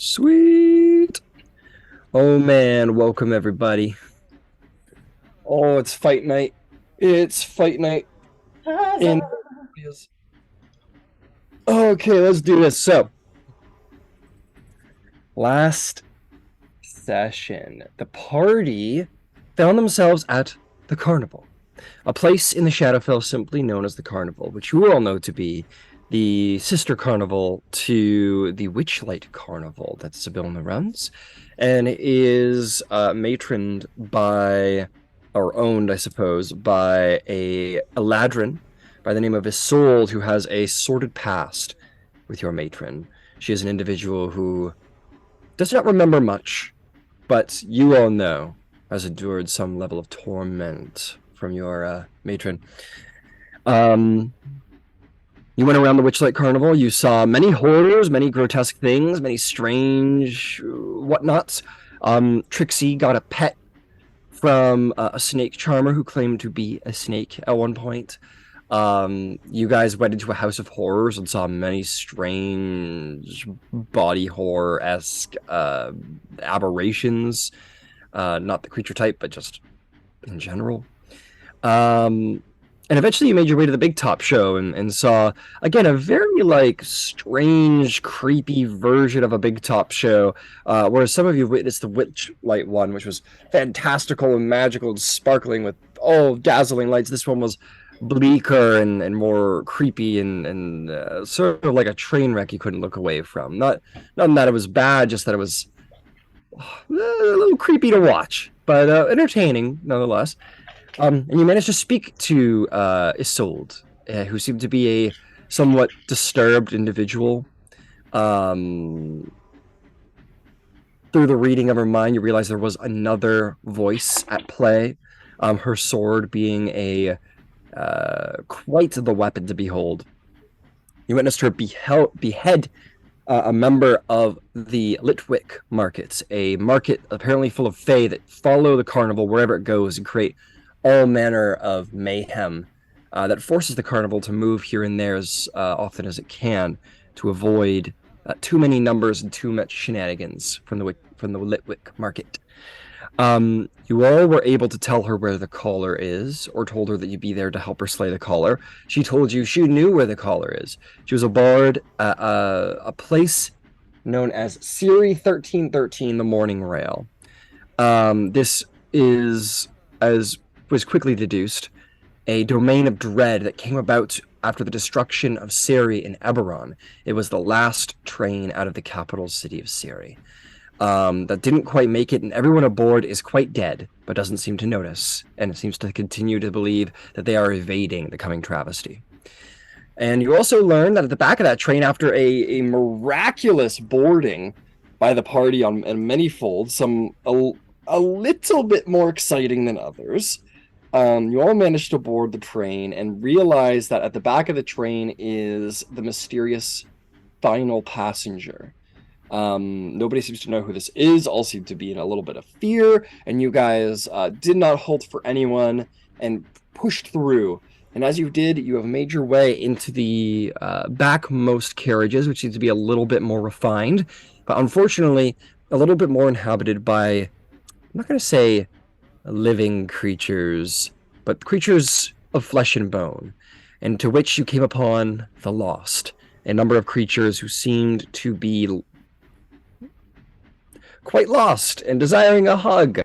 Sweet. Oh man, welcome everybody. Oh, it's fight night. It's fight night in Okay, let's do this. So, last session, the party found themselves at the carnival, a place in the Shadowfell simply known as the Carnival, which you all know to be the sister carnival to the Witchlight Carnival that Sibylla runs, and is matroned by, or owned, I suppose, by a ladrin by the name of Isolde, who has a sordid past with your matron. She is an individual who does not remember much, but you all know has endured some level of torment from your matron. You went around the Witchlight Carnival. You saw many horrors, many grotesque things, many strange whatnots. Trixie got a pet from a snake charmer who claimed to be a snake at one point. You guys went into a house of horrors and saw many strange body horror-esque aberrations. Not the creature type, but just in general. And eventually you made your way to the Big Top show and saw, again, a very, strange, creepy version of a Big Top show, whereas some of you witnessed the Witchlight one, which was fantastical and magical and sparkling with, dazzling lights. This one was bleaker and more creepy and sort of like a train wreck you couldn't look away from. Not that it was bad, just that it was a little creepy to watch, but entertaining nonetheless. And you managed to speak to Isolde, who seemed to be a somewhat disturbed individual. Through the reading of her mind, you realize there was another voice at play. Her sword being quite the weapon to behold. You witnessed her behead a member of the Litwick market, a market apparently full of fae that follow the carnival wherever it goes and create all manner of mayhem that forces the carnival to move here and there as often as it can to avoid too many numbers and too much shenanigans from the Litwick market. You all were able to tell her where the caller is, or told her that you'd be there to help her slay the caller. She told you she knew where the caller is. She was aboard a place known as Cyre 1313, the Morning Rail. This is, as was quickly deduced, a domain of dread that came about after the destruction of Cyre in Eberron. It was the last train out of the capital city of Cyre. That didn't quite make it, and everyone aboard is quite dead, but doesn't seem to notice, and it seems to continue to believe that they are evading the coming travesty. And you also learn that at the back of that train, after a miraculous boarding by the party on many folds, a little bit more exciting than others, you all managed to board the train and realize that at the back of the train is the mysterious final passenger. Nobody seems to know who this is. All seem to be in a little bit of fear, and you guys did not halt for anyone and pushed through. And as you did, you have made your way into the backmost carriages, which seem to be a little bit more refined, but unfortunately a little bit more inhabited by, I'm not going to say living creatures, but creatures of flesh and bone, and to which you came upon the lost, a number of creatures who seemed to be quite lost and desiring a hug.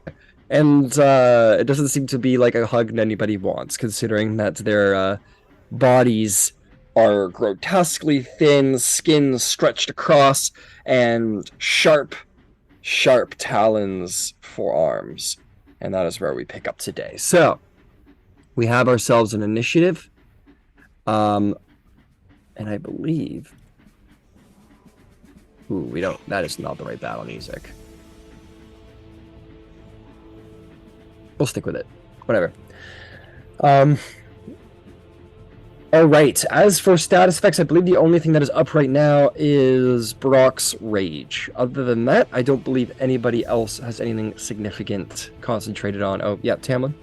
And it doesn't seem to be like a hug that anybody wants, considering that their bodies are grotesquely thin, skin stretched across, and sharp talons for arms. And that is where we pick up today. So, we have ourselves an initiative. And I believe... Ooh, we don't... That is not the right battle music. We'll stick with it. Whatever. Alright, as for status effects, I believe the only thing that is up right now is Brok's Rage. Other than that, I don't believe anybody else has anything significant concentrated on. Oh, yeah, Tamlin?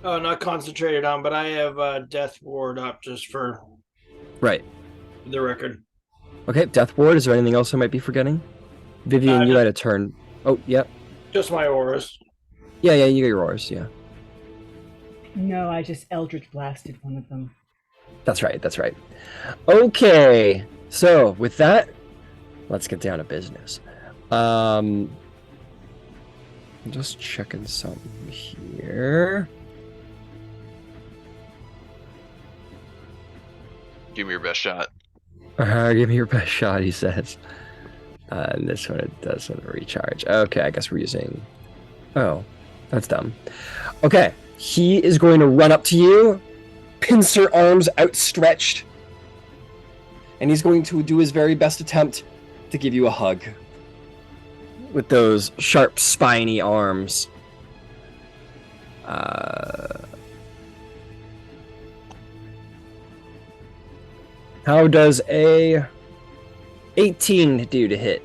Oh, not concentrated on, but I have Death Ward up just for Right. the record. Okay, Death Ward, is there anything else I might be forgetting? Vivian, you had a turn. Oh, yep. Just my auras. Yeah, you got your auras, yeah. No, I just Eldritch blasted one of them. That's right. Okay, so with that, let's get down to business. I'm just checking something here. Give me your best shot. Give me your best shot, he says. And this one, it doesn't recharge. Okay, I guess we're using... Oh, that's dumb. Okay, he is going to run up to you, pincer arms outstretched, and he's going to do his very best attempt to give you a hug with those sharp, spiny arms. How does a 18 do to hit?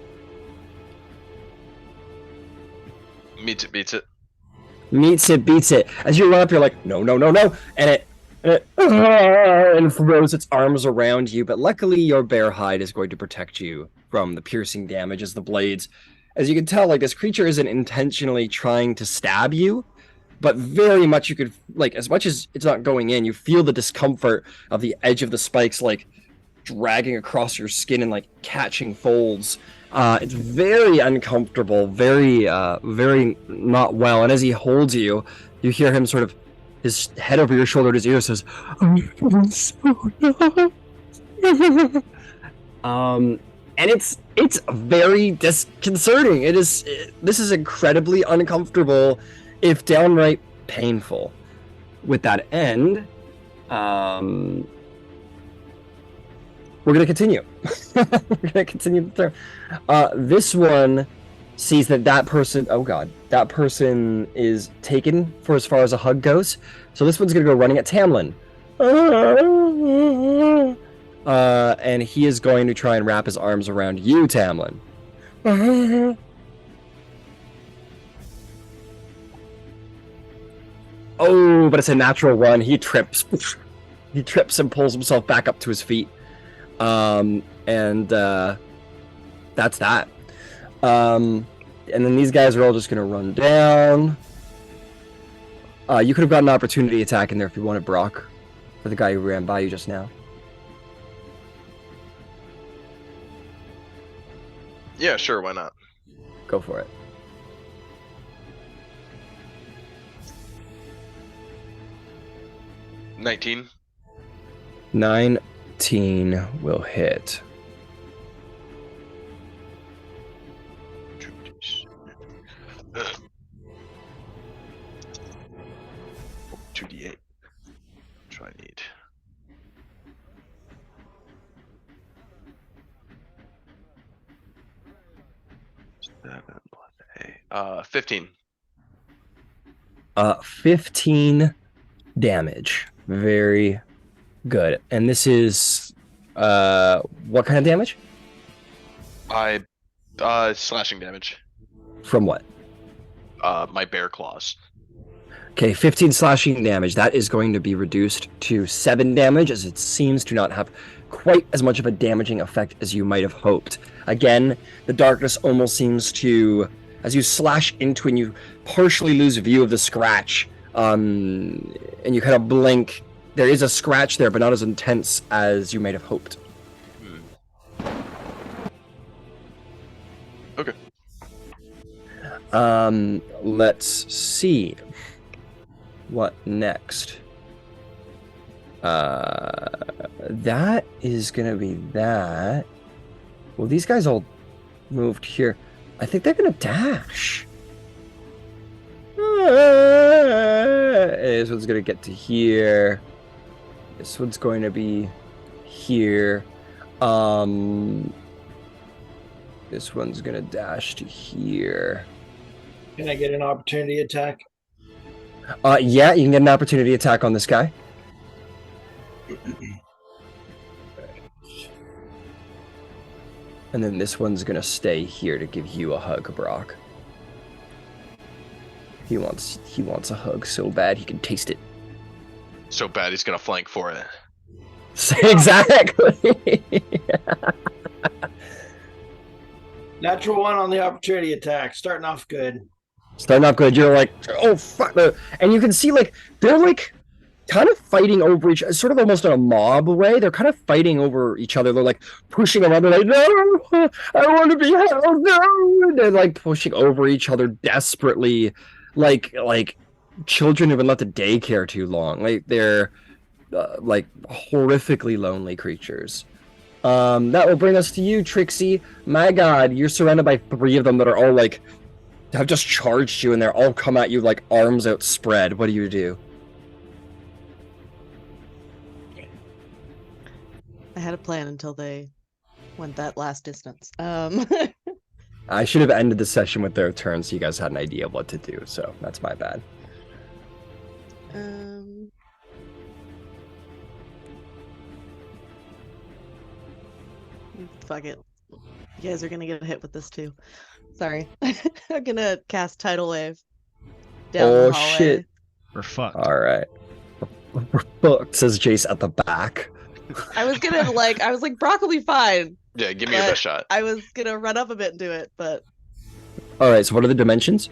Beats it. Meets it, beats it. As you run up, you're like, no, and it throws its arms around you. But luckily, your bear hide is going to protect you from the piercing damage as the blades. As you can tell, like, this creature isn't intentionally trying to stab you, but very much you could, like, as much as it's not going in, you feel the discomfort of the edge of the spikes, like, dragging across your skin and, like, catching folds. It's very uncomfortable, very not well. And as he holds you, you hear him sort of, his head over your shoulder, his ear says, "I'm so numb." And it's very disconcerting. This is incredibly uncomfortable, if downright painful. With that end, we're going to continue. We're going to continue the turn. This one sees that person, oh god, that person is taken for as far as a hug goes. So this one's going to go running at Tamlin. And he is going to try and wrap his arms around you, Tamlin. Oh, but it's a natural one. He trips. He trips and pulls himself back up to his feet. And that's that. And then these guys are all just going to run down. You could have gotten an opportunity attack in there if you wanted, Brok, for the guy who ran by you just now. Yeah, sure, why not? Go for it. $19. 19 will hit. 2d8. Which I need. Seven plus 8. 15. 15 damage. Very good. And this is what kind of damage? Slashing damage. From what? My bear claws. Okay, 15 slashing damage. That is going to be reduced to 7 damage, as it seems to not have quite as much of a damaging effect as you might have hoped. Again, the darkness almost seems to, as you slash into and you partially lose view of the scratch, and you kind of blink, there is a scratch there, but not as intense as you might have hoped. Okay. Let's see. What next? That is gonna be that. Well, these guys all moved here. I think they're gonna dash. This one's gonna get to here. This one's going to be here. This one's gonna dash to here. Can I get an opportunity attack? Yeah, you can get an opportunity attack on this guy. And then this one's gonna stay here to give you a hug, Brok. He wants a hug so bad he can taste it. So bad he's gonna flank for it. Exactly. Natural one on the opportunity attack. Starting off good. Starting off good. You're like, oh fuck, and you can see like they're like kind of fighting over each, sort of almost in a mob way. They're kind of fighting over each other. They're like pushing around. They're like, no, I want to be held. No, they're like pushing over each other desperately, like children who've been left at daycare too long. Like they're like horrifically lonely creatures. That will bring us to you, Trixie. My God, you're surrounded by 3 of them that are all like have just charged you, and they're all come at you like arms outspread. What do you do? I had a plan until they went that last distance. I should have ended the session with their turn so you guys had an idea of what to do, so that's my bad. Fuck it. You guys are gonna get hit with this too. Sorry. I'm gonna cast Tidal Wave down the hallway. Shit. We're fucked. Alright. We're fucked, says Jace at the back. I was like, Brok will be fine. Yeah, give me your best shot. I was gonna run up a bit and do it, but Alright, so what are the dimensions?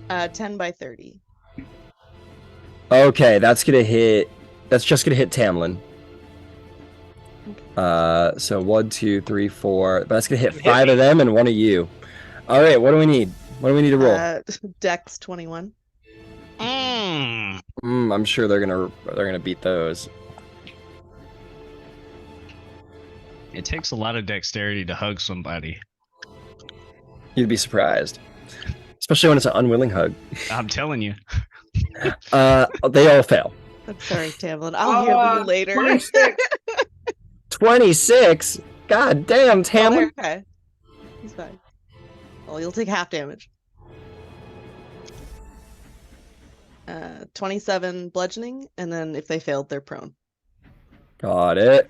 10 by 30. Okay, that's just gonna hit Tamlin. So 1, 2, 3, 4. That's gonna hit 5 of them and 1 of you. All right, what do we need? What do we need to roll? Dex 21. I'm sure they're gonna beat those. It takes a lot of dexterity to hug somebody. You'd be surprised, especially when it's an unwilling hug. I'm telling you. They all fail. I'm sorry, Tamlin. I'll heal you later. 26. God damn, Tamlin. Oh, okay. He's fine. Well, you'll take half damage. 27 bludgeoning, and then if they failed, they're prone. Got it.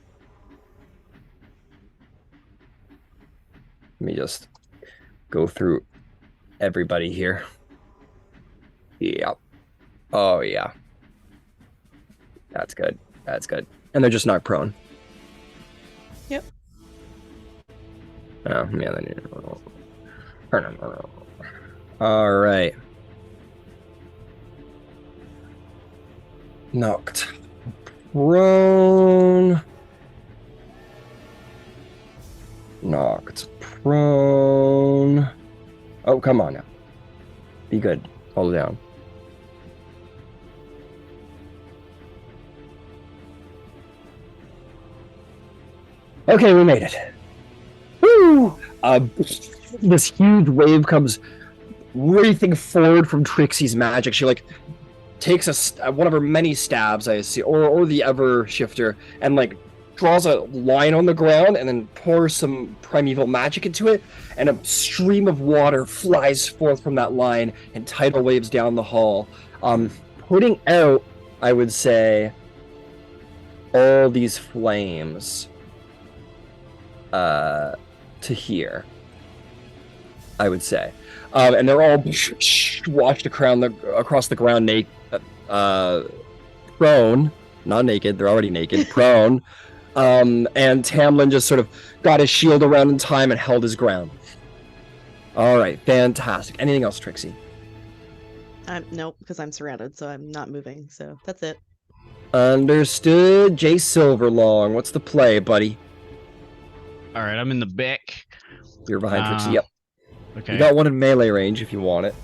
Let me just go through everybody here. Yeah. Oh, yeah. That's good. That's good. And they're just not prone. Yep. Oh, yeah. All right. Knocked prone. Knocked prone. Oh, come on now. Be good. Hold it down. Okay, we made it. Woo! This huge wave comes wreathing forward from Trixie's magic. She like takes one of her many stabs, I see, or the ever shifter, and like draws a line on the ground and then pours some primeval magic into it, and a stream of water flies forth from that line and tidal waves down the hall, putting out, I would say, all these flames to here, I would say. And they're all washed across the ground, prone, not naked, they're already naked, prone. And Tamlin just sort of got his shield around in time and held his ground. All right, fantastic. Anything else, Trixie? Nope, because I'm surrounded, so I'm not moving. So that's it. Understood. Jay Silverlong, what's the play, buddy? All right, I'm in the back. You're behind Trixie. Yep. Okay. You got one in melee range if you want it.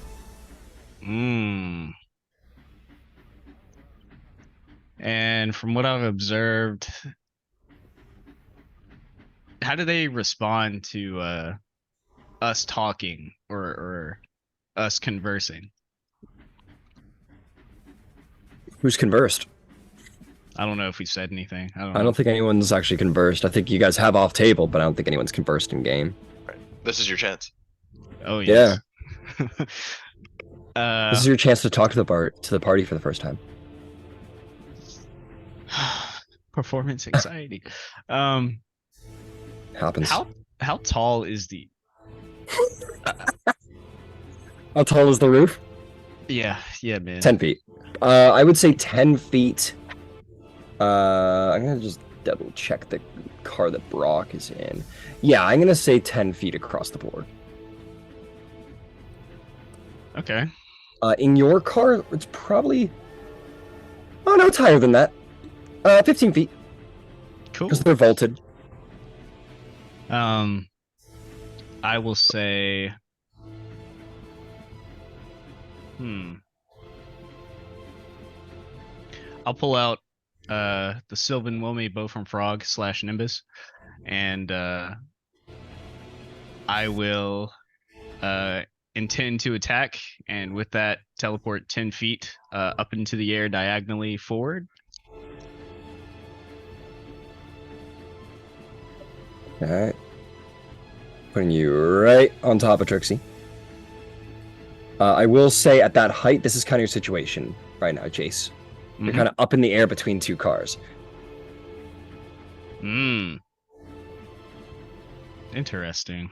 And from what I've observed, how do they respond to us talking or us conversing? Who's conversed? I don't know if we said anything. I don't think anyone's actually conversed. I think you guys have off table, but I don't think anyone's conversed in game. Right. This is your chance. Oh yes. Yeah. This is your chance to talk to the party for the first time. Performance anxiety. Happens. How tall is the? How tall is the roof? Yeah, man. 10 feet. I would say 10 feet. I'm gonna just double check the car that Brok is in. Yeah, I'm gonna say 10 feet across the board. Okay. In your car, it's probably... Oh, no, it's higher than that. 15 feet. Cool. Because they're vaulted. I will say... I'll pull out the Sylvan Wilmy bow from Frog / Nimbus, and I will intend to attack, and with that, teleport 10 feet up into the air diagonally forward. Alright. Putting you right on top of Trixie. I will say at that height, this is kind of your situation right now, Jace. You're kind of up in the air between two cars. Interesting.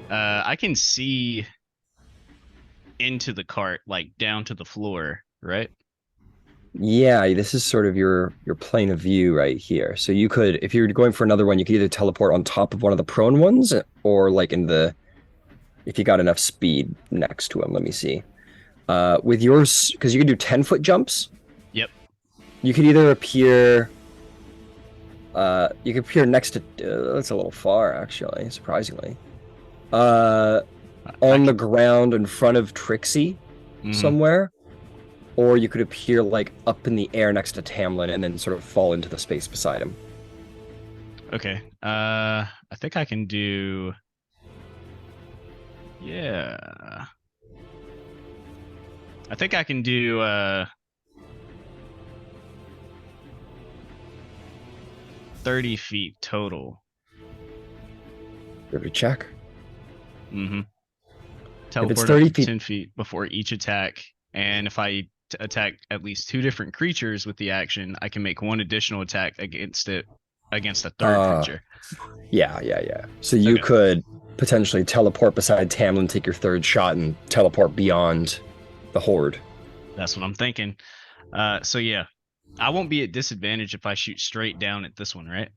I can see into the cart, like down to the floor, right? Yeah, this is sort of your plane of view right here. So you could, if you're going for another one, you could either teleport on top of one of the prone ones, or like in the, if you got enough speed next to him. Let me see. With yours, because you can do 10-foot jumps. Yep. You could either appear. You could appear next to. That's a little far, actually. Surprisingly. On the ground in front of Trixie, somewhere, or you could appear like up in the air next to Tamlin and then sort of fall into the space beside him. Okay. I think I can do. Yeah. I think I can do 30 feet total. Give it a check. Teleport 30 up feet... 10 feet before each attack, and if I attack at least 2 different creatures with the action, I can make 1 additional attack against a third creature. Yeah. So you could potentially teleport beside Tamlin, take your third shot, and teleport beyond the horde. That's what I'm thinking. So yeah, I won't be at disadvantage if I shoot straight down at this one, right?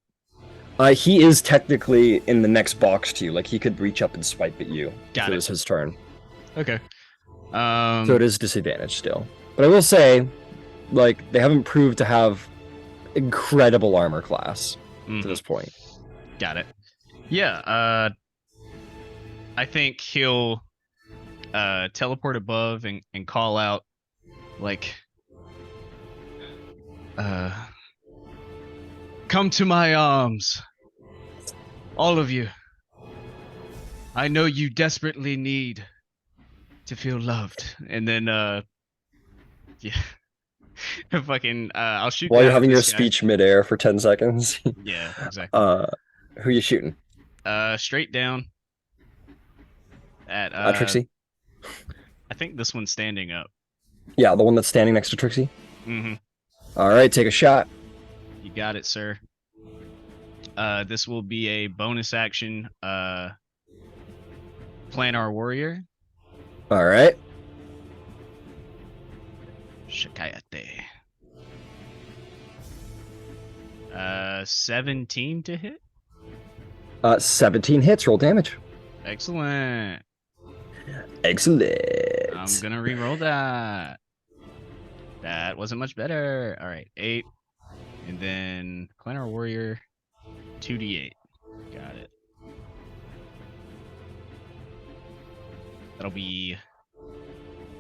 He is technically in the next box to you. Like, he could reach up and swipe at you if it was his turn. Okay. So it is disadvantage still. But I will say, like, they haven't proved to have incredible armor class to this point. Got it. Yeah. I think he'll teleport above and call out, like, come to my arms, all of you. I know you desperately need to feel loved. And then yeah. Fucking I'll shoot while you're down having at your this guy. speech midair for 10 seconds. Yeah, exactly. Who are you shooting? Straight down at Trixie? I think this one's standing up. Yeah, the one that's standing next to Trixie? All right, take a shot. You got it, sir. This will be a bonus action Planar Warrior. All right. Shikayate. 17 to hit. 17 hits. Roll damage. Excellent. Excellent. I'm gonna re-roll that. That wasn't much better. All right, 8, and then Planar Warrior, 2d8. Got it. That'll be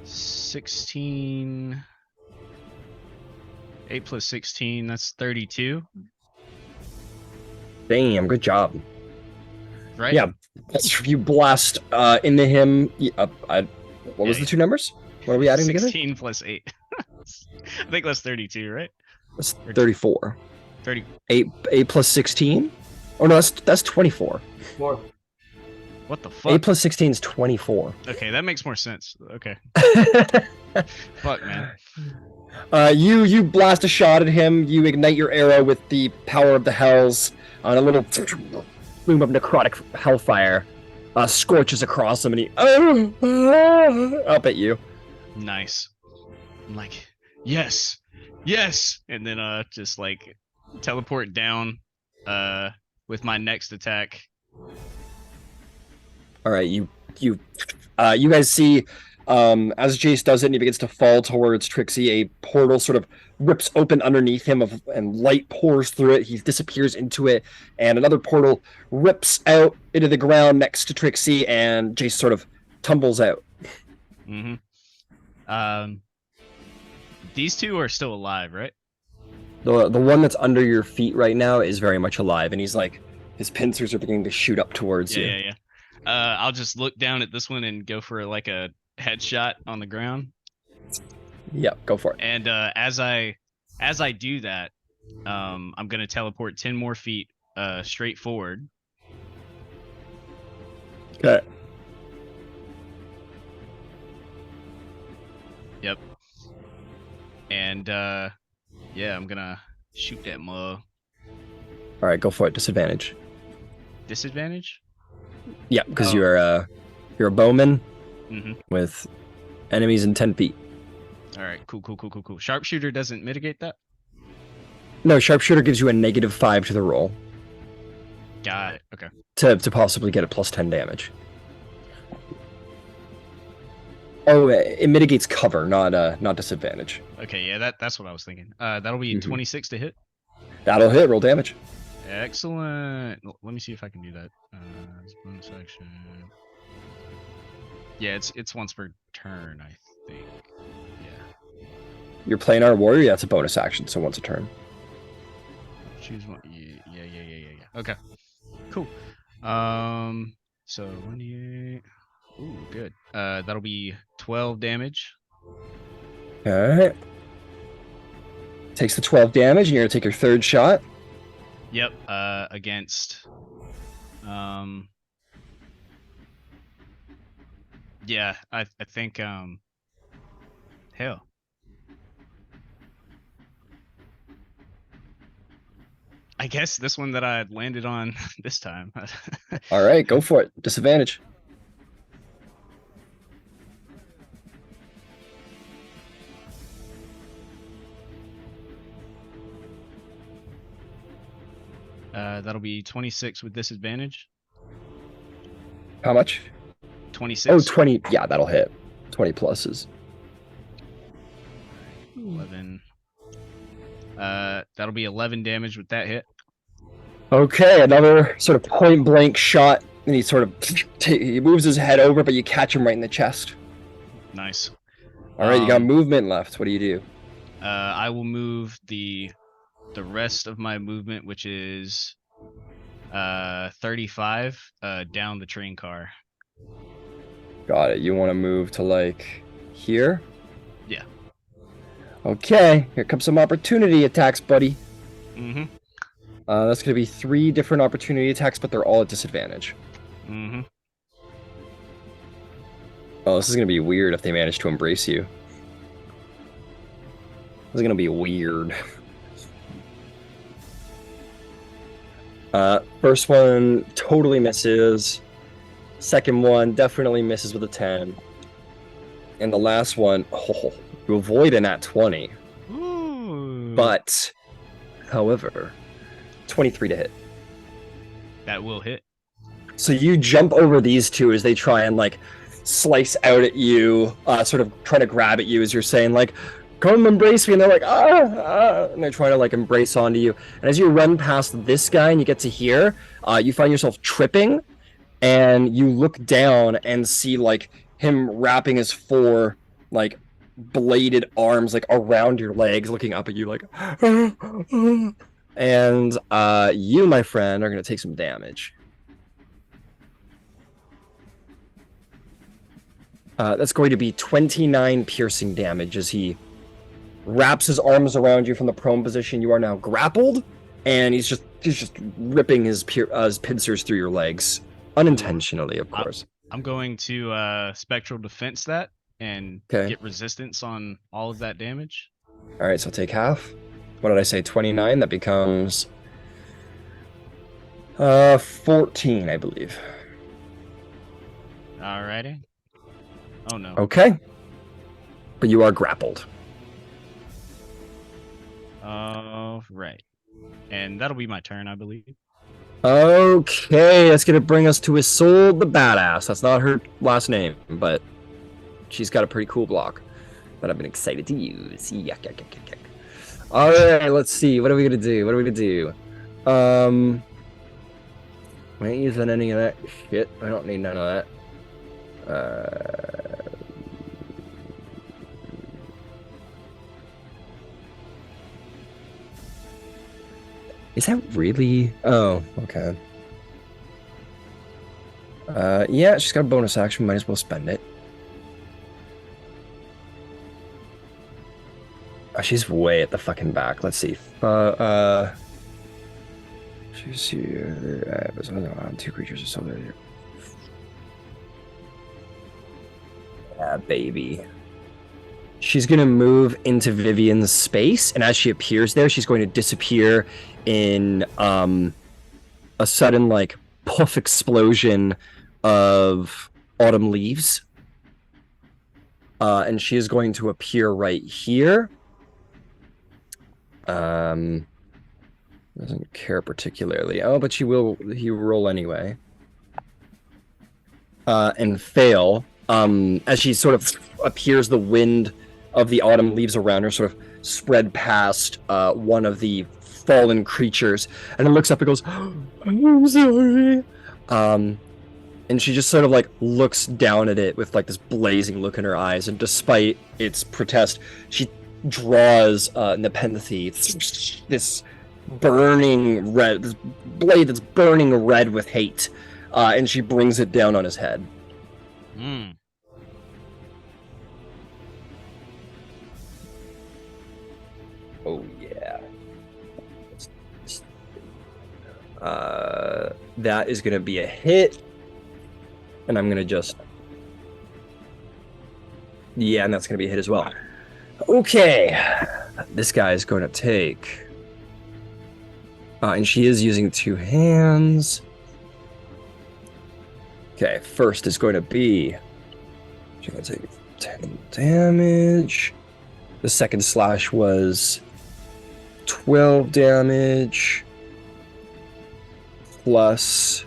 16. 8 plus 16. That's 32. Damn, good job. Right? Yeah, you blast into him. What was the 2 numbers? What are we adding 16 together? 16 plus 8. I think that's 32, right? That's 34. 30. 8 plus 16? Oh no, that's 24. 4. What the fuck? 8 plus 16 is 24. Okay, that makes more sense. Okay. Fuck, man. You blast a shot at him. You ignite your arrow with the power of the hells on a little plume of necrotic hellfire. Scorches across him, and he up at you. Nice. I'm like, yes, and then just like teleport down with my next attack. All right, you guys see as Jace does it and he begins to fall towards Trixie, a portal sort of rips open underneath him and light pours through it. He disappears into it, and another portal rips out into the ground next to Trixie, and Jace sort of tumbles out. These two are still alive, right? The one that's under your feet right now is very much alive, and he's like, his pincers are beginning to shoot up towards you. Yeah. I'll just look down at this one and go for like a headshot on the ground. Yep, go for it. And as I do that, I'm gonna teleport 10 more feet straight forward. Okay. Yep. And yeah, I'm gonna shoot that mug. All right, go for it. Disadvantage. Disadvantage? Yeah, because you're a bowman Mm-hmm. with enemies in 10 feet. All right, cool. Sharpshooter doesn't mitigate that? No, sharpshooter gives you a -5 to the roll Got it. Okay. to possibly get a +10 damage. Oh, it mitigates cover, not disadvantage. Okay, yeah, that's what I was thinking. That'll be 26 to hit. That'll hit. Roll damage. Excellent. Let me see if I can do that. Bonus action. Yeah, it's once per turn, I think. Yeah. You're playing our warrior. Yeah, it's a bonus action, so once a turn. Choose one. Yeah. Okay. Cool. So 1d8. Ooh, good. That'll be 12 damage. All right. Takes the 12 damage, and you're gonna take your third shot. Yep. Against. Yeah, I think. Hell. I guess this one that I landed on this time. All right, go for it. Disadvantage. That'll be 26 with disadvantage. How much? 26. Oh, 20. Yeah, that'll hit. 20 pluses. 11. That'll be 11 damage with that hit. Okay, another sort of point blank shot, and he sort of he moves his head over, but you catch him right in the chest. Nice. All right, you got movement left. What do you do? I will move the rest of my movement, which is 35, down the train car. Got it. You want to move to like here? Yeah. Okay, here comes some opportunity attacks, buddy. Mm-hmm. That's going to be 3 different opportunity attacks, but they're all at disadvantage. Mm-hmm. Oh, this is going to be weird if they manage to embrace you. This is going to be weird. First one totally misses. Second one definitely misses with a 10. And the last one, you avoid a nat 20. Ooh. But, however, 23 to hit. That will hit. So you jump over these two as they try and like slice out at you, sort of trying to grab at you as you're saying like, come embrace me, and they're like, and they're trying to like embrace onto you. And as you run past this guy and you get to here, you find yourself tripping, and you look down and see like him wrapping his 4 like bladed arms like around your legs, looking up at you like, and you, my friend, are gonna take some damage. That's going to be 29 piercing damage as he wraps his arms around you from the prone position. You are now grappled, and he's just ripping his pincers through your legs, unintentionally, of course. I'm going to spectral defense that and get resistance on all of that damage. All right, so take half. What did I say? 29. That becomes 14, I believe. Alrighty. Oh no. Okay. But you are grappled. Oh, right. And that'll be my turn, I believe. Okay, that's gonna bring us to Isolde the Badass. That's not her last name, but she's got a pretty cool block that I've been excited to use. Yuck, yuck, yuck, yuck, yuck. All right, let's see. What are we gonna do? What are we gonna do? I ain't using any of that shit. I don't need none of that. Is that really? Oh, okay. Yeah, she's got a bonus action. Might as well spend it. Oh, she's way at the fucking back. Let's see. She's here. Two creatures or something. Yeah, baby. She's gonna move into Vivian's space, and as she appears there, she's going to disappear in a sudden like puff explosion of autumn leaves. And she is going to appear right here. Doesn't care particularly. Oh, but he will roll anyway. And fail. As she sort of appears, the wind of the autumn leaves around her sort of spread past one of the fallen creatures, and then looks up and goes, I'm sorry. And she just sort of like looks down at it with like this blazing look in her eyes, and despite its protest, she draws Nepenthe, this burning red, this blade that's burning red with hate, and she brings it down on his head. Oh yeah. That is gonna be a hit, and I'm gonna just, yeah, and that's gonna be a hit as well. Okay, this guy is going to take, and she is using two hands. Okay, first is going to be, she's gonna take 10 damage. The second slash was 12 damage plus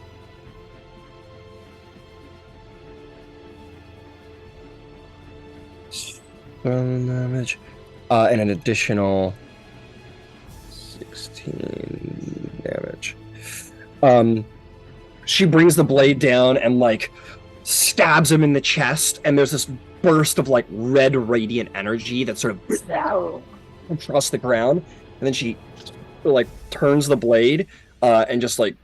damage, and an additional 16 damage. She brings the blade down and like stabs him in the chest, and there's this burst of like red radiant energy that sort of across the ground, and then she like turns the blade and just like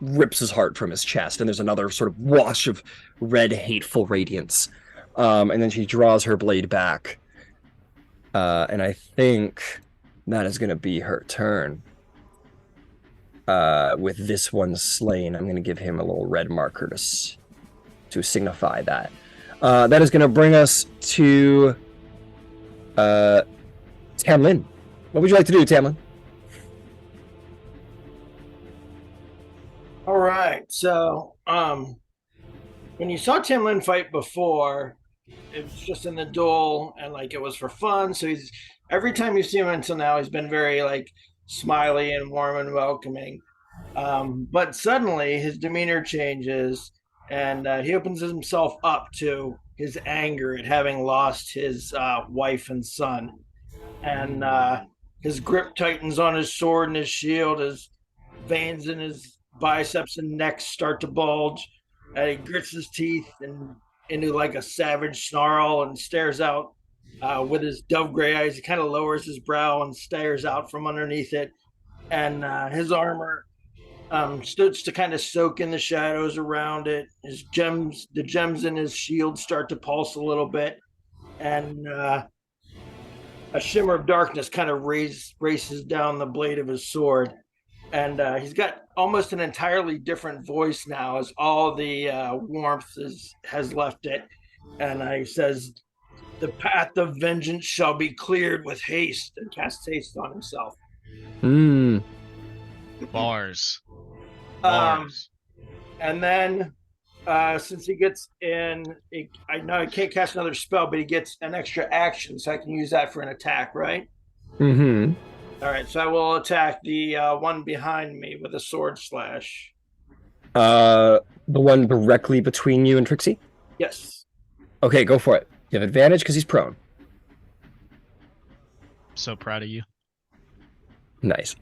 rips his heart from his chest, and there's another sort of wash of red hateful radiance, and then she draws her blade back, and I think that is going to be her turn. With this one slain, I'm going to give him a little red marker to signify that. That is going to bring us to Tamlin. What would you like to do, Tamlin? All right. So, when you saw Tamlin fight before, it was just in the duel, and like it was for fun. So he's, every time you see him until now, he's been very like smiley and warm and welcoming. But suddenly his demeanor changes, and he opens himself up to his anger at having lost his wife and son, and his grip tightens on his sword and his shield. His veins in his biceps and neck start to bulge, and he grits his teeth and into like a savage snarl and stares out with his dove gray eyes. He kind of lowers his brow and stares out from underneath it, and his armor starts to kind of soak in the shadows around it. His gems, the gems in his shield start to pulse a little bit, and a shimmer of darkness kind of races down the blade of his sword. And he's got almost an entirely different voice now, as all the warmth has left it. And he says, "The path of vengeance shall be cleared with haste," and casts haste on himself. Bars. And then, since he gets in, I know I can't cast another spell, but he gets an extra action, so I can use that for an attack, right? Mm-hmm. All right, so I will attack the one behind me with a sword slash. The one directly between you and Trixie? Yes. Okay, go for it. You have advantage because he's prone. So proud of you. Nice.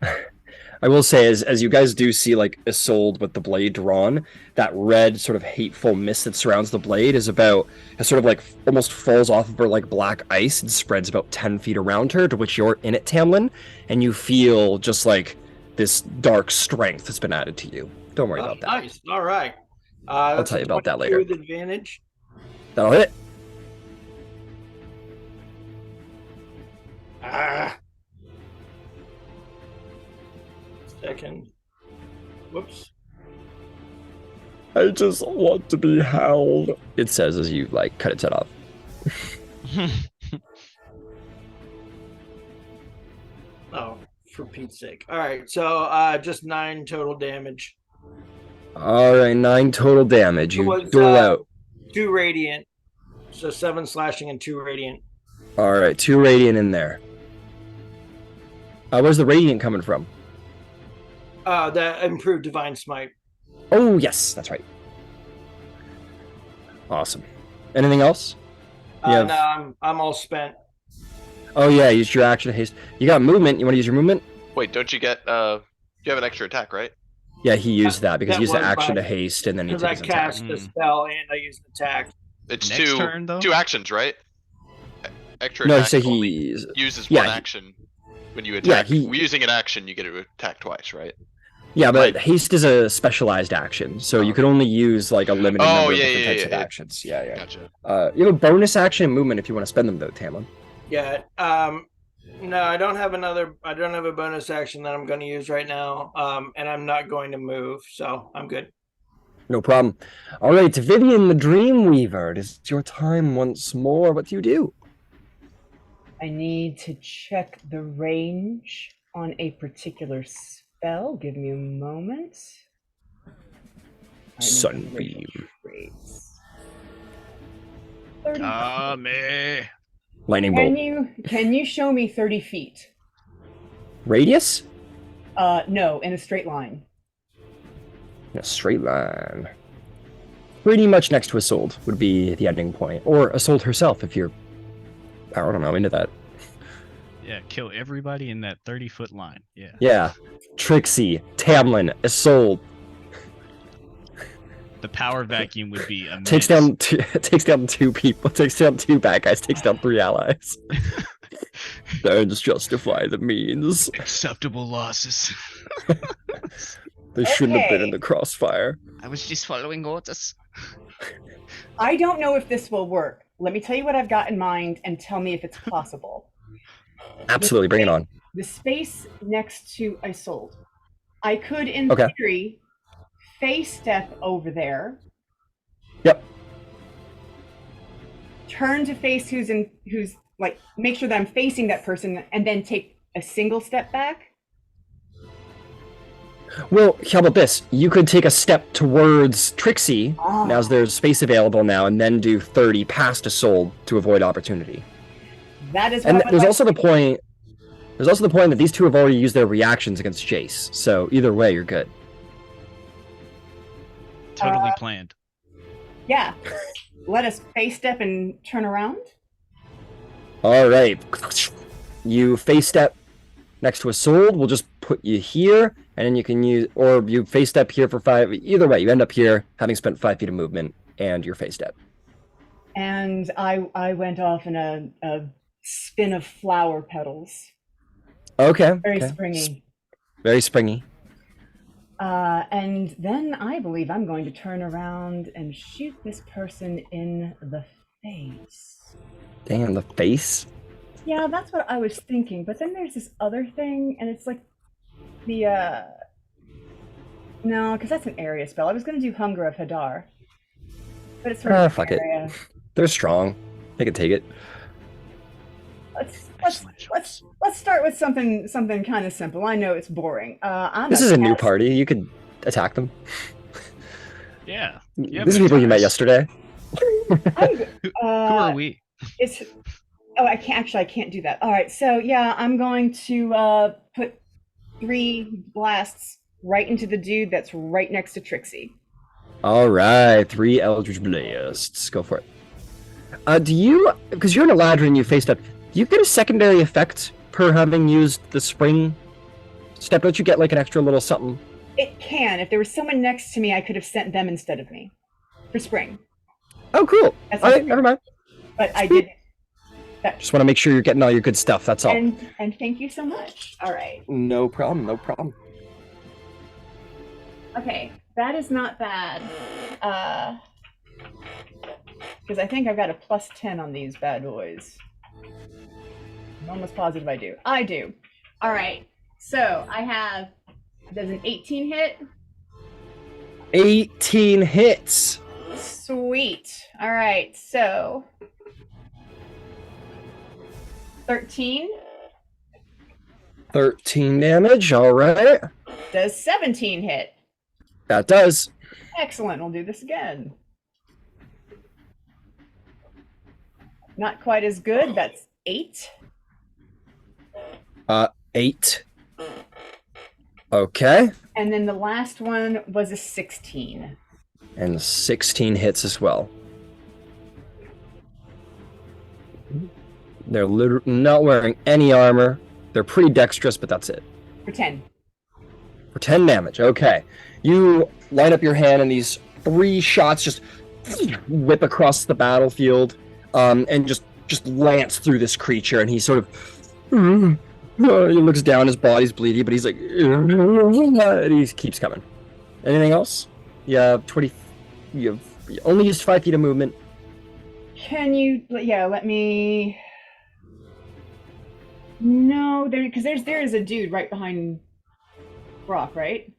I will say, as you guys do see, like, Isolde with the blade drawn, that red sort of hateful mist that surrounds the blade is about, it sort of like almost falls off of her like black ice and spreads about 10 feet around her, to which you're in it, Tamlin, and you feel just like this dark strength that's been added to you. Don't worry about that. Nice. All right. I'll tell you about that later. With advantage. That'll hit. Second. Whoops. I just want to be held. It says as you like cut its head off. Oh, for Pete's sake. All right, so just 9 total damage. All right, 9 total damage. You was, dole out. 2 radiant. So 7 slashing and 2 radiant. All right, 2 radiant in there. Where's the radiant coming from? The improved divine smite. Oh, yes, that's right. Awesome. Anything else? No, I'm all spent. Oh, yeah, use your action to haste. You got movement. You want to use your movement? Wait, don't you get you have an extra attack, right? Yeah, he used that because that he used the was action to fine. haste, and then he Because I takes an attack. cast the spell and I used an attack. It's Next turn, though? two actions, right? Extra No, attack so only he's... uses yeah, one he- action when you attack. Yeah, Using an action, you get to attack twice, right? Yeah, but Like- haste is a specialized action, so you can only use like a limited Oh, number of yeah, different yeah, types of yeah. actions. Yeah, yeah. Gotcha. You have a bonus action and movement if you want to spend them, though, Tamlin. Yeah. No, I don't have a bonus action that I'm going to use right now. And I'm not going to move, so I'm good. No problem. All right, Vivian the Dreamweaver, it is your time once more. What do you do? I need to check the range on a particular spell. Give me a moment. Sunbeam. 30 me. Lightning bolt. Can you show me 30 feet? Radius? No, in a straight line. In a straight line. Pretty much next to Isolde would be the ending point. Or Isolde herself if you're, I don't know, into that. Yeah, kill everybody in that 30-foot line. Yeah. Yeah. Trixie, Tamlin, Isolde. The power vacuum would be immense. Takes down 2 people, takes down 2 bad guys, takes down 3 allies. Ends justify the means. Acceptable losses. They shouldn't have been in Okay. the crossfire. I was just following orders. I don't know if this will work. Let me tell you what I've got in mind and tell me if it's possible. Absolutely, bring it on. The space next to Isolde. I could, in Okay. theory, face step over there. Yep. Turn to face who's like make sure that I'm facing that person and then take a single step back. Well, how about this? You could take a step towards Trixie, Ah. now as there's space available now, and then do 30 past Isolde to avoid opportunity. That is what And I would there's like also to the do. point. There's also the point that these two have already used their reactions against Jace, so either way, you're good. Totally planned. Yeah. Let us face step and turn around. All right, you face step next to Isolde. We'll just put you here, and then you can use, or you face step here for 5. Either way, you end up here, having spent 5 feet of movement, and your face step. And I went off in a spin of flower petals. Okay. Very okay. springy. Very springy. And then I believe I'm going to turn around and shoot this person in the face. Damn, the face. Yeah, that's what I was thinking. But then there's this other thing, and it's like the no, because that's an area spell. I was going to do Hunger of Hadar, but it's sort of Fuck it. area. They're strong. They can take it. Let's start with something kind of simple. I know it's boring. This is a new party. You could attack them. Yeah. These are people you met yesterday. I'm, Who are we? It's Oh, I can't do that. All right, so yeah, I'm going to put 3 blasts right into the dude that's right next to Trixie. All right, 3 Eldritch Blasts. Go for it. Do you, because you're an Eladrin, you faced up, do you get a secondary effect per having used the spring step? Don't you get like an extra little something? It can. If there was someone next to me, I could have sent them instead of me for spring. Oh, cool. That's All right, okay. never mind. But I did. Just want to make sure you're getting all your good stuff. That's all. And thank you so much. All right. No problem. No problem. Okay, that is not bad. Because I think I've got a +10 on these bad boys. I'm almost positive I do. I do. All right. So I have. Does an 18 hit? 18 hits. Sweet. All right. So 13. 13 damage. All right. Does 17 hit? That does. Excellent. We'll do this again. Not quite as good. That's 8. 8. Okay. And then the last one was a 16. And 16 hits as well. They're not wearing any armor. They're pretty dexterous, but that's it. For 10. For 10 damage. Okay. You line up your hand and these 3 shots just whip across the battlefield and just lance through this creature, and he sort of he looks down, his body's bleeding, but he's like and he keeps coming. Anything else? Yeah, 20. You only used 5 feet of movement. Can you? Yeah, let me. No, because there is a dude right behind Brok, right?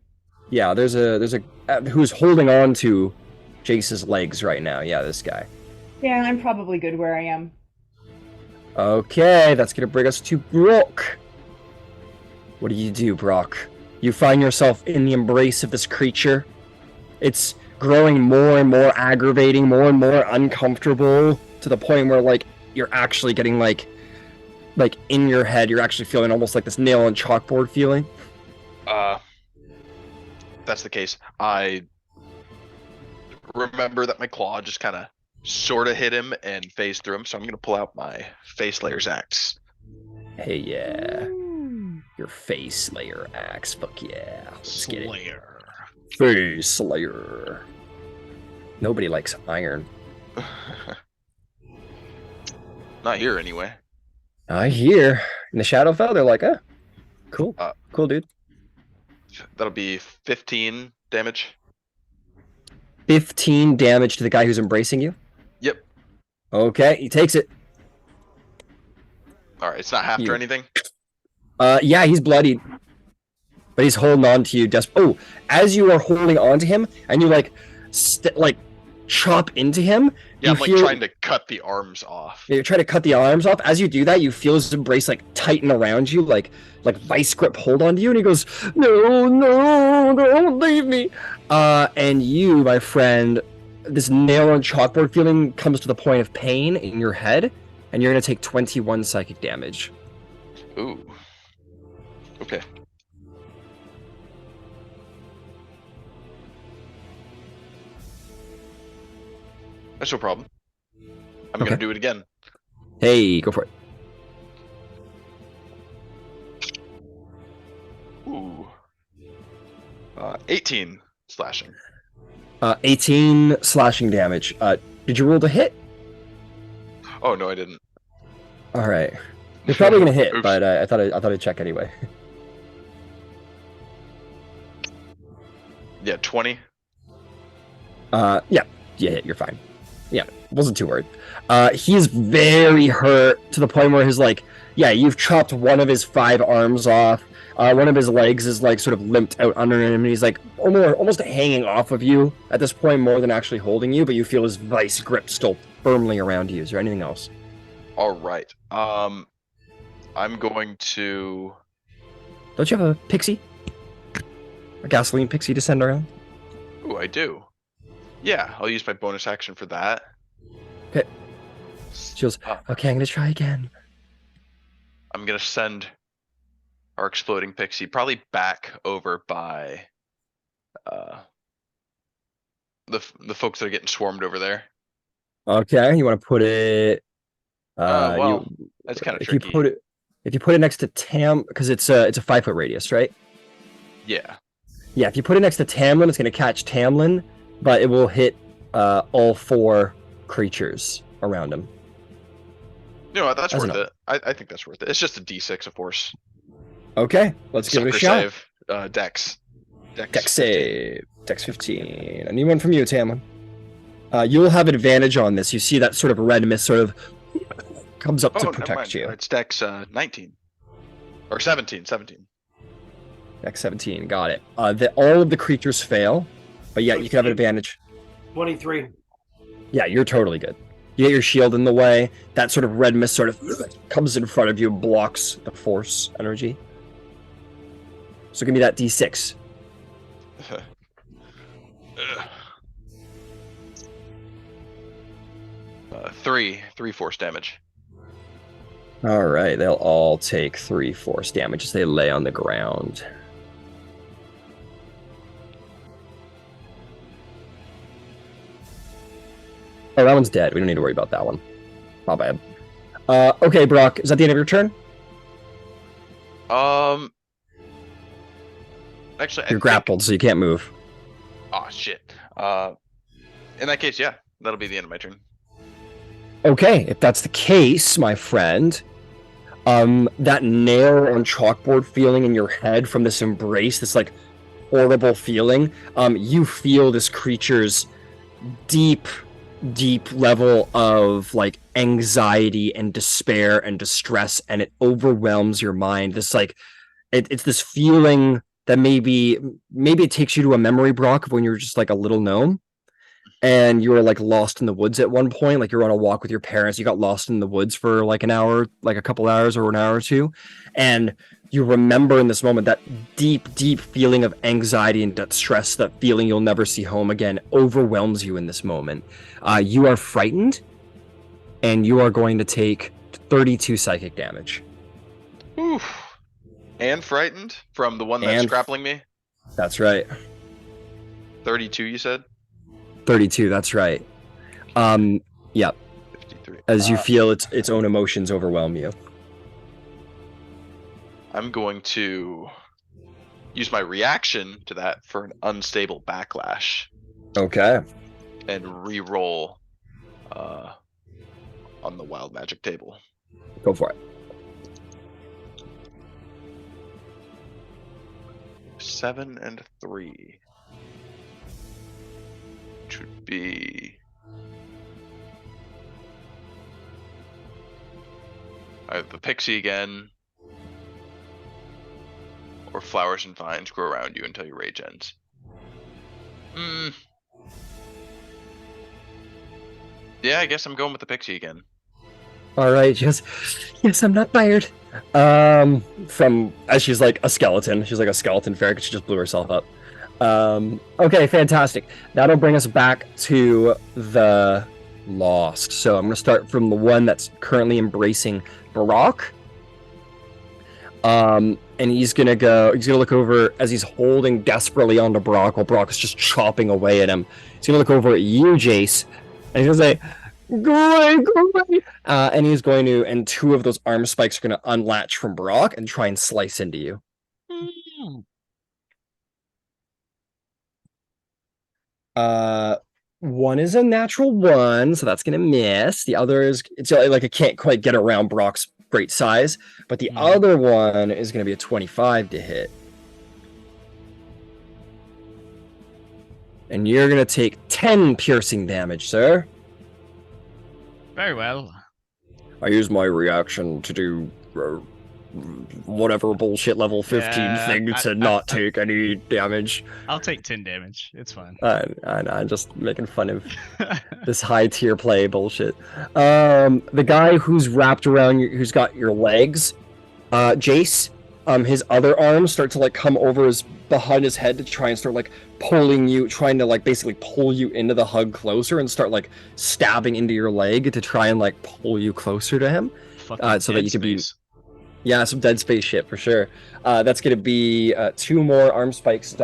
Yeah, there's a who's holding on to Jace's legs right now. Yeah, this guy. Yeah, I'm probably good where I am. Okay, that's gonna bring us to Brok. What do you do, Brok? You find yourself in the embrace of this creature. It's growing more and more aggravating, more and more uncomfortable, to the point where like you're actually getting like in your head, you're actually feeling almost like this nail on chalkboard feeling. That's the case. I remember that my claw just kind of sort of hit him and phased through him, so I'm going to pull out my Face Layer's axe. Hey, yeah. Your Face Slayer axe. Fuck yeah. Let's get it. Slayer. Face Slayer. Nobody likes iron. Not here, anyway. I hear. In the Shadowfell, they're like, cool. Cool, dude. That'll be 15 damage. 15 damage to the guy who's embracing you? Yep. Okay, he takes it. All right, it's not halved or anything? Yeah, he's bloodied. But he's holding on to you. As you are holding on to him, and you chop into him. Yeah, I'm trying to cut the arms off. You're trying to cut the arms off. As you do that, you feel his embrace tighten around you, like vice grip hold on to you, and he goes, no, don't leave me. And you, my friend, this nail on chalkboard feeling comes to the point of pain in your head, and you're gonna take 21 psychic damage. Ooh. Okay. That's no problem. I'm gonna do it again. Hey, go for it. Ooh. 18 slashing. 18 slashing damage. Did you roll to hit? Oh no, I didn't. All right. You're probably gonna hit, Oops. but I thought I'd check anyway. Yeah, 20. Yeah, you hit. You're fine. Yeah, wasn't too worried. He's very hurt to the point where you've chopped one of his 5 arms off. One of his legs is sort of limped out under him, and he's almost hanging off of you at this point, more than actually holding you. But you feel his vice grip still firmly around you. Is there anything else? All right. I'm going to. Don't you have a pixie? A gasoline pixie to send around? Ooh, I do. Yeah, I'll use my bonus action for that. Okay. She goes, Uh, okay, I'm gonna try again. I'm gonna send our exploding pixie probably back over by the folks that are getting swarmed over there. Okay, you want to put it? Well, that's kind of if you tricky. put it next to Tam, because it's a 5 foot radius, right? Yeah. Yeah, if you put it next to Tamlin, it's gonna catch Tamlin, but it will hit all 4 creatures around him. No, that's As worth an- it. I think that's worth it. It's just a D6 of force. Okay, let's give it a Sucker shot. save. Dex. Dex 15. save. Dex 15. I need one from you, Tamlin. You'll have advantage on this. You see that sort of red mist sort of comes up to never protect mind. you. It's Dex 19. Or 17. Dex 17, got it. All of the creatures fail, but yeah, you can have an advantage. 23. Yeah, you're totally good. You get your shield in the way. That sort of red mist sort of comes in front of you, blocks the force energy. So give me that D6. Three force damage. All right, they'll all take 3 force damage as they lay on the ground. Oh, that one's dead. We don't need to worry about that one. My bad. Okay, Brok, is that the end of your turn? Actually, You're grappled, so you can't move. Oh shit. In that case, yeah, that'll be the end of my turn. Okay, if that's the case, my friend, that nail on chalkboard feeling in your head from this embrace, this like horrible feeling, you feel this creature's deep level of like anxiety and despair and distress, and it overwhelms your mind. This like it's this feeling that maybe it takes you to a memory, Brok, of when you're just like a little gnome and you were like lost in the woods at one point, like you're on a walk with your parents, you got lost in the woods for like an hour, like a couple hours or an hour or two, and you remember in this moment that deep feeling of anxiety and distress, that feeling you'll never see home again, overwhelms you in this moment. You are frightened, and you are going to take 32 psychic damage. Oof. And frightened from the one that's grappling me? That's right. 32, you said? 32, that's right. Yeah. 53. As you feel its own emotions overwhelm you. I'm going to use my reaction to that for an unstable backlash. Okay. And re-roll on the wild magic table. Go for it. 7 and 3. Which would be either the pixie again, or flowers and vines grow around you until your rage ends. Yeah, I guess I'm going with the pixie again. All right, yes, I'm not fired. From as she's like a skeleton, she's like a skeleton fairy because she just blew herself up. Okay, fantastic. That'll bring us back to the lost. So I'm gonna start from the one that's currently embracing Brok. And he's gonna look over as he's holding desperately onto Brok while Brok is just chopping away at him. He's gonna look over at you, Jace, and he's gonna say, go away. And he's going to, and 2 of those arm spikes are gonna unlatch from Brok and try and slice into you. One is a natural 1, so that's gonna miss. The other is, it's like it can't quite get around Brok's great size, but the other one is gonna be a 25 to hit. And you're gonna take 10 piercing damage, sir. Very well. I use my reaction to do whatever bullshit level 15 thing to not take any damage. I'll take 10 damage. It's fine. I'm just making fun of this high tier play bullshit. The guy who's wrapped around you, who's got your legs, Jace, his other arms start to like come over his behind his head to try and start like pulling you, trying to like basically pull you into the hug closer and start like stabbing into your leg to try and like pull you closer to him, so that you can be. Yeah, some Dead Space shit for sure. That's gonna be 2 more arm strikes.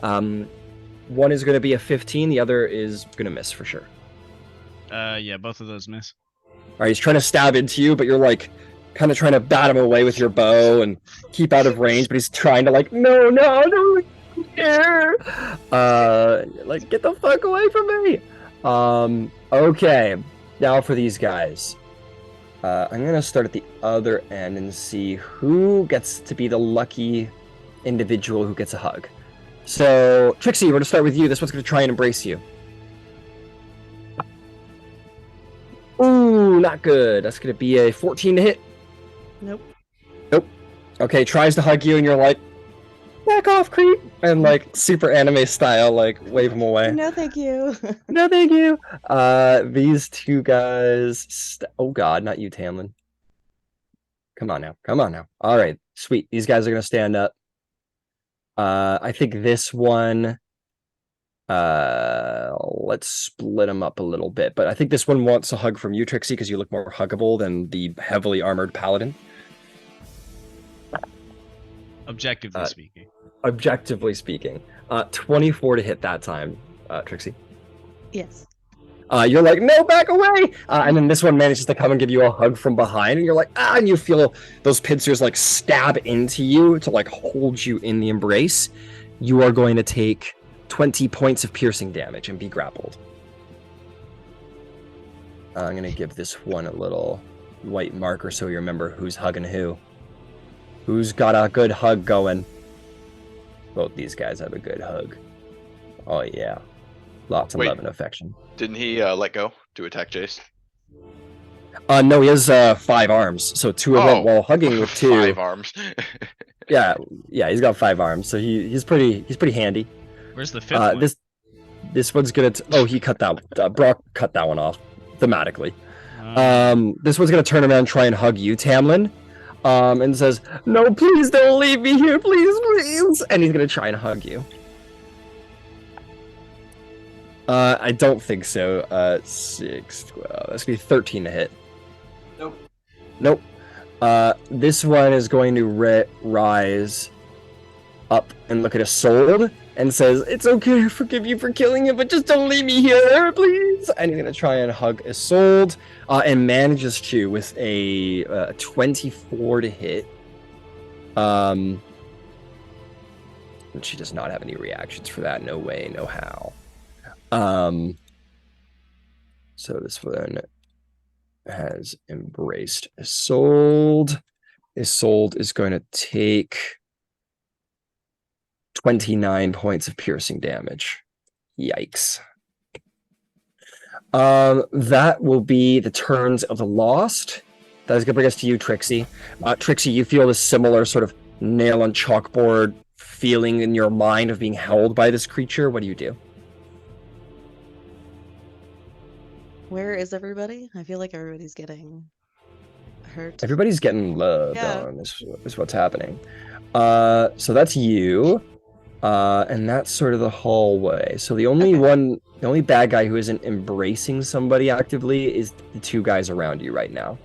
One is gonna be a 15. The other is gonna miss for sure. Yeah, both of those miss. All right, he's trying to stab into you, but you're like kind of trying to bat him away with your bow and keep out of range. But he's trying to like, no, here. Like get the fuck away from me. Okay, now for these guys. I'm gonna start at the other end and see who gets to be the lucky individual who gets a hug. So, Trixie, we're gonna start with you. This one's gonna try and embrace you. Ooh, not good. That's gonna be a 14 to hit. Nope. Okay, tries to hug you, and you're like, back off, creep, and like super anime style, like wave him away. No, thank you. No, thank you. These 2 guys. Oh God, not you, Tamlin. Come on now. All right, sweet. These guys are gonna stand up. I think this one. Let's split them up a little bit, but I think this one wants a hug from you, Trixie, because you look more huggable than the heavily armored paladin. Objectively speaking, 24 to hit that time, Trixie. Yes. You're like, no, back away! And then this one manages to come and give you a hug from behind, and you're like, and you feel those pincers like stab into you to like hold you in the embrace. You are going to take 20 points of piercing damage and be grappled. I'm going to give this one a little white marker so you remember who's hugging who. Who's got a good hug going? Both these guys have a good hug. Oh, yeah. Lots of love and affection. Didn't he let go to attack Jace? No, he has 5 arms. So 2 of them while hugging with 2. 5 arms. yeah, he's got 5 arms. So he's pretty handy. Where's the 5th one? This one's gonna. He cut that. Brok cut that one off thematically. This one's gonna turn around and try and hug you, Tamlin. And says, no, please don't leave me here, please. And he's gonna try and hug you. I don't think so. 6, 12. That's gonna be 13 to hit. Nope. This one is going to rise up and look at Isolde and says, it's okay, I forgive you for killing him, but just don't leave me here, please. And he's gonna try and hug Isolde, and manages to with a 24 to hit. And she does not have any reactions for that. No way, no how. So this one has embraced Isolde. Isolde is going to take 29 points of piercing damage. Yikes. That will be the turns of the Lost. That is going to bring us to you, Trixie. Trixie, you feel this similar sort of nail on chalkboard feeling in your mind of being held by this creature. What do you do? Where is everybody? I feel like everybody's getting hurt. Everybody's getting loved on. This is what's happening. So that's you. And that's sort of the hallway. So the only bad guy who isn't embracing somebody actively is the 2 guys around you right now.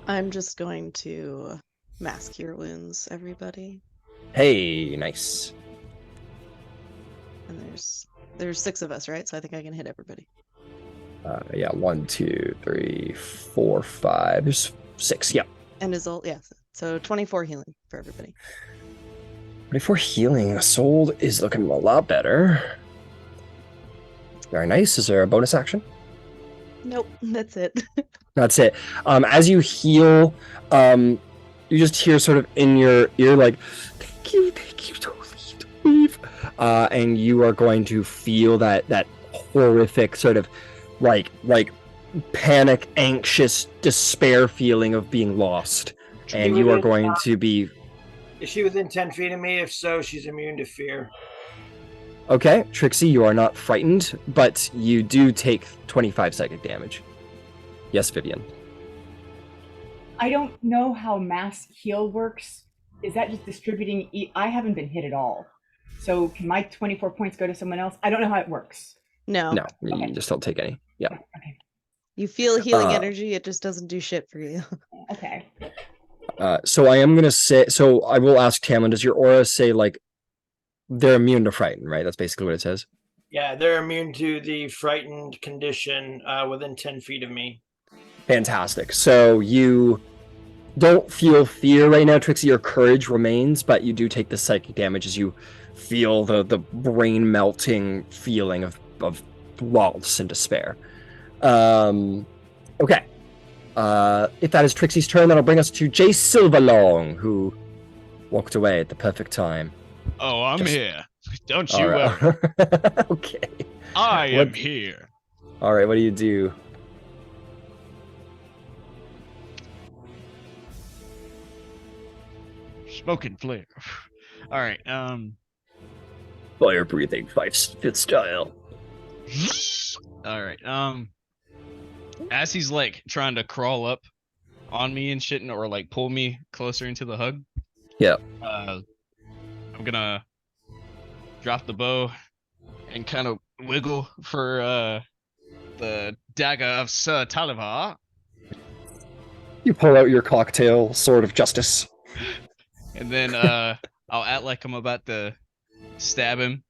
I'm just going to mass cure wounds, everybody. Hey, nice. And there's 6 of us, right? So I think I can hit everybody. Yeah, 1, 2, 3, 4, 5. There's 6. Yeah. And Isolde, yeah. So 24 healing for everybody. 24 healing. Isolde is looking a lot better. Very nice. Is there a bonus action? Nope, that's it. That's it. As you heal, you just hear sort of in your ear like, thank you, don't leave. And you are going to feel that horrific sort of like panic, anxious, despair feeling of being lost. And you are going to be... Is she within 10 feet of me? If so, she's immune to fear. Okay, Trixie, you are not frightened, but you do take 25 psychic damage. Yes, Vivian. I don't know how mass heal works. Is that just distributing? I haven't been hit at all. So can my 24 points go to someone else? I don't know how it works. No. No, you just don't take any. Yeah. Okay. You feel healing Uh, energy, it just doesn't do shit for you. Okay. So I am gonna say. So I will ask Tamlin. Does your aura say like they're immune to frighten? Right. That's basically what it says. Yeah, they're immune to the frightened condition within 10 feet of me. Fantastic. So you don't feel fear right now, Trixie. Your courage remains, but you do take the psychic damage as you feel the brain melting feeling of loss and despair. Okay. If that is Trixie's turn, that'll bring us to Jay Silverlong, who walked away at the perfect time. Oh, I'm Just- here. Don't All you right. worry. Okay. I am What- here. All right. What do you do? Smoking flare. All right. Fire breathing, fifth style. All right. As he's like trying to crawl up on me and shit, or like pull me closer into the hug. Yeah. I'm gonna drop the bow and kind of wiggle for the dagger of Sir Talivar, You pull out your cocktail sword of justice. and then I'll act like I'm about to stab him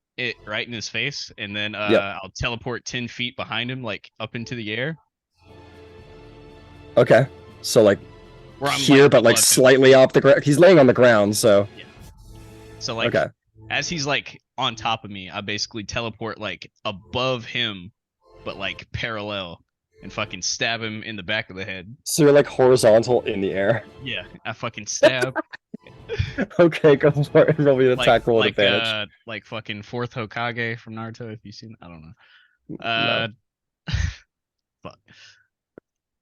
right in his face, and then Yep. I'll teleport 10 feet behind him, like up into the air. Okay. So like Where I'm here, but like above him. slightly off the ground. He's laying on the ground, so So like okay. as he's like on top of me, I basically teleport like above him, but like parallel, and fucking stab him in the back of the head. So you're like horizontal in the air. Yeah, I fucking stab. Okay, go for it. Roll me an attack roll at advantage. Like fucking fourth Hokage from Naruto. If you've seen, I don't know. No. Fuck.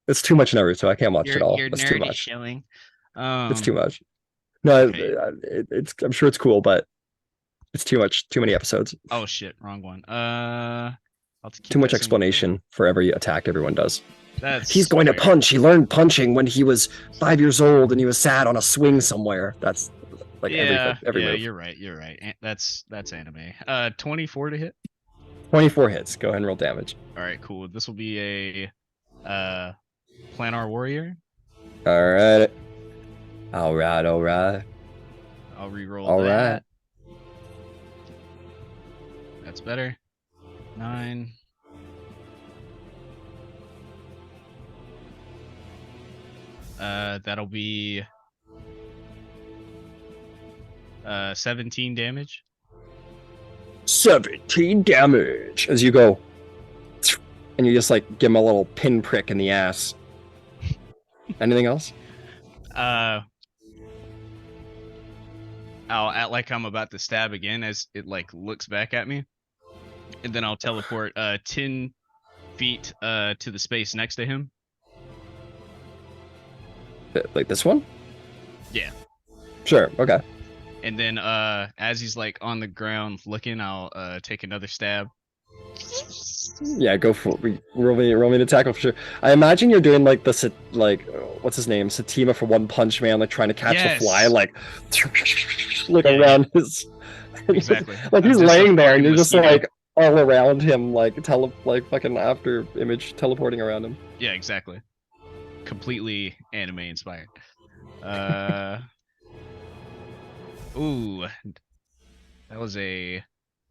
It's too much Naruto. I can't watch it all. Your It's too nerd is much. showing. It's too much. No, okay. it's. I'm sure it's cool, but it's too much. Too many episodes. Oh shit, wrong one. I'll keep Too much that same- explanation for every attack everyone does. That's He's going to fair. punch. He learned punching when he was 5 years old, and he was sad on a swing somewhere. That's like every yeah, move. you're right. You're right. That's anime. 24 to hit. 24 hits. Go ahead and roll damage. All right, cool. This will be a planar warrior. All right. All right. All right. I'll re-roll All that. That's better. 9. That'll be 17 damage. 17 damage as you go, and you just like give him a little pinprick in the ass. Anything else? I'll act like I'm about to stab again as it like looks back at me, and then I'll teleport 10 feet to the space next to him. Like this one? Yeah. Sure. Okay. And then as he's like on the ground looking, I'll take another stab. Yeah, go for it. Roll me to tackle for sure. I imagine you're doing like the what's his name, Satima for One Punch Man, like trying to catch Yes. the fly, like Yeah, around his. Exactly. Like I'm he's just a laying there, and fucking you're just mosquito. like all around him, like fucking after image teleporting around him. Yeah, exactly. Completely anime inspired. Ooh, that was a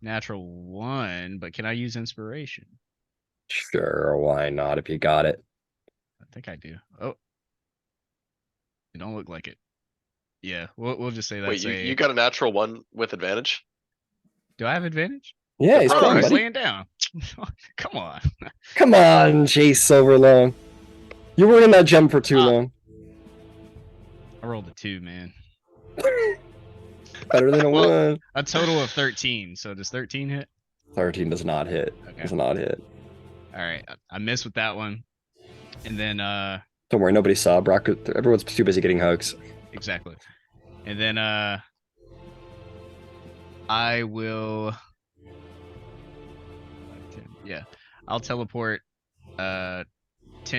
natural 1, but can I use inspiration? Sure, why not? If you got it. I think I do. Oh, it don't look like it. Yeah, we'll just say that's Wait, you got a natural 1 with advantage? Do I have advantage? Yeah, he's Oh, playing, he's buddy. laying down. Come on. Come on, Jace Silverlong. You were in that gem for too long. I rolled a 2, man. Better than a Well- 1. A total of 13. So does 13 hit? 13 does not hit. Okay. Does not hit. All right, I missed with that one, and then Don't worry, nobody saw. Brok. Everyone's too busy getting hugs. exactly, and then I will. Yeah, I'll teleport 10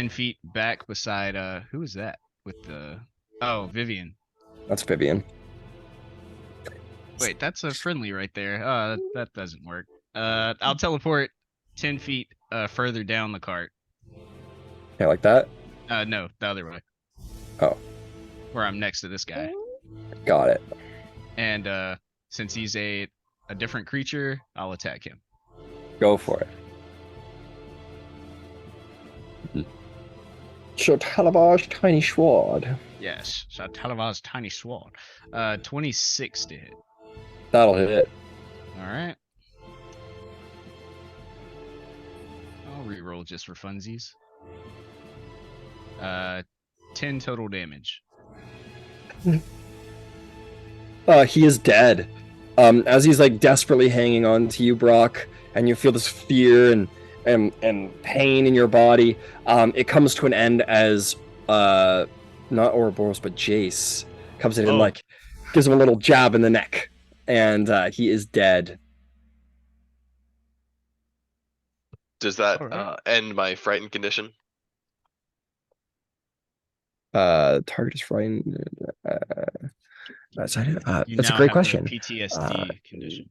feet back beside who is that? with the. Oh, Vivian. That's Vivian. Wait, that's a friendly right there. That doesn't work. I'll teleport 10 feet further down the cart. Yeah, like that. No, the other way. Oh, Where I'm next to this guy. got it. And since he's a different creature, I'll attack him. Go for it. Shatalabaj tiny sword. Yes, so Talavar's tiny sword. 26 to hit. That'll hit it. All right. I'll reroll just for funsies. 10 total damage. He is dead. As he's like desperately hanging on to you, Brok, and you feel this fear and pain in your body. It comes to an end as not Ouroboros but Jace comes in and like gives him a little jab in the neck, and he is dead. Does that Alright. end my frightened condition? Target is frightened. That's You a now great have question. the PTSD condition.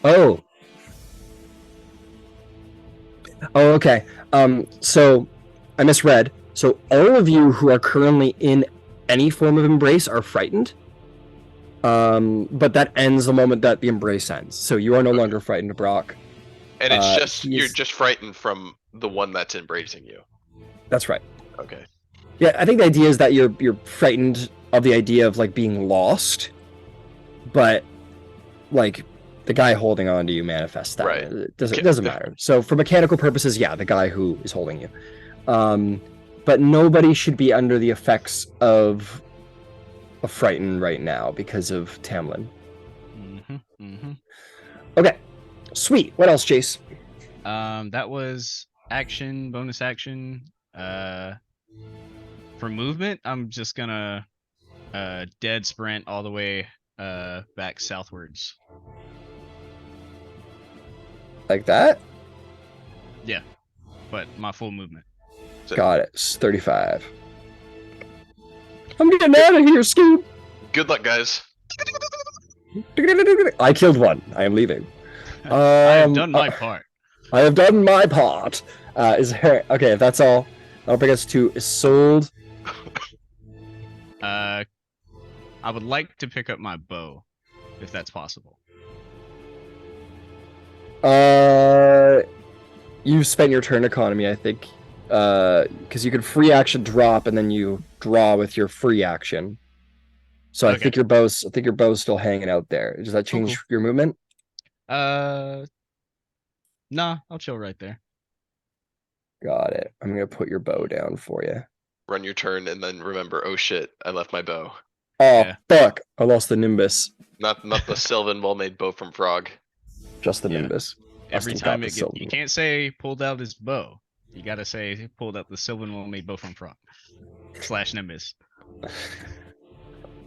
Oh, okay. So I misread. So all of you who are currently in any form of embrace are frightened. But that ends the moment that the embrace ends. So you are no longer frightened, Brok. And it's you're he's- just frightened from the one that's embracing you. That's right. Okay. Yeah, I think the idea is that you're frightened of the idea of like being lost, but like the guy holding on to you manifests that. Right. It doesn't matter. So for mechanical purposes, yeah, the guy who is holding you. But nobody should be under the effects of a frighten right now because of Tamlin. Okay, sweet. What else, Jace? That was action, bonus action. For movement, I'm just gonna dead sprint all the way back southwards. Like that? Yeah, but my full movement. So, Got it. It's 35. I'm getting out of here, Scoop. good luck, guys. I killed one. I am leaving. I have done my uh, part. I have done my part. Is there okay? If that's all, that'll bring us to Isolde. I would like to pick up my bow, if that's possible. You've spent your turn economy, I think, because you could free action drop and then you draw with your free action. So I Okay. think your bow's still hanging out there. Does that change Cool. your movement? Nah, I'll chill right there. Got it. I'm gonna put your bow down for you. Run your turn and then remember, oh shit, I left my bow. Oh Yeah. fuck! I lost the Nimbus. Not the Sylvan well-made bow from Frog. Just the Yeah. Nimbus. Every Custom time got it the gets, you Sylvan. can't say pulled out his bow. You gotta say pulled out the Sylvan well-made bow from Frog / Nimbus.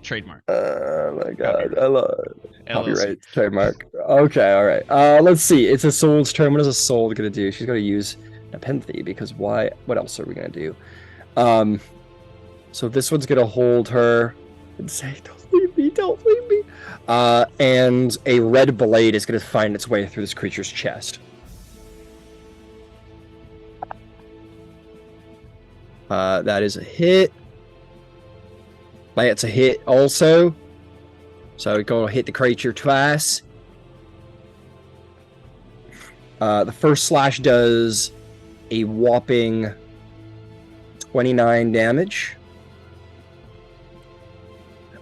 Trademark. Oh my god! I love it. LLC. Copyright trademark. Okay, all right. Let's see. It's Isolde's turn. What is Isolde gonna do? She's gonna use Nepenthe because why? What else are we gonna do? So this one's gonna hold her and say, "Don't leave me! Don't leave me!" And a red blade is gonna find its way through this creature's chest. That is a hit. That's a hit also. So we're gonna hit the creature twice. The first slash does a whopping 29 damage.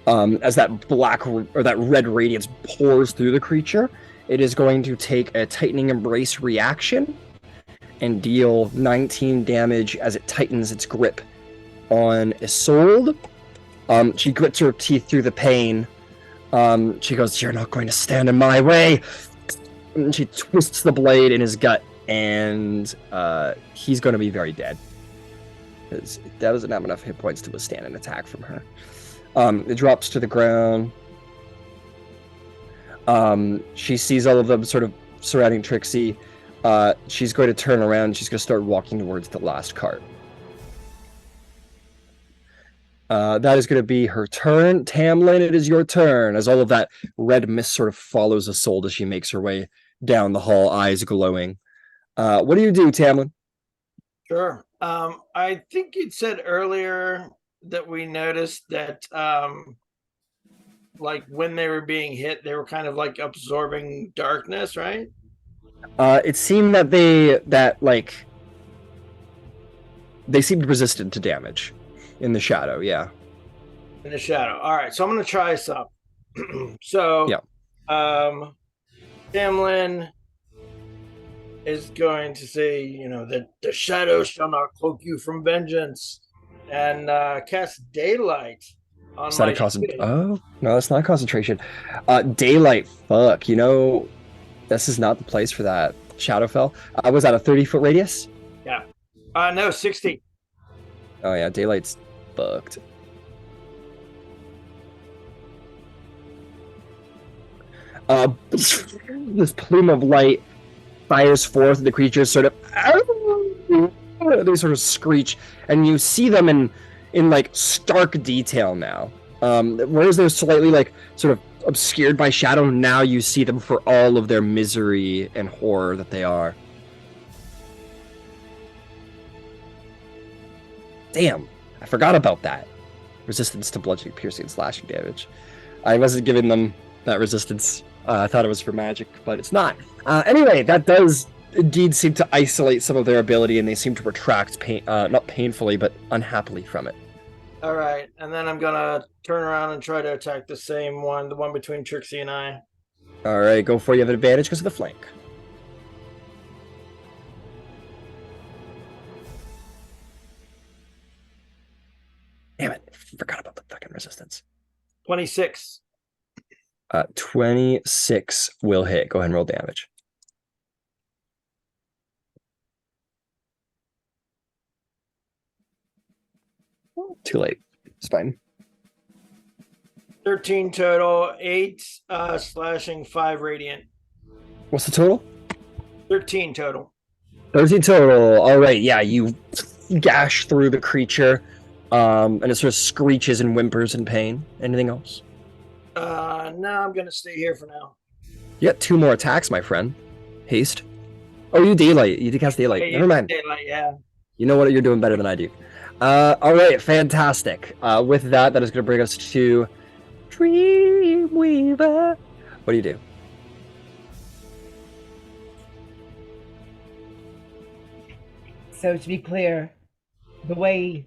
As that black or that red radiance pours through the creature, it is going to take a tightening embrace reaction and deal 19 damage as it tightens its grip on Isolde. She grits her teeth through the pain. She goes, "You're not going to stand in my way." And she twists the blade in his gut, and he's going to be very dead. Because it doesn't have enough hit points to withstand an attack from her. It drops to the ground. She sees all of them sort of surrounding Trixie. she's going to turn around and she's going to start walking towards the last cart. That is going to be her turn. Tamlin, it is your turn. As all of that red mist sort of follows Isolde as she makes her way down the hall, eyes glowing. What do you do, Tamlin? Sure. I think you'd said earlier that we noticed that like when they were being hit, they were kind of like absorbing darkness, right? It seemed that they seemed resistant to damage in the shadow. Yeah. In the shadow. All right, so I'm gonna try some. So, Yeah. Tamlin is going to say, that the shadow shall not cloak you from vengeance, and cast daylight on Is that my a concent? shade. Oh no, that's not concentration. Daylight. Fuck. This is not the place for that. Shadowfell. Was that a 30-foot radius? No, 60. Oh yeah, daylight's fucked. This plume of light fires forth. The creatures sort of they sort of screech, and you see them in like stark detail now. Whereas they're slightly like sort of obscured by shadow, now you see them for all of their misery and horror that they are. Damn, I forgot about that. Resistance to bludgeoning, piercing, and slashing damage. I wasn't giving them that resistance. I thought it was for magic, but it's not. Anyway, that does indeed seem to isolate some of their ability, and they seem to retract, not painfully, but unhappily from it. All right, and then I'm gonna turn around and try to attack the same one, the one between Trixie and I. All right, go for it. You have an advantage because of the flank. Damn it, forgot about the fucking resistance. 26. 26 will hit. Go ahead and roll damage. Too late. It's fine. 13 total, 8 slashing, 5 radiant. What's the total? 13 total. 13 total. All right, yeah, you gash through the creature, and it sort of screeches and whimpers in pain. Anything else? No, I'm gonna stay here for now. You got 2 more attacks, my friend. Haste. Oh, you daylight. You did cast daylight. Okay, Never mind. Daylight, yeah. You know what? You're doing better than I do. All right, fantastic. With that is going to bring us to Dreamweaver. What do you do? So to be clear, the way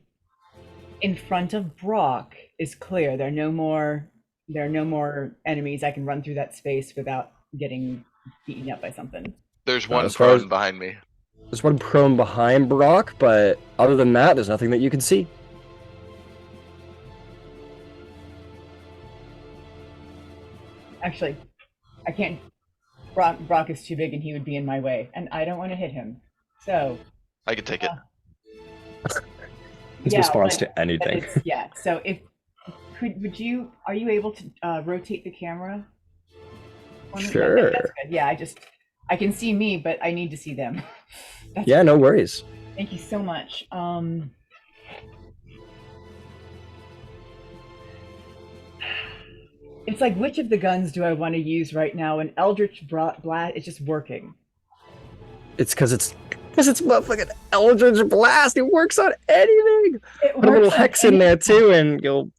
in front of Brok is clear. There are no more enemies. I can run through that space without getting beaten up by something. There's one as far prone as- behind me. There's one prone behind Brok, but other than that, there's nothing that you can see. Actually, I can't. Brok is too big and he would be in my way, and I don't want to hit him. So I can take it. His yeah, response but- to anything. yeah. So are you able to rotate the camera? for me? Sure. That's good. Yeah, I can see me, but I need to see them. Yeah, no worries. Thank you so much. It's like, which of the guns do I want to use right now? An Eldritch Blast, it's just working. It's because it's motherfucking Eldritch Blast. It works on anything. It Put a little works on hex in there too, and you'll.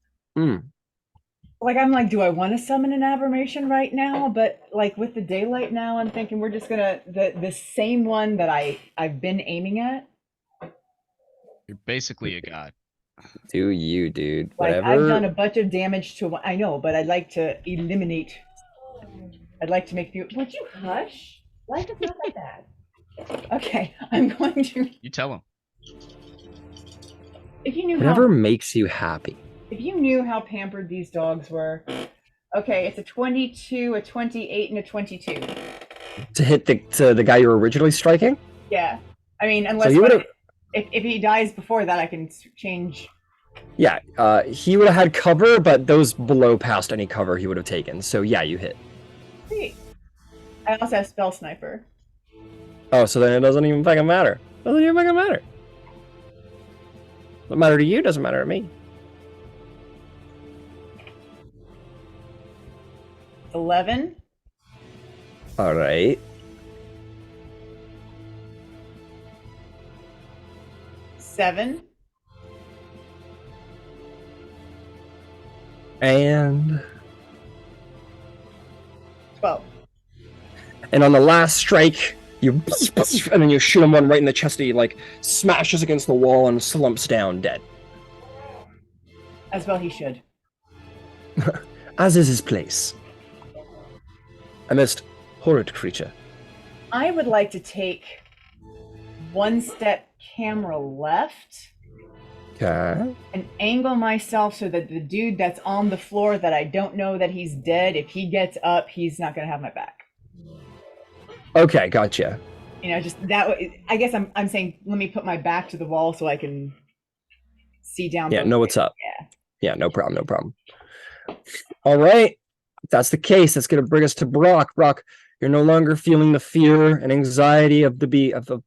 Like, I'm like, do I want to summon an aberration right now? But like with the daylight now, I'm thinking we're just gonna the same one that I've been aiming at. You're basically a god. Do you, dude? Like, Whatever. I've done a bunch of damage to one. I know, but I'd like to eliminate. I'd like to make you. Would you hush? Life is not that bad. Okay, I'm going to. You tell him. If you knew Whatever how. makes you happy. If you knew how pampered these dogs were. Okay, it's a 22, a 28, and a 22. To hit the guy you were originally striking? Yeah, I mean, unless you would've- if he dies before that, I can change. Yeah, he would have had cover, but those blow past any cover he would have taken. So yeah, you hit. Sweet. I also have spell sniper. Oh, so then it doesn't even fucking matter. Doesn't even fucking matter. Doesn't matter to you, doesn't matter to me. 11. All right. 7. And 12. on the last strike, you and then you shoot him one right in the chest. And he like smashes against the wall and slumps down dead. As well he should. As is his place. A most horrid creature. I would like to take one step camera left Okay. and angle myself so that the dude that's on the floor that I don't know that he's dead, if he gets up, he's not going to have my back. Okay, gotcha. You know, just that way. I guess I'm saying let me put my back to the wall so I can see down. Yeah, both know ways. what's up. Yeah. Yeah, no problem, no problem. All right. If that's the case, that's going to bring us to Brok. Brok, you're no longer feeling the fear and anxiety of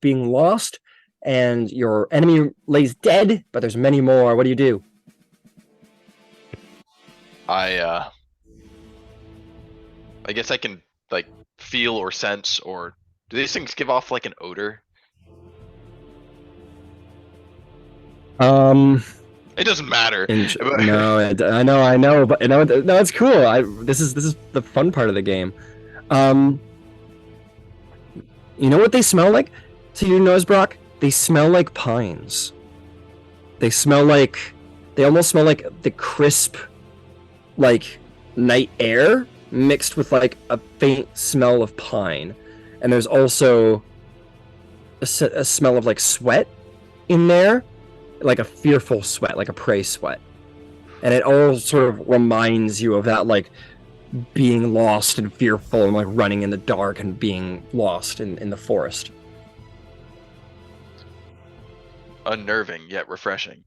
being lost, and your enemy lays dead, but there's many more. What do you do? I guess I can like feel or sense, or do these things give off like an odor? It doesn't matter. No, I know, but no, it's cool. This is the fun part of the game. You know what they smell like? So you notice, Brock? They smell like pines. They almost smell like the crisp, like night air mixed with like a faint smell of pine, and there's also a smell of like sweat in there, like a fearful sweat, like a prey sweat, and it all sort of reminds you of that, like being lost and fearful and like running in the dark and being lost in the forest. Unnerving yet refreshing.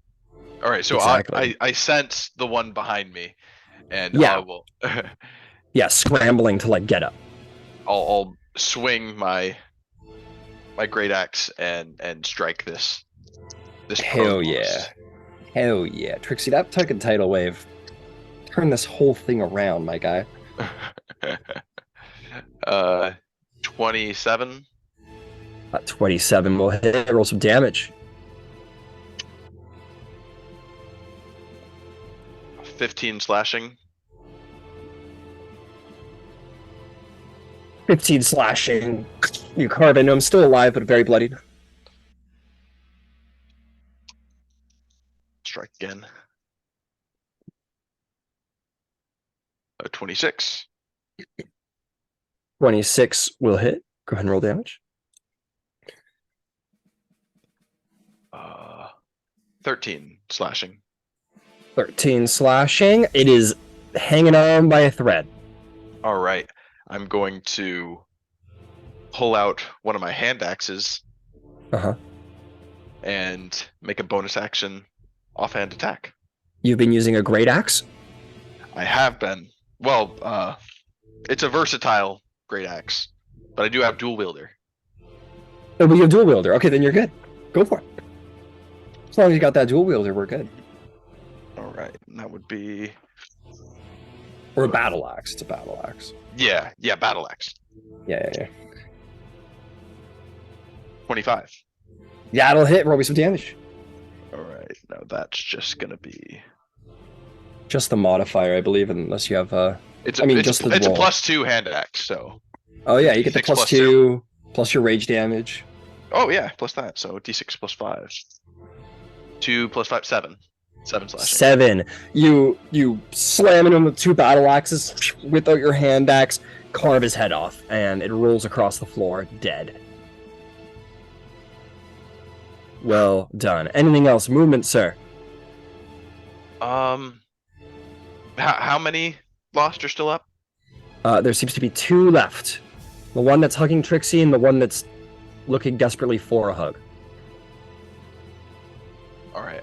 All right, so Exactly. I sense the one behind me, and Yeah. I will. Yeah, scrambling to like get up. I'll swing my great axe and strike this. Hell prone yeah. boss. Hell yeah. Trixie, that token tidal wave. Turn this whole thing around, my guy. 27. 27 will hit. Roll some damage. 15 slashing. 15 slashing. You carve into him, still alive, but very bloodied. Strike again. 26. 26 will hit. Go ahead and roll damage. 13 slashing. 13 slashing. It is hanging on by a thread. All right. I'm going to pull out one of my hand axes Uh-huh. and make a bonus action offhand attack. You've been using a great axe? I have been. Well, it's a versatile great axe, but I do have dual wielder. Oh, but you have dual wielder. Okay, then you're good. Go for it. As long as you got that dual wielder, we're good. All right, and that would be Or a battle axe. It's a battle axe. yeah, battle axe. Yeah. 25. Yeah, it'll hit. Roll me some damage. All right, now that's just gonna be. Just the modifier, I believe, unless you have It's I mean, it's, just the it's a roll. +2 hand axe, so. Oh yeah, you get the D6 plus +2 plus your rage damage. Oh yeah, plus that, so d6 plus 5. 2 plus 5, 7. 7 slashing. 7. You slam into him with 2 battle axes, whip out your hand axe, carve his head off, and it rolls across the floor, dead. Well done. Anything else? Movement, sir? How many lost are still up? There seems to be 2 left. The one that's hugging Trixie and the one that's looking desperately for a hug. All right,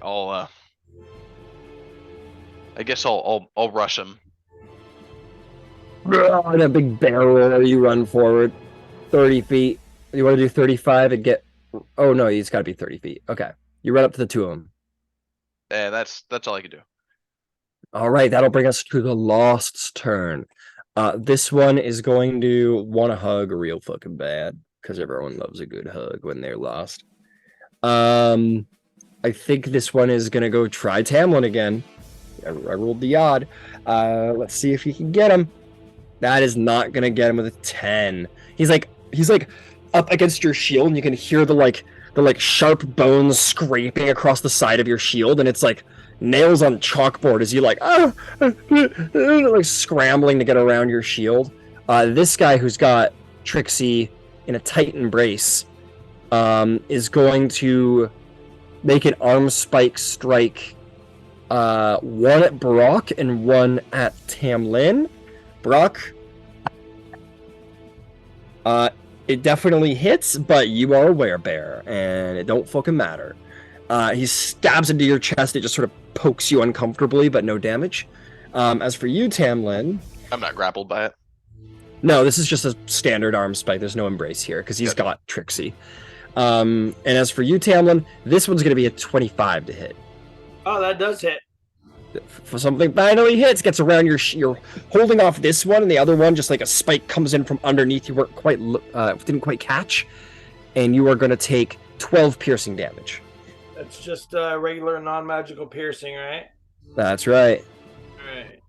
I guess I'll rush him. In a big barrel roll, you run forward 30 feet, You want to do 35 and get? Oh no, he's got to be 30 feet. Okay, you run up to the two of them. And that's all I can do. All right, that'll bring us to the Lost's turn. This one is going to want to hug real fucking bad because everyone loves a good hug when they're lost. I think this one is gonna go try Tamlin again. I rolled the odd. Let's see if he can get him. That is not gonna get him with a 10. He's like up against your shield, and you can hear the sharp bones scraping across the side of your shield, and it's like nails on chalkboard as you like scrambling to get around your shield. This guy who's got Trixie in a tight embrace is going to make an arm spike strike, one at Brok and one at Tamlin. Brok, it definitely hits, but you are a werebear, and it don't fucking matter. He stabs into your chest. It just sort of pokes you uncomfortably, but no damage. As for you, Tamlin, I'm not grappled by it. no, this is just a standard arm spike. There's no embrace here because he's got Trixie. And as for you, Tamlin, this one's going to be a 25 to hit. Oh, that does hit. For something finally hits, gets around you're holding off this one, and the other one just like a spike comes in from underneath. You weren't quite didn't quite catch, and you are going to take 12 piercing damage. That's just regular non-magical piercing, right? That's right. Alright.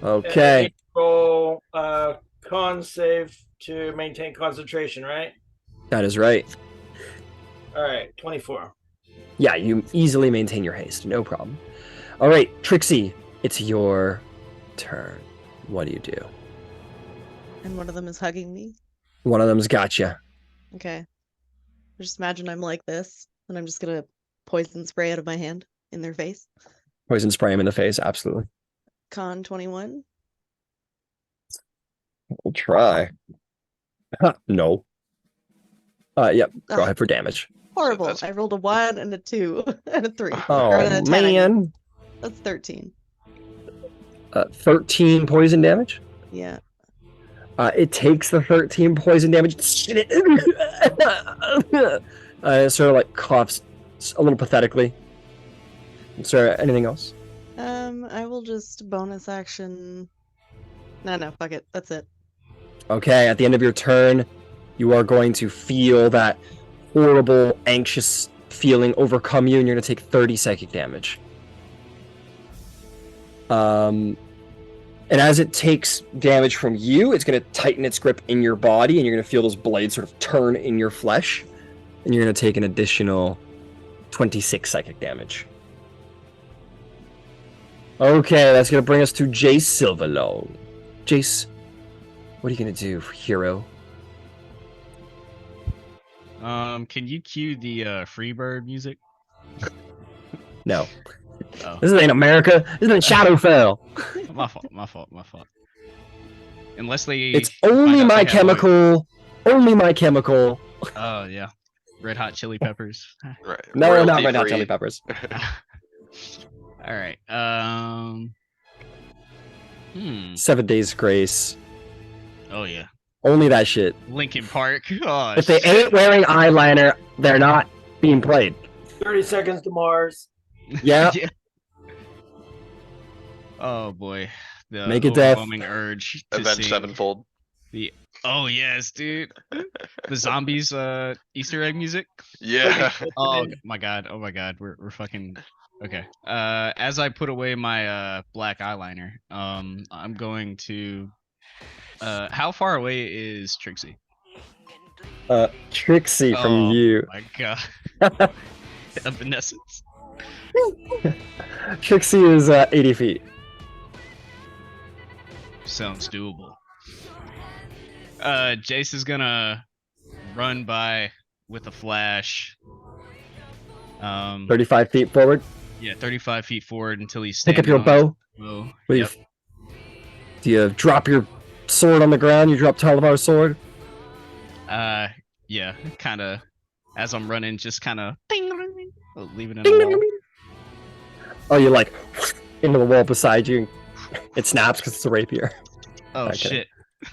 Okay. Roll con save to maintain concentration, right? That is right. Alright, 24. Yeah, you easily maintain your haste. No problem. All right, Trixie, it's your turn. What do you do? And one of them is hugging me. One of them's got you. Okay. Just imagine I'm like this, and I'm just gonna poison spray out of my hand in their face. Poison spray him in the face. Absolutely. Con 21. We'll try. No. Yep. Go Ugh. ahead for damage. Horrible. that's- I rolled a 1 and a 2 and a 3. Oh, Or and a 10, I mean. man. That's 13. 13 poison damage. Yeah. It takes the 13 poison damage. Sort of like coughs a little pathetically. Is there anything else? I will just bonus action. No, fuck it. That's it. Okay, at the end of your turn, you are going to feel that horrible, anxious feeling overcome you, and you're going to take 30 psychic damage. And as it takes damage from you, it's going to tighten its grip in your body, and you're going to feel those blades sort of turn in your flesh, and you're going to take an additional 26 psychic damage. Okay, that's going to bring us to Jace Silverlong. Jace, what are you going to do, hero? Can you cue the Freebird music? No. Oh, This ain't America. This isn't Shadowfell. my fault. Unless they. It's find only out My they have, like- Chemical. Only My Chemical. Oh yeah, Red Hot Chili Peppers. Right. No, not royalty Red Hot free. Chili Peppers. All right. 7 Days Grace. Oh yeah, Only that shit. Linkin Park. Oh, If they ain't wearing eyeliner, they're not being played. 30 seconds to Mars. Yeah. Yeah. Oh boy, the Make it death. overwhelming urge to Avenged sing Sevenfold. the. Oh yes, dude. The zombies Easter egg music. Yeah. Oh my god. We're fucking okay. As I put away my black eyeliner, I'm going to how far away is Trixie? Trixie from Oh you. my god. Evanescence. Trixie is 80 feet. Sounds doable. Jace is gonna run by with a flash. 35 feet forward. Yeah, 35 feet forward until he's Pick up standing your on his bow. bow. What do you- Yep. Do you drop your sword on the ground? You drop Talavar's sword? Yeah, kind of. As I'm running, just kind of leaving it Ding, in ding, the wall. ding. Oh, you like into the wall beside you. It snaps because it's a rapier. Oh Okay. shit.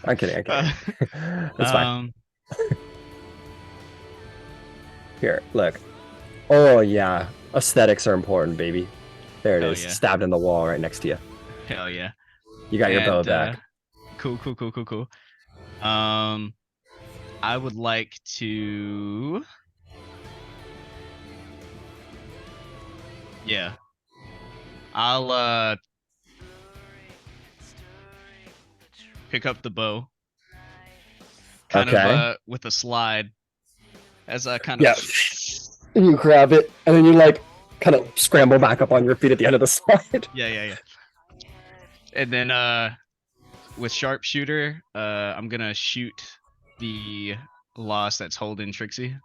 I'm kidding. That's fine. Here, look. Oh yeah, aesthetics are important, baby. There it Hell is, yeah. stabbed in the wall right next to you. Hell yeah. You got your bow And, back. Cool. I would like to. Yeah. I'll pick up the bow. Kind Okay. of with a slide. As I kind of. Yeah. And you grab it, and then you like kind of scramble back up on your feet at the end of the slide. Yeah. And then with sharpshooter, I'm gonna shoot the loss that's holding Trixie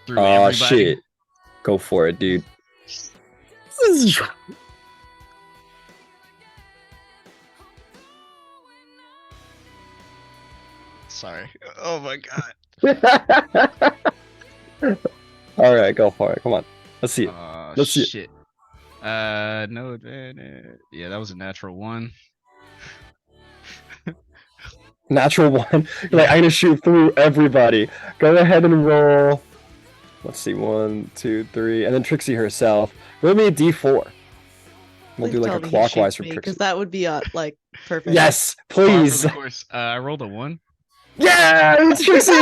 through Oh everybody. shit. Go for it, dude. Sorry. Oh my god. All right, go for it. Come on. Let's see it. Let's see it. Shit. No advantage. Yeah, that was a natural one. Natural one. You're like, I'm gonna shoot through everybody. Go ahead and roll. Let's see, 1, 2, 3, and then Trixie herself. Roll me a D4. We'll Please do like tell a me he clockwise shoots for me, Trixie. because that would be like perfect. Yes, Par for please. the course. I rolled a 1. Yeah, it's Trixie.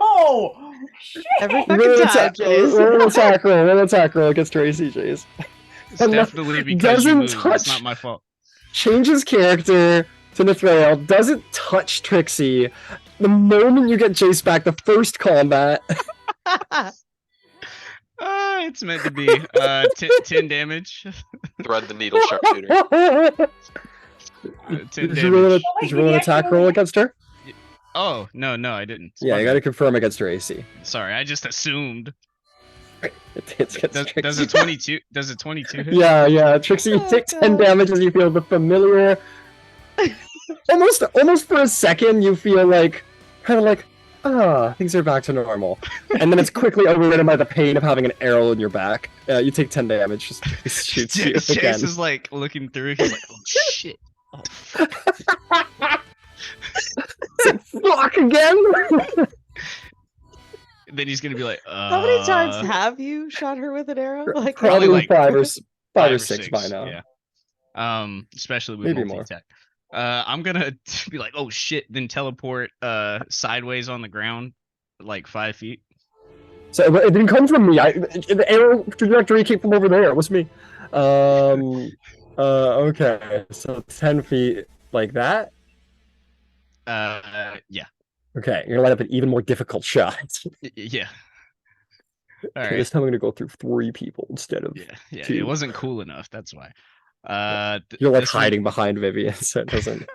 Oh, shit. Every fucking Roll time, Jace. an attack roll. Roll an attack roll against Tracy, Jace. It's And definitely because doesn't you moved. It's touch- not my fault. Changes character to Nithrael. Doesn't touch Trixie. The moment you get Jace back, the first combat. It's meant to be 10 damage. Thread the needle, sharpshooter. 10 Did you roll damage. did you roll an attack roll against her? Oh, no, I didn't. Yeah, My you bad. gotta confirm against her AC. Sorry, I just assumed. It's against Does a Trixie. 22 hit? Yeah. Trixie, you Oh, take 10 God. damage as you feel the familiar. Almost for a second, you feel like, kind of like, things are back to normal. And then it's quickly overridden by the pain of having an arrow in your back. You take 10 damage, just shoots you Chase again. is like looking through. He's like, oh shit. Oh, Fuck again! then he's gonna be like, How many times have you shot her with an arrow? Like Probably like five or six by now. Yeah. Especially with Maybe more. multi-attack. I'm gonna be like, oh shit, then teleport sideways on the ground, like 5 feet. So it didn't come from me. The arrow trajectory came from over there. It was me. Okay. So 10 feet like that. Yeah. Okay, you're gonna light up an even more difficult shot. Yeah. All Okay, right. this time I'm gonna go through 3 people instead of Yeah. two. It wasn't cool enough. That's why. You're like this one- hiding behind Vivian, so it doesn't.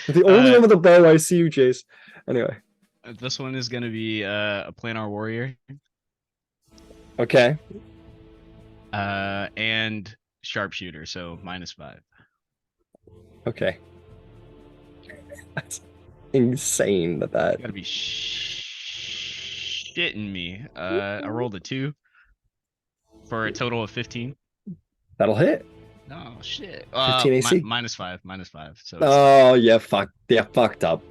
You're the only one with a bow. I see you, Jace. Anyway, This one is gonna be a planar warrior. okay. And sharpshooter, so -5. Okay. That's insane that. You gotta be shitting me. I rolled a 2 for a total of 15. That'll hit. No shit. 15 AC? -5. So it's- Oh, yeah, fucked up.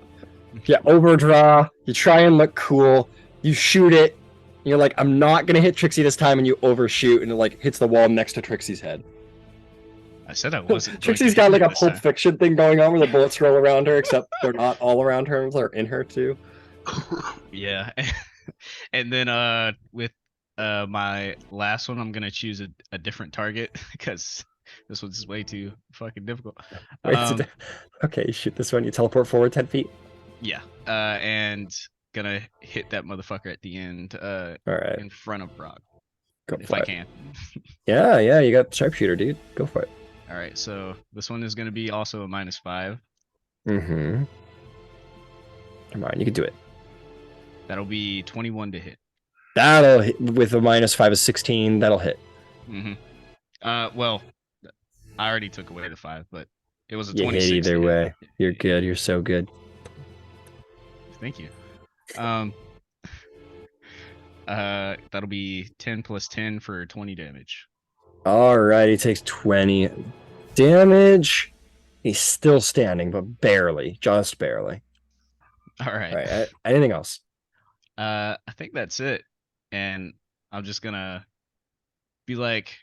Yeah, overdraw. You try and look cool. You shoot it. And you're like, I'm not gonna hit Trixie this time, and you overshoot, and it like hits the wall next to Trixie's head. I said I wasn't. going to Trixie's hit got like her a this Pulp time. Fiction thing going on where the bullets roll around her, except they're not all around her, they're in her too. Yeah. And then with my last one, I'm gonna choose a different target because this one's way too fucking difficult. Wait, okay, shoot this one. You teleport forward 10 feet. Yeah. And gonna hit that motherfucker at the end All right, in front of Brok go if for I it. can. Yeah, you got sharpshooter, dude. Go for it. All right, so this one is gonna be also a -5. Mm-hmm. Come on, you can do it. That'll be 21 to hit. That'll hit with a -5 is 16. That'll hit. Mm-hmm. Well, I already took away the 5, but it was a You 26. hit to either hit. way. You're good. You're so good. Thank you. That'll be 10 plus 10 for 20 damage. All right, he takes 20 damage. He's still standing, but barely, just barely. All right. All right. Anything else? I think that's it. And I'm just gonna be like,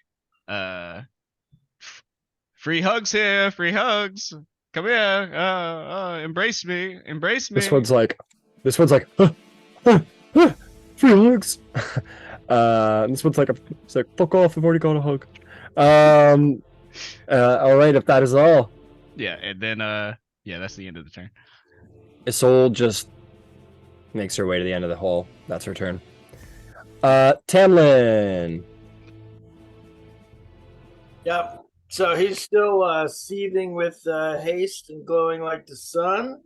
free hugs here, free hugs. Come here, embrace me, embrace me. This one's like, free hugs. This one's like, it's like, fuck off, I've already got a hug. All right, if that is all. Yeah, and then yeah, that's the end of the turn. Isolde just makes her way to the end of the hall. That's her turn. Tamlin. Yep. So he's still seething with haste and glowing like the sun.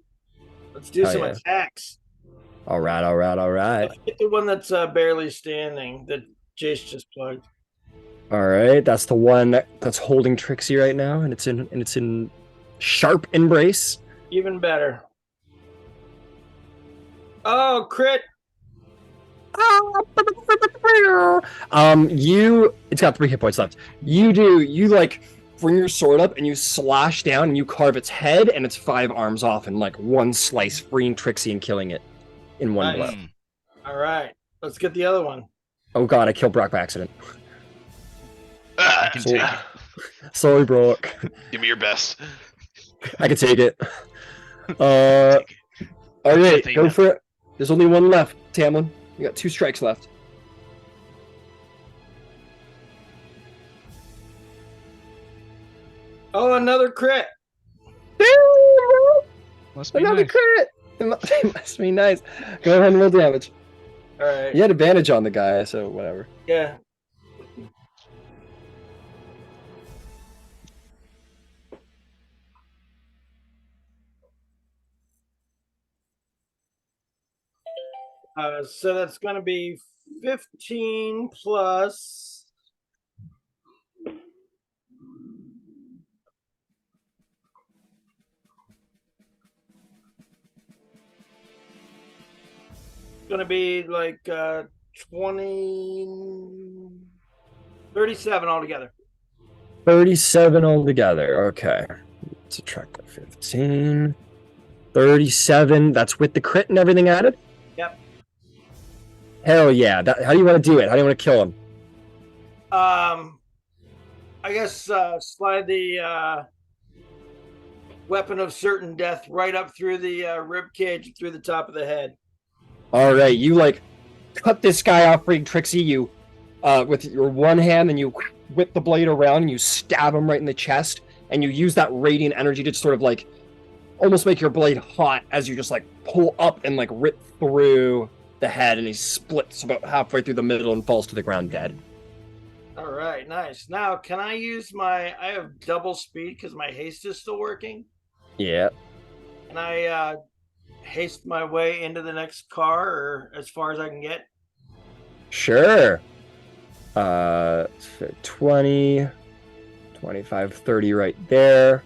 Let's do Oh, some yeah. attacks. All right. Hit the one that's barely standing that Jace just plugged. All right, that's the one that's holding Trixie right now, and it's in sharp embrace. Even better. Oh, crit! It's got 3 hit points left. You like bring your sword up and you slash down and you carve its head and its 5 arms off in like one slice, freeing Trixie and killing it in one Nice. blow. All right, let's get the other one. Oh god, I killed Brok by accident. I can So- take it. Sorry, Brok. Give me your best. I can take it. Take it. All right, Take go it. for it. There's only one left, Tamlin. You got 2 strikes left. Oh, another crit. Must be Another nice. crit. It must be nice. Go ahead and roll damage. All right. You had advantage on the guy, so whatever. Yeah. So that's going to be 15 plus. Going to be like 20, 37 altogether. 37 altogether. Okay. Subtract that 15. 37. That's with the crit and everything added? Yep. Hell yeah. How do you want to do it? How do you want to kill him? I guess slide the weapon of certain death right up through the rib cage, through the top of the head. All right. You like cut this guy off, freeing Trixie. You with your one hand, and you whip the blade around and you stab him right in the chest, and you use that radiant energy to sort of like almost make your blade hot as you just like pull up and like rip through the head, and he splits about halfway through the middle and falls to the ground dead. All right, nice. Now, can I use I have double speed because my haste is still working. Yeah. Can I haste my way into the next car or as far as I can get? Sure. 20, 25, 30 right there.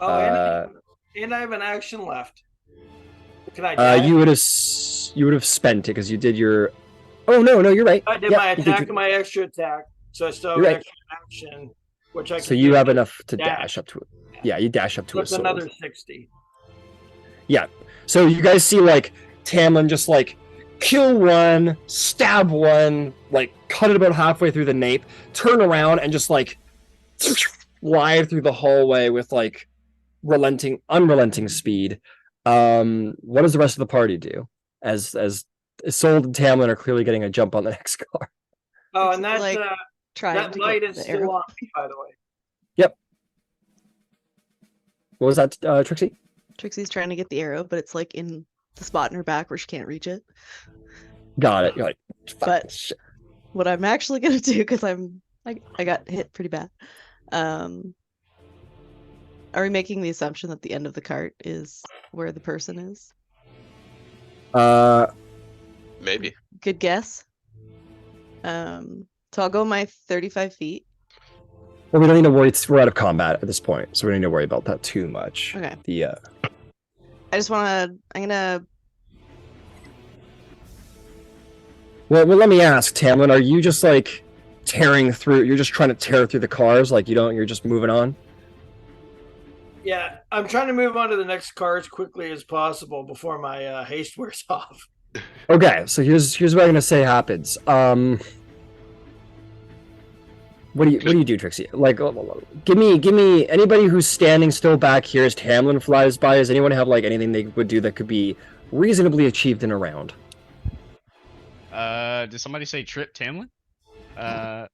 Oh, and I have an action left. Can I? dash? You would have spent it because you did your. Oh no, you're right. I did Yep, my you attack did and my extra attack, so I still have You're an right. extra action, which I can. So you do. have enough to Dash. dash up to it. Yeah, you dash up to That's it. another 60. So you guys see like Tamlin just like kill one, stab one, like cut it about halfway through the nape, turn around and just like glide through the hallway with like unrelenting speed. What does the rest of the party do? As Isolde and Tamlin are clearly getting a jump on the next car. Oh, It's and that like trying that to light get is the still arrow. on me, by the way. What was that, Trixie? Trixie's trying to get the arrow, but it's like in the spot in her back where she can't reach it. Got it. You're like, But- shit. What I'm actually gonna do, because I got hit pretty bad. Are we making the assumption that the end of the cart is where the person is? Maybe. Good guess. So I'll go my 35 feet. Well, we don't need to worry. We're out of combat at this point, so we don't need to worry about that too much. Okay. The I just wanna. I'm gonna. well, let me ask, Tamlin, are you just like tearing through? You're just trying to tear through the cars, like you're just moving on. Yeah, I'm trying to move on to the next car as quickly as possible before my haste wears off. Okay, so here's what I'm gonna say happens. What do you do, Trixie? Like, give me anybody who's standing still back here as Tamlin flies by. Does anyone have like anything they would do that could be reasonably achieved in a round? Did somebody say trip Tamlin? No.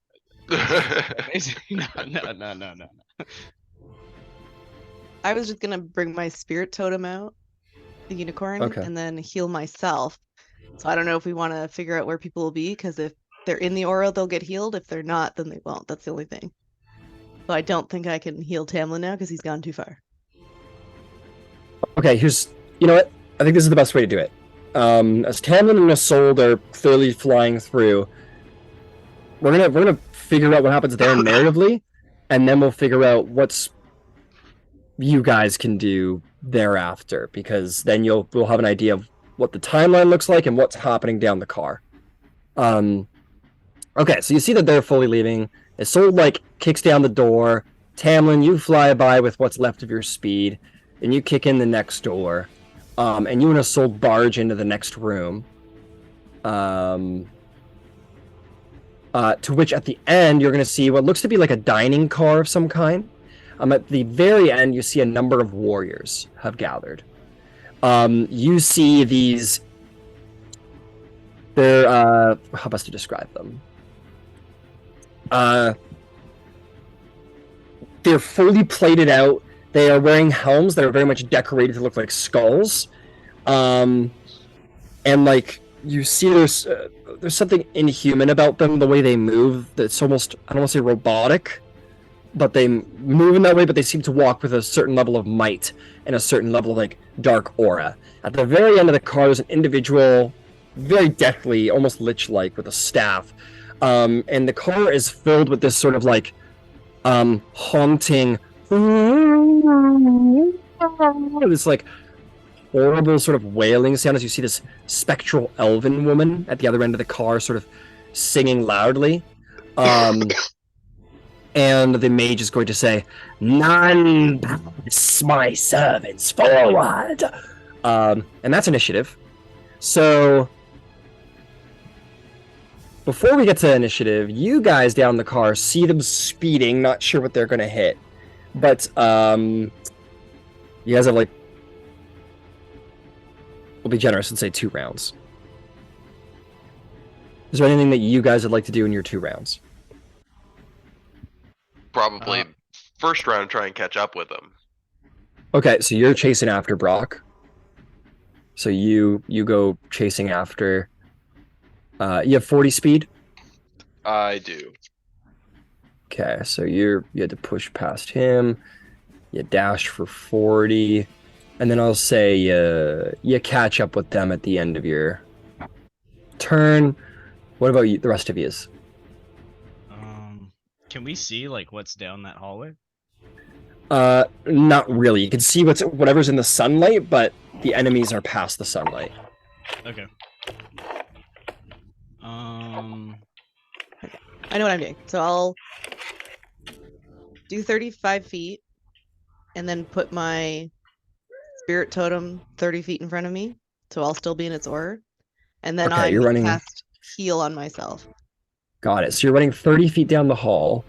I was just gonna bring my spirit totem out, the unicorn, Okay. and then heal myself. So I don't know if we want to figure out where people will be, because if they're in the aura, they'll get healed. If they're not, then they won't. That's the only thing. So I don't think I can heal Tamlin now because he's gone too far. Okay, you know what? I think this is the best way to do it. As Tamlin and Isolde are clearly flying through, we're gonna figure out what happens there narratively, and then we'll figure out what's you guys can do thereafter, because then we'll have an idea of what the timeline looks like and what's happening down the car. Okay, so you see that they're fully leaving. Isolde like kicks down the door. Tamlin, you fly by with what's left of your speed, and you kick in the next door. And you and Isolde barge into the next room. To which at the end you're going to see what looks to be like a dining car of some kind. At the very end, you see a number of warriors have gathered. You see these. They're how best to describe them? They're fully plated out. They are wearing helms that are very much decorated to look like skulls. And like you see, there's something inhuman about them. The way they move, that's almost, I don't want to say robotic, but they move in that way. But they seem to walk with a certain level of might and a certain level of like dark aura. At the very end of the car, there's an individual, very deathly, almost lich-like, with a staff. And the car is filled with this sort of like haunting, this like horrible sort of wailing sound as you see this spectral elven woman at the other end of the car sort of singing loudly. And the mage is going to say, "None pass my servants forward." And that's initiative. So before we get to initiative, you guys down the car see them speeding, not sure what they're going to hit. But you guys have like, we'll be generous and say 2 rounds. Is there anything that you guys would like to do in your 2 rounds? Probably first round, try and catch up with them. Okay, so you're chasing after Brok. So you go chasing after. You have 40 speed? I do. Okay, so you had to push past him. You dash for 40. And then I'll say you catch up with them at the end of your turn. What about you, the rest of yous? Can we see like what's down that hallway? Not really. You can see whatever's in the sunlight, but the enemies are past the sunlight. Okay. I know what I'm doing. So I'll do 35 feet and then put my spirit totem 30 feet in front of me. So I'll still be in its aura. And then Okay, I'm you're gonna running. cast heal on myself. Got it. So you're running 30 feet down the hall,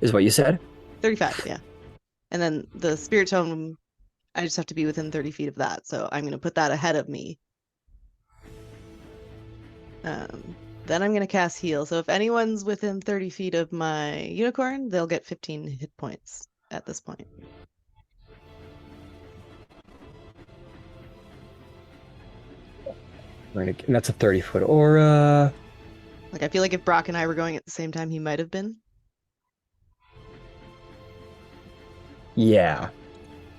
is what you said? 35, yeah. And then the spirit totem, I just have to be within 30 feet of that. So I'm going to put that ahead of me. Then I'm going to cast heal. So if anyone's within 30 feet of my unicorn, they'll get 15 hit points at this point. And that's a 30-foot aura. Like, I feel like if Brok and I were going at the same time, he might have been. Yeah.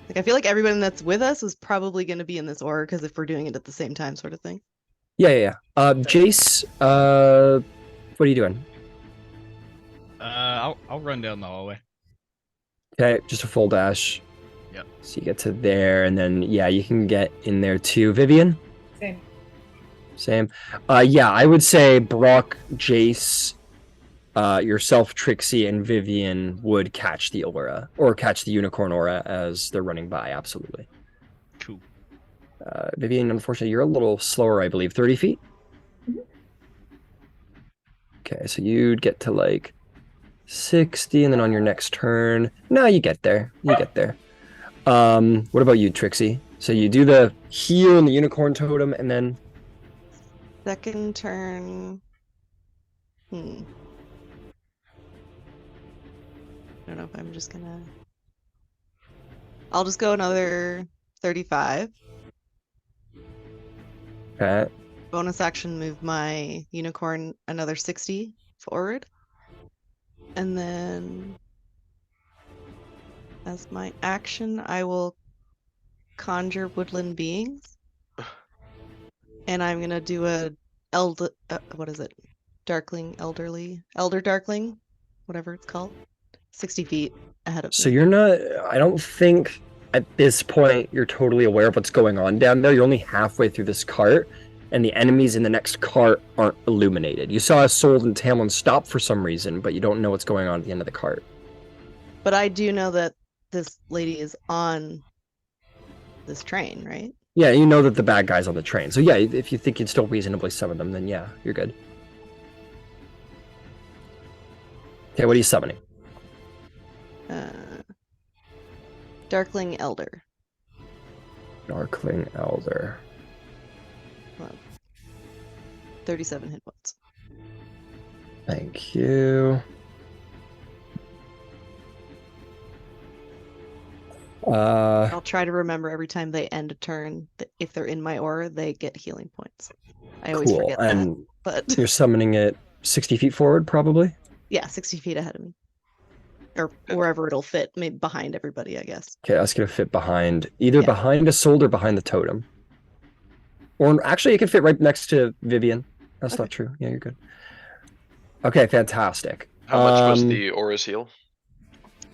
Like, I feel like everyone that's with us is probably going to be in this aura, because if we're doing it at the same time, sort of thing. Yeah. Jace, what are you doing? I'll run down the hallway. Okay, just a full dash. Yep. So you get to there, and then, yeah, you can get in there too. Vivian? Same. Yeah, I would say Brok, Jace, yourself, Trixie, and Vivian would catch the aura or catch the unicorn aura as they're running by. Absolutely. Cool. Vivian, unfortunately, you're a little slower, I believe. 30 feet? Okay, so you'd get to like 60, and then on your next turn. No, you get there. You get there. What about you, Trixie? So you do the heal and the unicorn totem, and then Second turn. I don't know if I'm just gonna. I'll just go another 35. okay. Bonus action, move my unicorn another 60 forward. And then as my action, I will conjure woodland beings. And I'm gonna do a what is it? Elder darkling, whatever it's called. 60 feet ahead of So me. you're not, I don't think at this point you're totally aware of what's going on down there. You're only halfway through this cart, and the enemies in the next cart aren't illuminated. You saw Sold and Tamlin stop for some reason, but you don't know what's going on at the end of the cart. But I do know that this lady is on this train, right? Yeah, you know that the bad guy's on the train. So yeah, if you think you'd still reasonably summon them, then yeah, you're good. Okay, what are you summoning? Darkling Elder. Darkling Elder. 37 hit points. Thank you. I'll try to remember every time they end a turn that if they're in my aura, they get healing points. I always cool. forget And that. But you're summoning it 60 feet forward, probably? yeah, 60 feet ahead of me. Or wherever it'll fit, maybe behind everybody, I guess. Okay, that's gonna fit behind either Yeah. behind a Sold or behind the totem. Or actually, it can fit right next to Vivian. That's Okay. not true. Yeah, you're good. Okay, fantastic. How much was the aura's heal?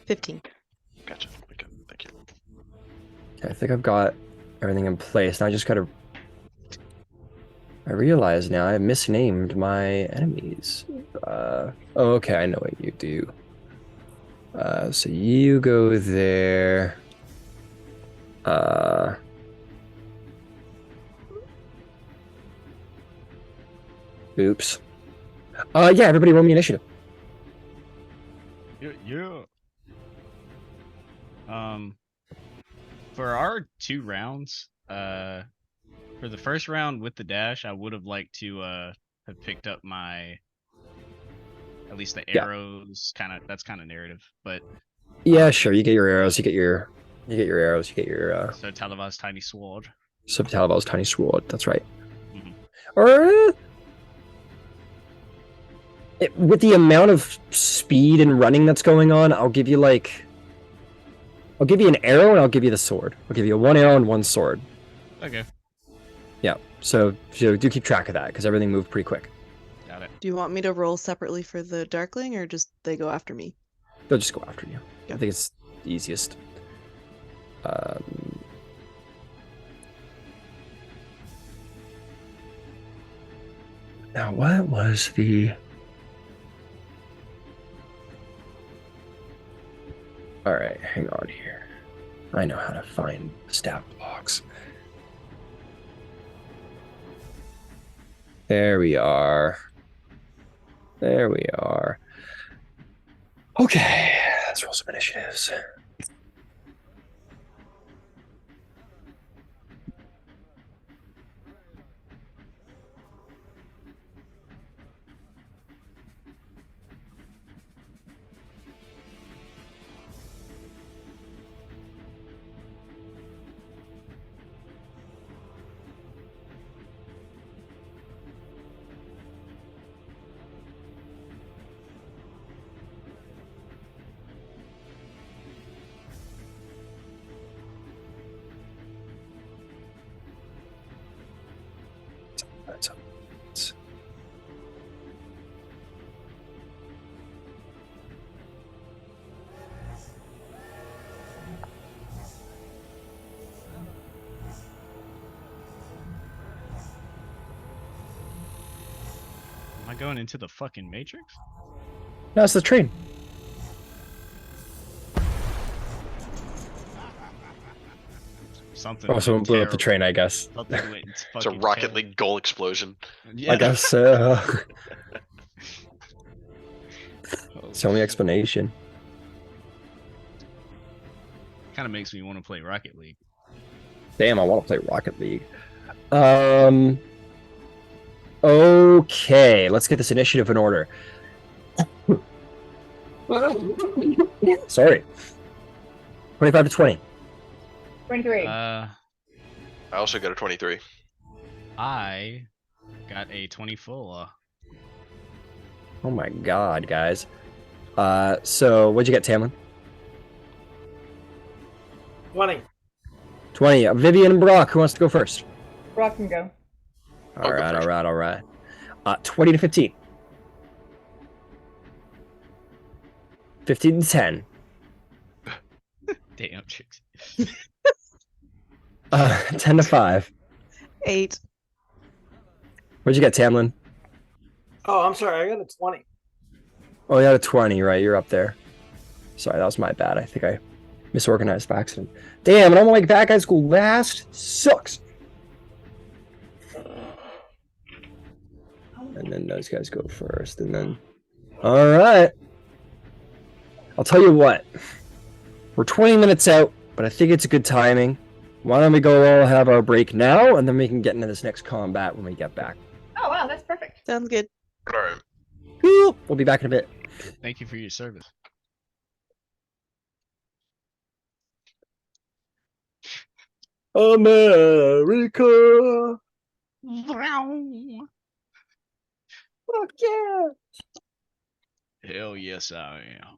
15. Gotcha. Okay, thank you. Okay, I think I've got everything in place. Now I just gotta. I realize now I misnamed my enemies. Oh, okay, I know what you do. So you go there. Oops. Yeah, everybody roll me initiative. Yeah. For our 2 rounds, for the first round with the dash, I would have liked to have picked up my at least the Yeah. arrows. That's kind of narrative, but Yeah, sure. You get your arrows. You get your arrows. You get your so Talava's tiny sword. Subtalibal's tiny sword. That's right. Mhm. Or with the amount of speed and running that's going on, I'll give you an arrow and I'll give you the sword. I'll give you 1 arrow and 1 sword. Okay, Yeah. So do keep track of that because everything moved pretty quick. got it. Do you want me to roll separately for the Darkling or just they go after me? They'll just go after you. Yeah. I think it's the easiest. Now, what was the... All right, hang on here. I know how to find stat blocks. There we are. There we are. Okay, let's roll some initiatives. Am I going into the fucking Matrix? No, it's the train. Something. Oh, went someone blew up the terrible. train, I guess. Something went It's a fucking Rocket terrible. League goal explosion. Yeah. I guess. Holy It's the only shit. explanation. Kind of makes me want to play Rocket League. Damn, I want to play Rocket League. Okay, let's get this initiative in order. Sorry. 25 to 20. 23. I also got a 23. I got a 24. Oh my god, guys. So what'd you get, Tamlin? 20. 20. Vivian and Brok, who wants to go first? Brok can go. I'll go first. All right. 20 to 15. 15 to 10. Damn, chicks. 10 to 5. 8. What'd you get, Tamlin? Oh, I'm sorry. I got a 20. Oh, you had a 20, right? You're up there. Sorry, that was my bad. I think I misorganized by accident. Damn, and I'm like, that guy's go last? Sucks. And then those guys go first, and then... Alright. I'll tell you what. We're 20 minutes out, but I think it's a good timing. Why don't we go all have our break now, and then we can get into this next combat when we get back. Oh, wow, that's perfect. Sounds good. All right. Cool. We'll be back in a bit. Thank you for your service. America! Fuck yeah! Hell yes, I am.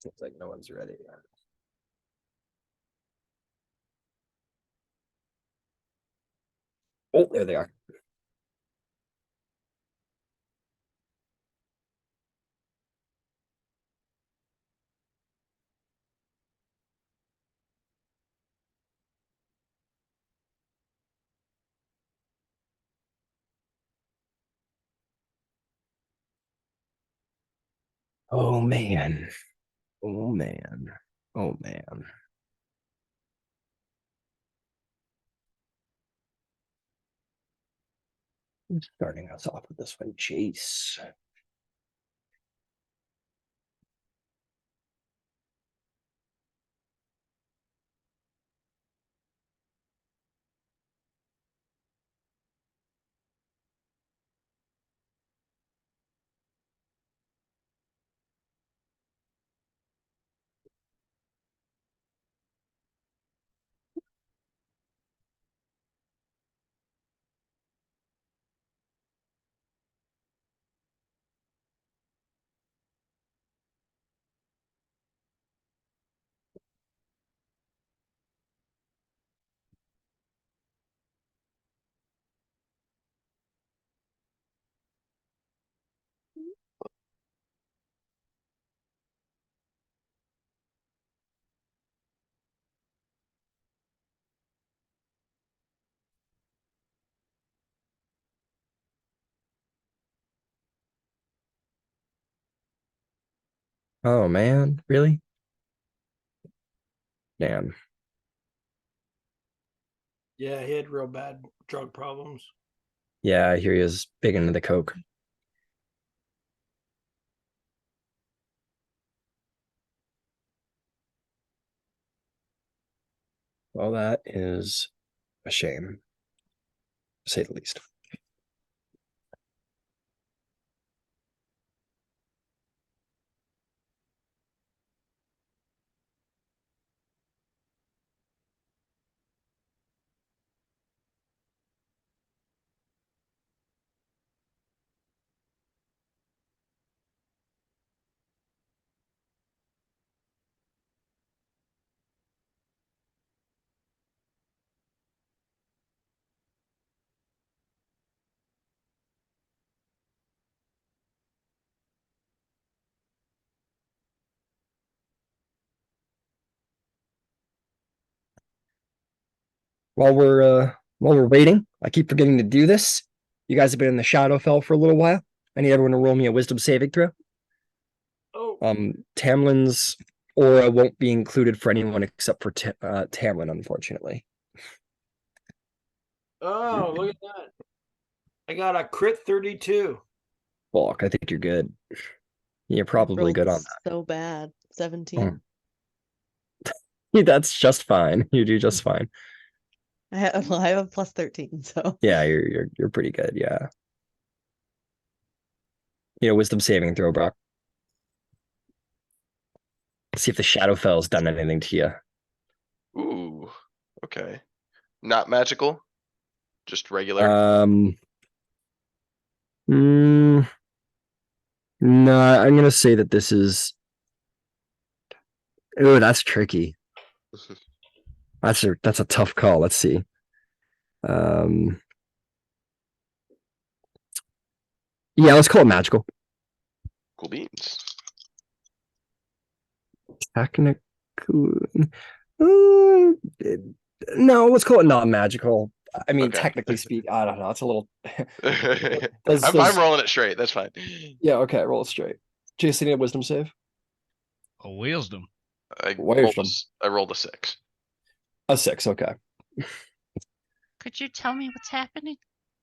Looks like no one's ready yet. Oh, there they are. Oh man. Oh man. Oh man. Starting us off with this one, Chase. Oh man, really? Damn. Yeah, he had real bad drug problems. Yeah, I hear he is big into the coke. Well, that is a shame, to say the least. While we're waiting, I keep forgetting to do this. You guys have been in the Shadowfell for a little while. I need everyone to roll me a wisdom saving throw. Oh, Tamlin's aura won't be included for anyone except for Tamlin, unfortunately. oh, look at that. I got a crit 32. Bulk, I think you're good. You're I probably rolled good on that. So bad. 17. That's just fine. You do just fine. I have a plus 13, so Yeah, you're pretty good. Yeah. Wisdom saving throw, Brok. See if the Shadowfell's done anything to you. Ooh, okay. Not magical, just regular. No, I'm gonna say that this is. Oh, that's tricky. That's a tough call. Let's see. Yeah, let's call it magical. Cool beans. Technical. No, let's call it non-magical. I mean, Okay. technically speak, I don't know. It's a little. I'm rolling it straight. That's fine. Yeah, okay, roll it straight. Jason, need a wisdom save? A wisdom. I rolled a 6. A 6, okay. Could you tell me what's happening,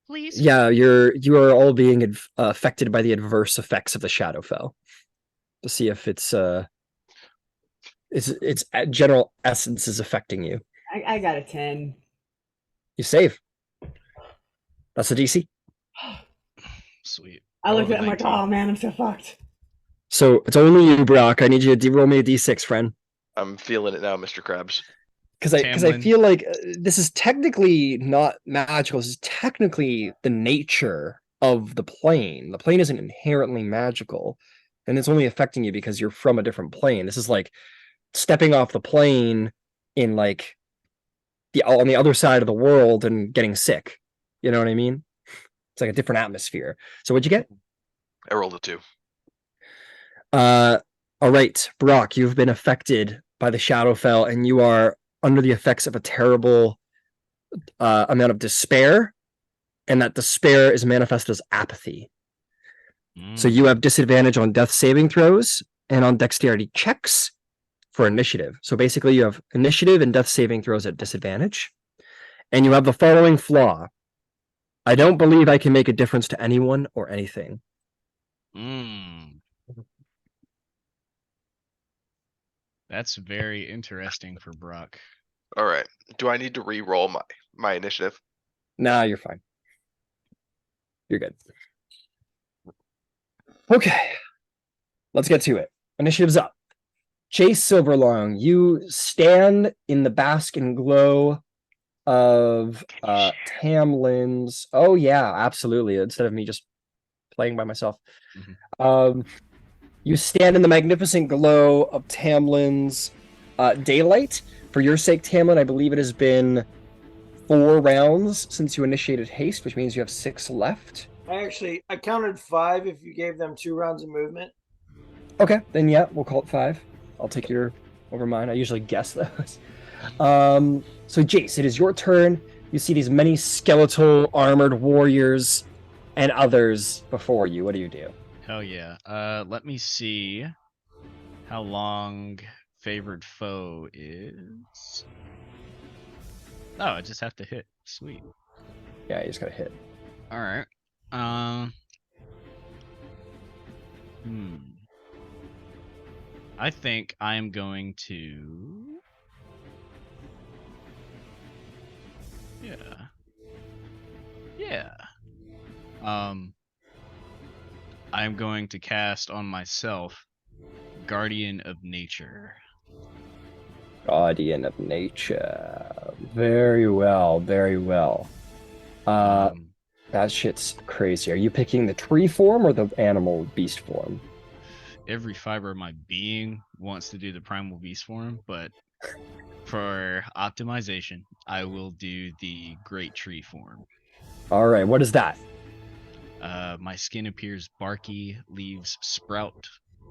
please? Yeah, you are all being affected by the adverse effects of the Shadowfell. To see if its general essence is affecting you. I got a 10. You save. That's a DC. Sweet. I looked Rolled a at it, I'm like, 19. oh man, I'm so fucked. So it's only you, Brok. I need you to roll me a D6, friend. I'm feeling it now, Mr. Krabs. Because I Tamlin. feel like this is technically not magical. This is technically the nature of the plane. The plane isn't inherently magical. and it's only affecting you because you're from a different plane. This is like stepping off the plane in like on the other side of the world and getting sick. You know what I mean? It's like a different atmosphere. So what'd you get? I rolled a 2. All right, Brok, you've been affected by the Shadowfell, and you are under the effects of a terrible amount of despair, and that despair is manifested as apathy. So you have disadvantage on death saving throws and on dexterity checks for initiative. So basically, you have initiative and death saving throws at disadvantage, and you have the following flaw: I don't believe I can make a difference to anyone or anything. That's very interesting for Brok. All right. Do I need to re-roll my initiative? Nah, you're fine. You're good. Okay, let's get to it. Initiative's up. Chase Silverlong, you stand in the bask and glow of Tamlin's. Oh yeah, absolutely. Instead of me just playing by myself. You stand in the magnificent glow of Tamlin's daylight. For your sake, Tamlin, I believe it has been 4 rounds since you initiated haste, which means you have 6 left. I counted 5 if you gave them 2 rounds of movement. Okay, then yeah, we'll call it 5. I'll take your over mine. I usually guess those. So Jace, it is your turn. You see these many skeletal armored warriors and others before you. What do you do? Hell yeah. Let me see how long favored foe is. Oh, I just have to hit. Sweet. Yeah, you just gotta hit. All right. I think I'm going to. Yeah. I'm going to cast on myself Guardian of Nature. Guardian of Nature. Very well, very well. That shit's crazy. Are you picking the tree form or the animal beast form? Every fiber of my being wants to do the primal beast form, but for optimization, I will do the great tree form. All right, what is that? My skin appears barky, leaves sprout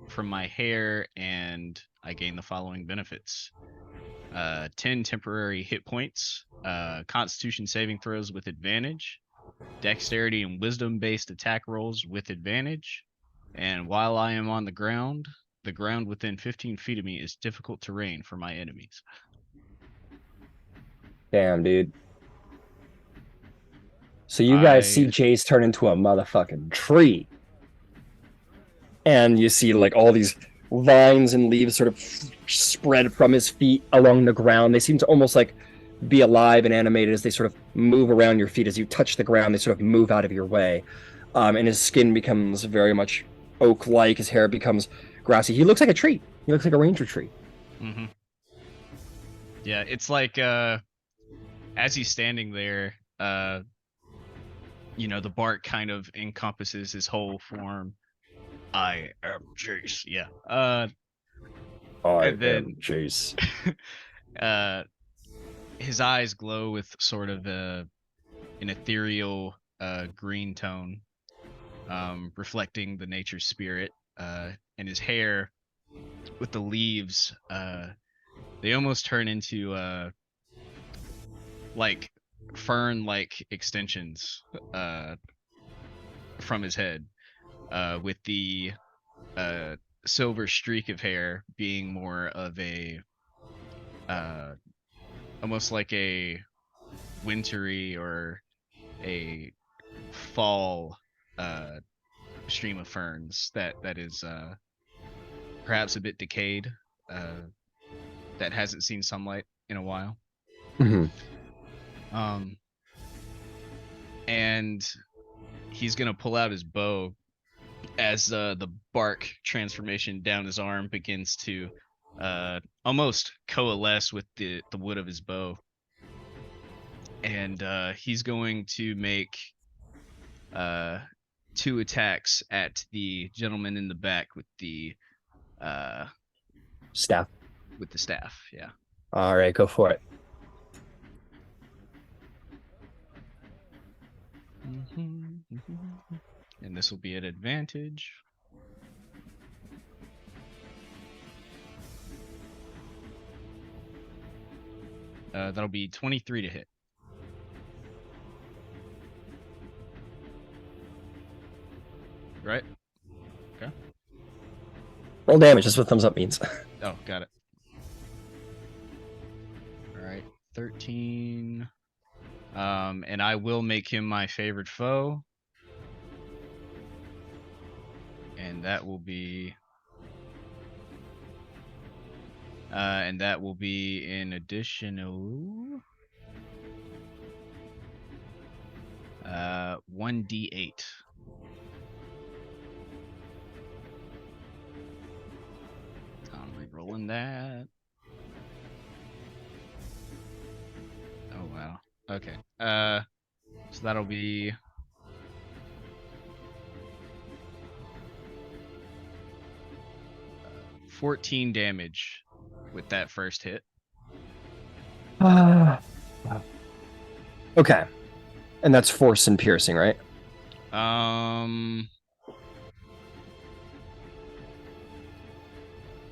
from my hair, and I gain the following benefits. 10 temporary hit points, constitution saving throws with advantage, dexterity and wisdom based attack rolls with advantage, and while I am on the ground within 15 feet of me is difficult terrain for my enemies. Damn, dude. So you guys see Jace turn into a motherfucking tree. And you see like all these vines and leaves sort of spread from his feet along the ground. They seem to almost like be alive and animated as they sort of move around your feet. As you touch the ground, they sort of move out of your way. And his skin becomes very much oak-like. His hair becomes grassy. He looks like a tree. He looks like a ranger tree. Mm-hmm. Yeah, it's like as he's standing there, the bark kind of encompasses his whole form. I am Jace. Yeah. I am Jace. His eyes glow with sort of an ethereal green tone, reflecting the nature spirit. And his hair, with the leaves, they almost turn into like fern-like extensions from his head, with the silver streak of hair being more of a almost like a wintry or a fall stream of ferns that is perhaps a bit decayed, that hasn't seen sunlight in a while. Mm-hmm. And he's gonna pull out his bow as the bark transformation down his arm begins to almost coalesce with the wood of his bow. And he's going to make 2 attacks at the gentleman in the back with the Staff. staff. Yeah. All right, go for it. And this will be at advantage. That'll be 23 to hit. Right? Okay. Roll damage. That's what thumbs up means. Oh, got it. All right, 13. And I will make him my favorite foe. And that will be an additional 1d8. I'm re-rolling that. Oh wow. Okay. So that'll be 14 damage with that first hit. Okay. And that's force and piercing, right?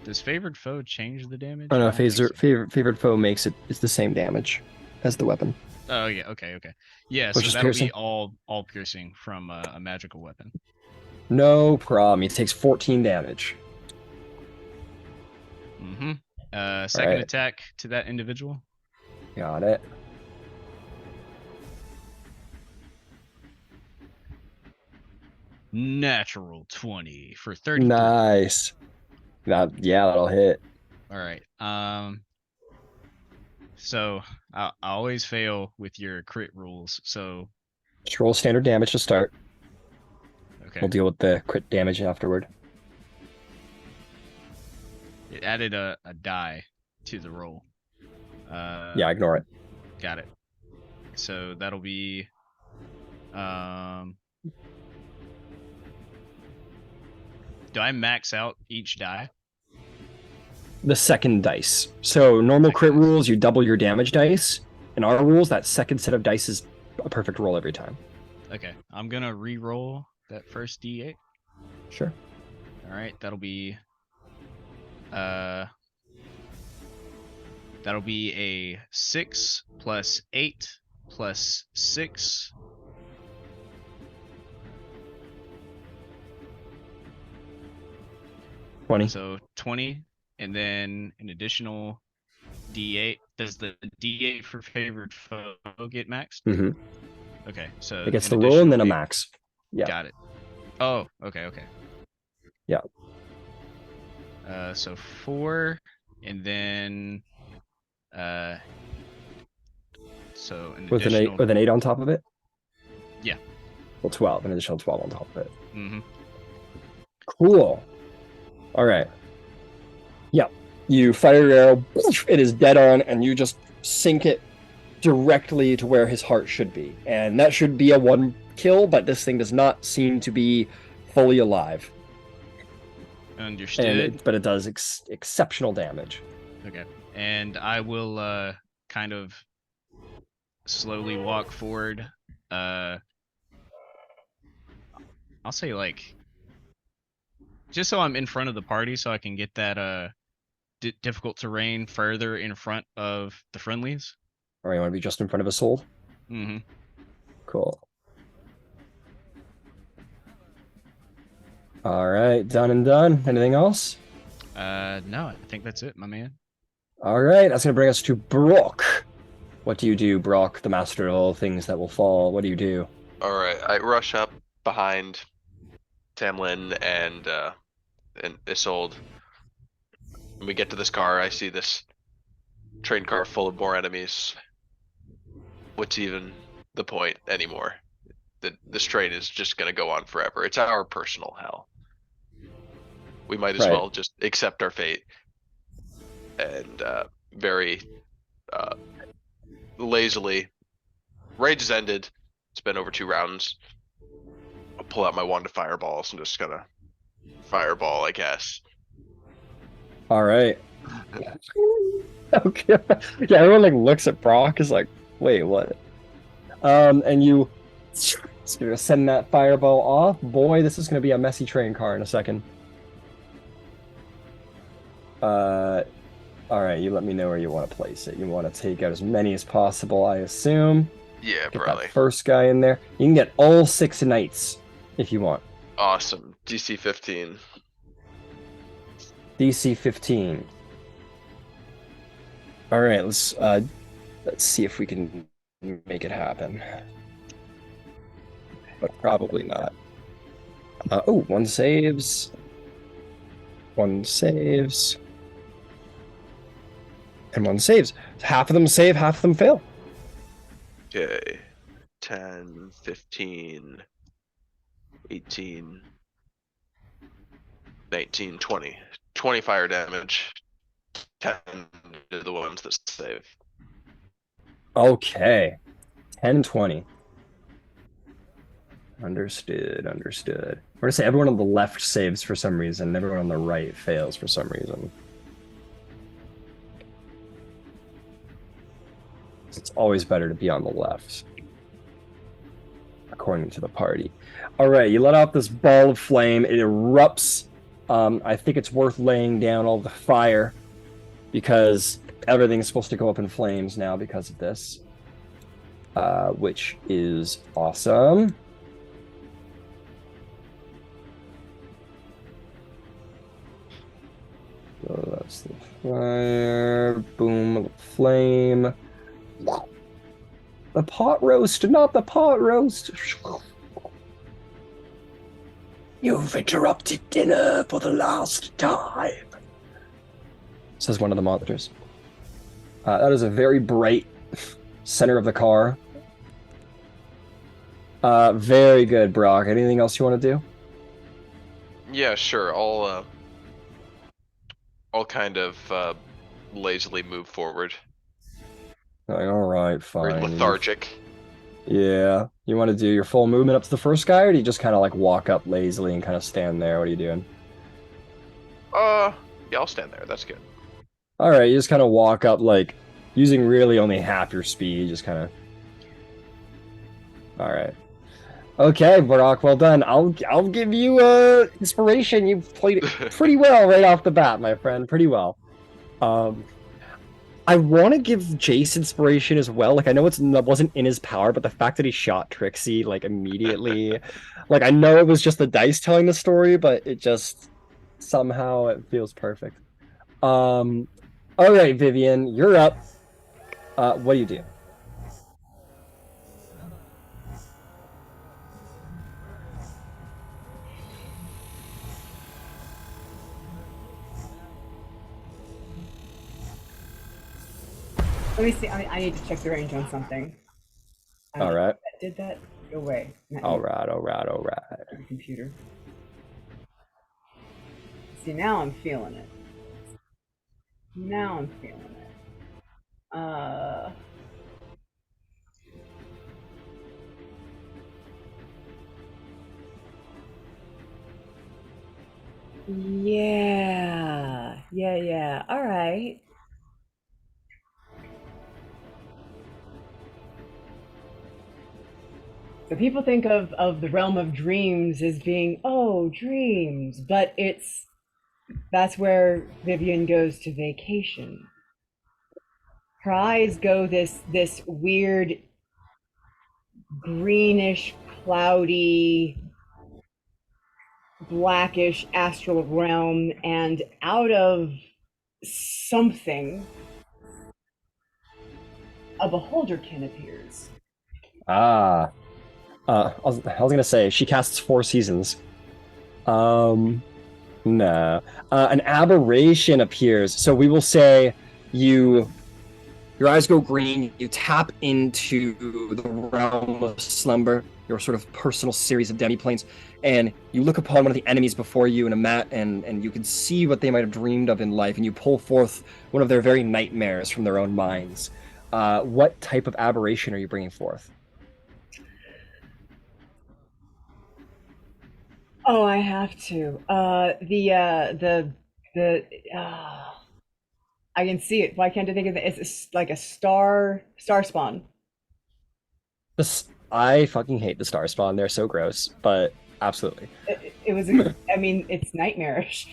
Does favored foe change the damage? Oh no, I don't think so. favored foe makes it's the same damage as the weapon. Oh yeah, okay. Yeah, Which so is that'll piercing? be all piercing from a magical weapon. No problem. He takes 14 damage. Mm-hmm. Second right. attack to that individual. Got it. Natural 20 for 33. Nice. That'll hit. All right. So I always fail with your crit rules. So Just roll standard damage to start. okay. We'll deal with the crit damage afterward. It added a die to the roll. Yeah, ignore it. Got it. So that'll be do I max out each die? The second dice. So normal crit Second dice. rules, you double your damage dice. In our rules, that second set of dice is a perfect roll every time. Okay. I'm gonna re-roll that first D8. Sure. All right, that'll be a 6 plus 8 plus 6. So 20, and then an additional D8. Does the D8 for favored foe get maxed? Mm-hmm. Okay, so It gets an the roll and then a additional max. Yeah. Got it. Oh, okay. Yeah. So 4, and then so an With additional an 8 on top of it? Yeah. Well, 12, an additional 12 on top of it. Mm-hmm. Cool. All right. Yeah. You fire your arrow, it is dead on, and you just sink it directly to where his heart should be. And that should be a 1 kill, but this thing does not seem to be fully alive. Understood. But it does exceptional damage. Okay. And I will kind of slowly walk forward. I'll say like just so I'm in front of the party so I can get that difficult terrain further in front of the friendlies. Or you want to be just in front of a soul? Mm-hmm. Cool. All right, done and done. Anything else? No, I think that's it, my man. All right, that's going to bring us to Brok. What do you do, Brok, the master of all things that will fall? What do you do? All right, I rush up behind Tamlin and Isolde. When we get to this car, I see this train car full of more enemies. What's even the point anymore? This train is just gonna go on forever. It's our personal hell. We might as Right. well just accept our fate. And very lazily, rage has ended. It's been over 2 rounds. I'll pull out my wand of fireballs and just gonna fireball, I guess. All right. Okay. Yeah, everyone like looks at Brok is like, wait, what? And you gonna send that fireball off. Boy, this is gonna be a messy train car in a second. All right, you let me know where you want to place it. You want to take out as many as possible, I assume. Yeah, Get probably. that first guy in there. You can get all 6 knights if you want. Awesome. DC 15. DC 15. All right, let's see if we can make it happen. But probably not. Oh, 1 saves. 1 saves. And 1 saves. Half of them save, half of them fail. Okay. 10, 15, 18, 19, 20. 20 fire damage. 10 to the ones that save. Okay. 10, 20. Understood. We're gonna say everyone on the left saves for some reason, and everyone on the right fails for some reason. It's always better to be on the left, according to the party. All right, you let out this ball of flame. It erupts. I think it's worth laying down all the fire because everything's supposed to go up in flames now because of this, which is awesome. So that's the fire. Boom, flame. The pot roast, not the pot roast. You've interrupted dinner for the last time, says one of the monsters. That is a very bright center of the car. Very good, Brok. Anything else you want to do? Yeah, sure. I'll kind of lazily move forward. Like, all right, Very fine. lethargic. Yeah. You want to do your full movement up to the first guy, or do you just kind of like walk up lazily and kind of stand there? What are you doing? Yeah, I'll stand there. That's good. All right, you just kind of walk up, like using really only half your speed. Just kind of. All right. Okay, Brok, well done. I'll give you inspiration. You played it pretty well right off the bat, my friend. Pretty well. I want to give Jace inspiration as well. Like, I know it wasn't in his power, but the fact that he shot Trixie, like, immediately... like, I know it was just the dice telling the story, but it just... somehow it feels perfect. Alright, Vivian, you're up. What do you do? Let me see. I need to check the range on something. All right. Did that? Go away. All right. The computer. See, now I'm feeling it. Yeah. All right. So people think of the realm of dreams as being, oh, dreams, but that's where Vivian goes to vacation. Her eyes go this weird greenish, cloudy, blackish astral realm, and out of something, a beholderkin appears. I was gonna say she casts 4 seasons. No. An aberration appears. So we will say your eyes go green, you tap into the realm of slumber, your sort of personal series of demiplanes, and you look upon one of the enemies before you in a mat, and you can see what they might have dreamed of in life, and you pull forth one of their very nightmares from their own minds. What type of aberration are you bringing forth? Oh, I have to. The I can see it. Why can't I think of it? It's like a star spawn. I fucking hate the star spawn. They're so gross, but absolutely. It was. I mean, it's nightmarish.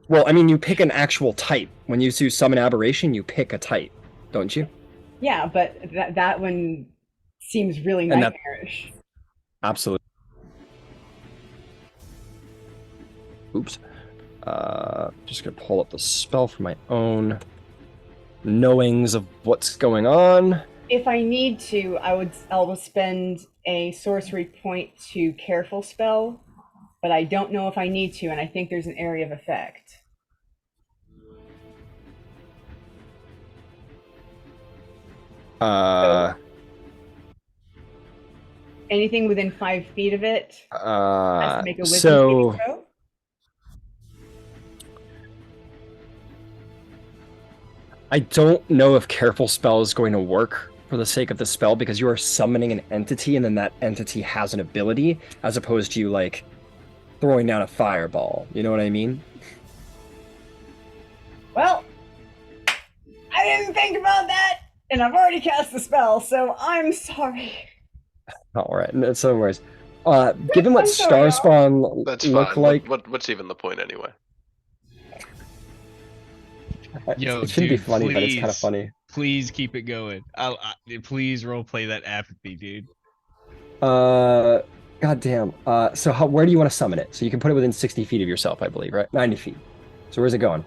Well, I mean, you pick an actual type. When you do summon aberration, you pick a type, don't you? Yeah, but that one seems really And that- nightmarish. Absolutely. Oops. Just gonna pull up the spell for my own knowings of what's going on. If I need to, I will spend a sorcery point to careful spell, but I don't know if I need to, and I think there's an area of effect. Anything within 5 feet of it has to make a wisdom saving throw. I don't know if careful spell is going to work for the sake of the spell, because you are summoning an entity and then that entity has an ability, as opposed to you like throwing down a fireball. You know what I mean? Well, I didn't think about that, and I've already cast the spell, so I'm sorry. All right, no worries. Given what I'm sorry, Starspawn That's look fine. like, What's even the point anyway? Yo, it shouldn't be dude, funny, but it's kind of please. funny. Please keep it going. Please roleplay that apathy, dude. Goddamn. So where do you want to summon it? So you can put it within 60 feet of yourself, I believe, right? 90 feet. So where's it going?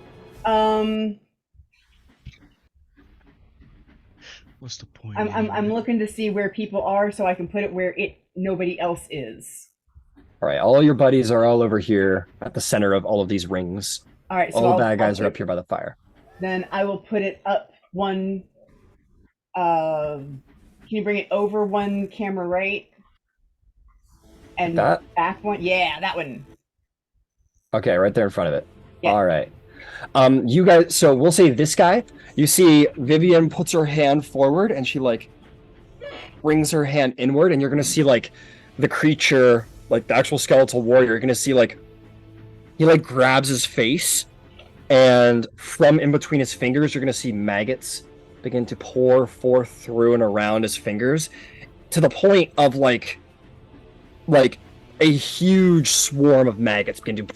What's the point? I'm looking to see where people are, so I can put it where nobody else is. All right, all your buddies are all over here at the center of all of these rings. All right, so all the bad guys are up here by the fire. Then I will put it up one. Can you bring it over one camera right? And that? Back one? Yeah, that one. Okay, right there in front of it. Yeah. All right. You guys, so we'll say this guy, you see Vivian puts her hand forward and she like brings her hand inward, and you're going to see like the creature, like the actual skeletal warrior, you're going to see like he like grabs his face, and from in between his fingers, you're going to see maggots begin to pour forth through and around his fingers, to the point of like a huge swarm of maggots begin to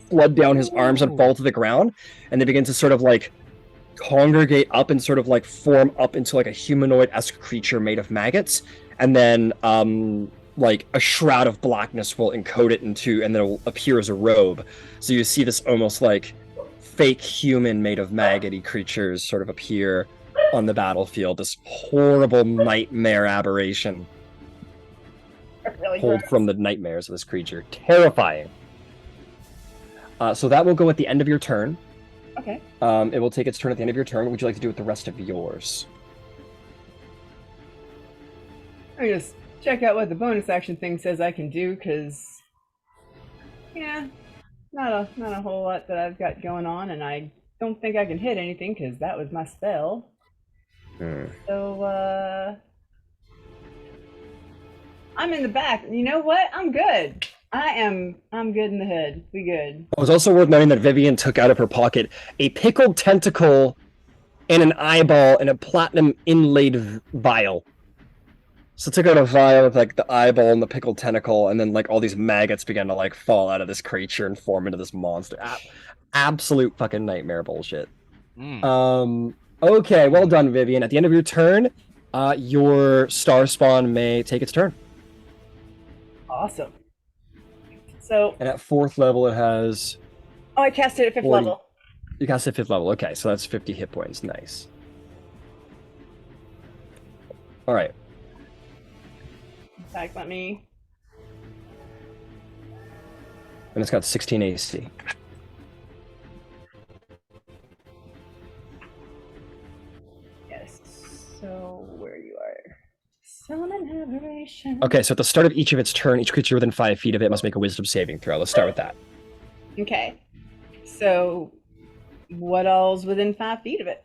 flood down his arms and fall to the ground, and they begin to sort of like congregate up and sort of like form up into like a humanoid-esque creature made of maggots, and then like a shroud of blackness will encode it into, and then it'll appear as a robe. So you see this almost like fake human made of maggoty creatures sort of appear on the battlefield, this horrible nightmare aberration Really pulled gross. from the nightmares of this creature. Terrifying. So that will go at the end of your turn. Okay. It will take its turn at the end of your turn. What would you like to do with the rest of yours? Let me just check out what the bonus action thing says I can do, because yeah, not a whole lot that I've got going on, and I don't think I can hit anything because that was my spell. So I'm in the back. You know what? I'm good. I'm good in the hood. We good. It was also worth noting that Vivian took out of her pocket a pickled tentacle and an eyeball and a platinum inlaid vial. So took out a vial with like the eyeball and the pickled tentacle, and then like all these maggots began to like fall out of this creature and form into this monster. Absolute fucking nightmare bullshit. Okay, well done, Vivian. At the end of your turn, your star spawn may take its turn. Awesome. So. And at 4th level, it has. Oh, I cast it at 5th 40. level. You cast it at 5th level. Okay, so that's 50 hit points. Nice. All right. In fact, let me. And it's got 16 AC. Yes. So where you are. Summon aberration. Okay, so at the start of each of its turn, each creature within 5 feet of it must make a wisdom saving throw. Let's start with that. Okay. So what all's within 5 feet of it?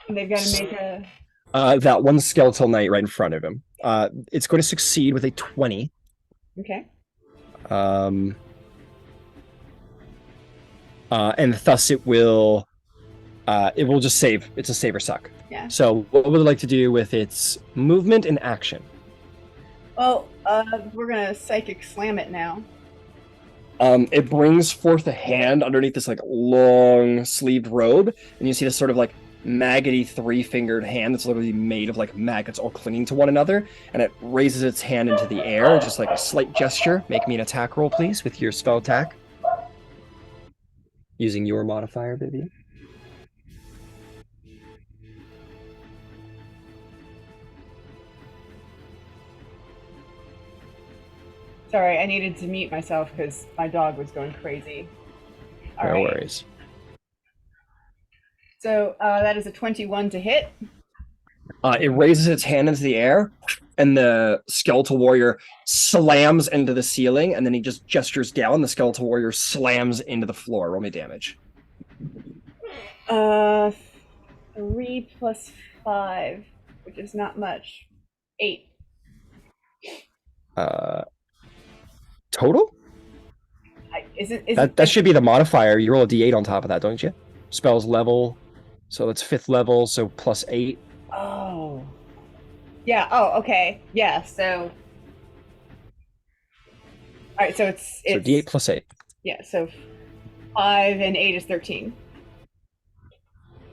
They've got to make a. That one skeletal knight right in front of him. It's going to succeed with a 20. Okay. And thus it will just save. It's a save or suck. Yeah. So what would it like to do with its movement and action? Well, we're gonna psychic slam it now. It brings forth a hand underneath this like long sleeved robe, and you see this sort of like maggoty 3-fingered hand that's literally made of like maggots all clinging to one another, and it raises its hand into the air, just like a slight gesture. Make me an attack roll, please, with your spell attack. Using your modifier, baby. Sorry, I needed to mute myself because my dog was going crazy. All no right. worries. So that is a 21 to hit. It raises its hand into the air, and the skeletal warrior slams into the ceiling, and then he just gestures down. The skeletal warrior slams into the floor. Roll me damage. 3 plus 5, which is not much. 8. Total? That should be the modifier. You roll a d8 on top of that, don't you? Spells level, so it's 5th level, so plus 8. Oh. Yeah, oh, okay. Yeah, so... Alright, so it's... So d8 plus 8. Yeah, so 5 and 8 is 13.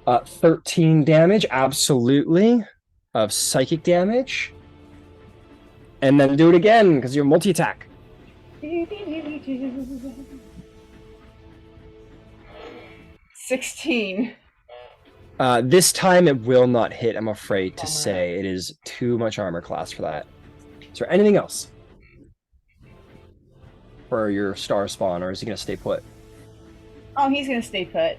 13 damage, absolutely, of psychic damage. And then do it again, because you're multi-attack. 16. This time it will not hit, I'm afraid to say. It is too much armor class for that. Is there anything else for your star spawn, or is he going to stay put? Oh, he's going to stay put.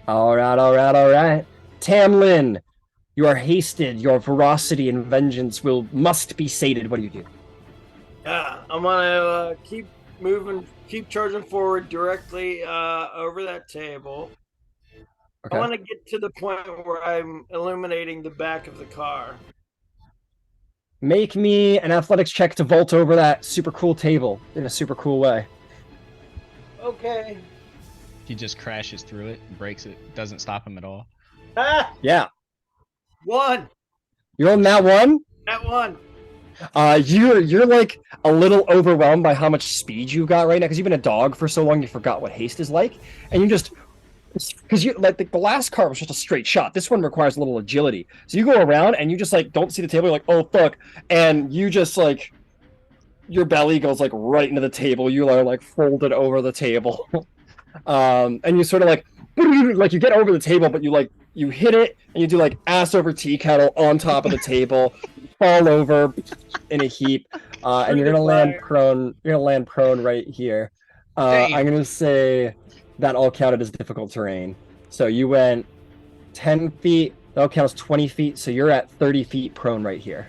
All right. Tamlin, you are hasted. Your ferocity and vengeance must be sated. What do you do? Yeah, I'm gonna keep moving, keep charging forward directly over that table. Okay. I want to get to the point where I'm illuminating the back of the car. Make me an athletics check to vault over that super cool table in a super cool way. Okay. He just crashes through it, breaks it, doesn't stop him at all. Ah! Yeah. 1! You're on that one? That 1! You're like a little overwhelmed by how much speed you've got right now, because you've been a dog for so long you forgot what haste is like, and you just... Because you like the last car was just a straight shot. This one requires a little agility. So you go around and you just like don't see the table. You're like, oh fuck, and you just like your belly goes like right into the table. You are like folded over the table, and you sort of like you get over the table, but you hit it and you do like ass over tea kettle on top of the table, fall over in a heap, and you're gonna land prone. You're gonna land prone right here. I'm gonna say that all counted as difficult terrain. So you went 10 feet, that all counts 20 feet, so you're at 30 feet prone right here.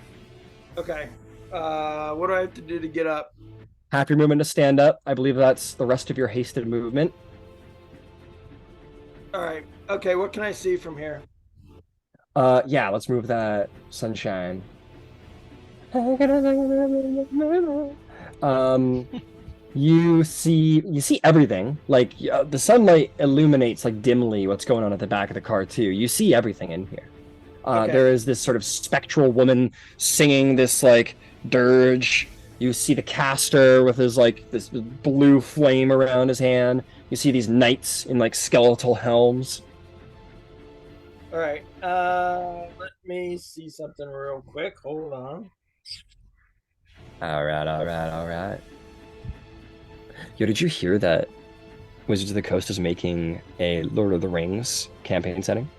Okay. What do I have to do to get up? Half your movement to stand up. I believe that's the rest of your hasted movement. Alright. Okay, what can I see from here? Yeah, let's move that sunshine. You see everything. Like the sunlight illuminates like dimly what's going on at the back of the car too. You see everything in here. Okay. There is this sort of spectral woman singing this like dirge. You see the caster with his like this blue flame around his hand. You see these knights in like skeletal helms. Alright. Let me see something real quick. Hold on. All right. Yo, did you hear that Wizards of the Coast is making a Lord of the Rings campaign setting?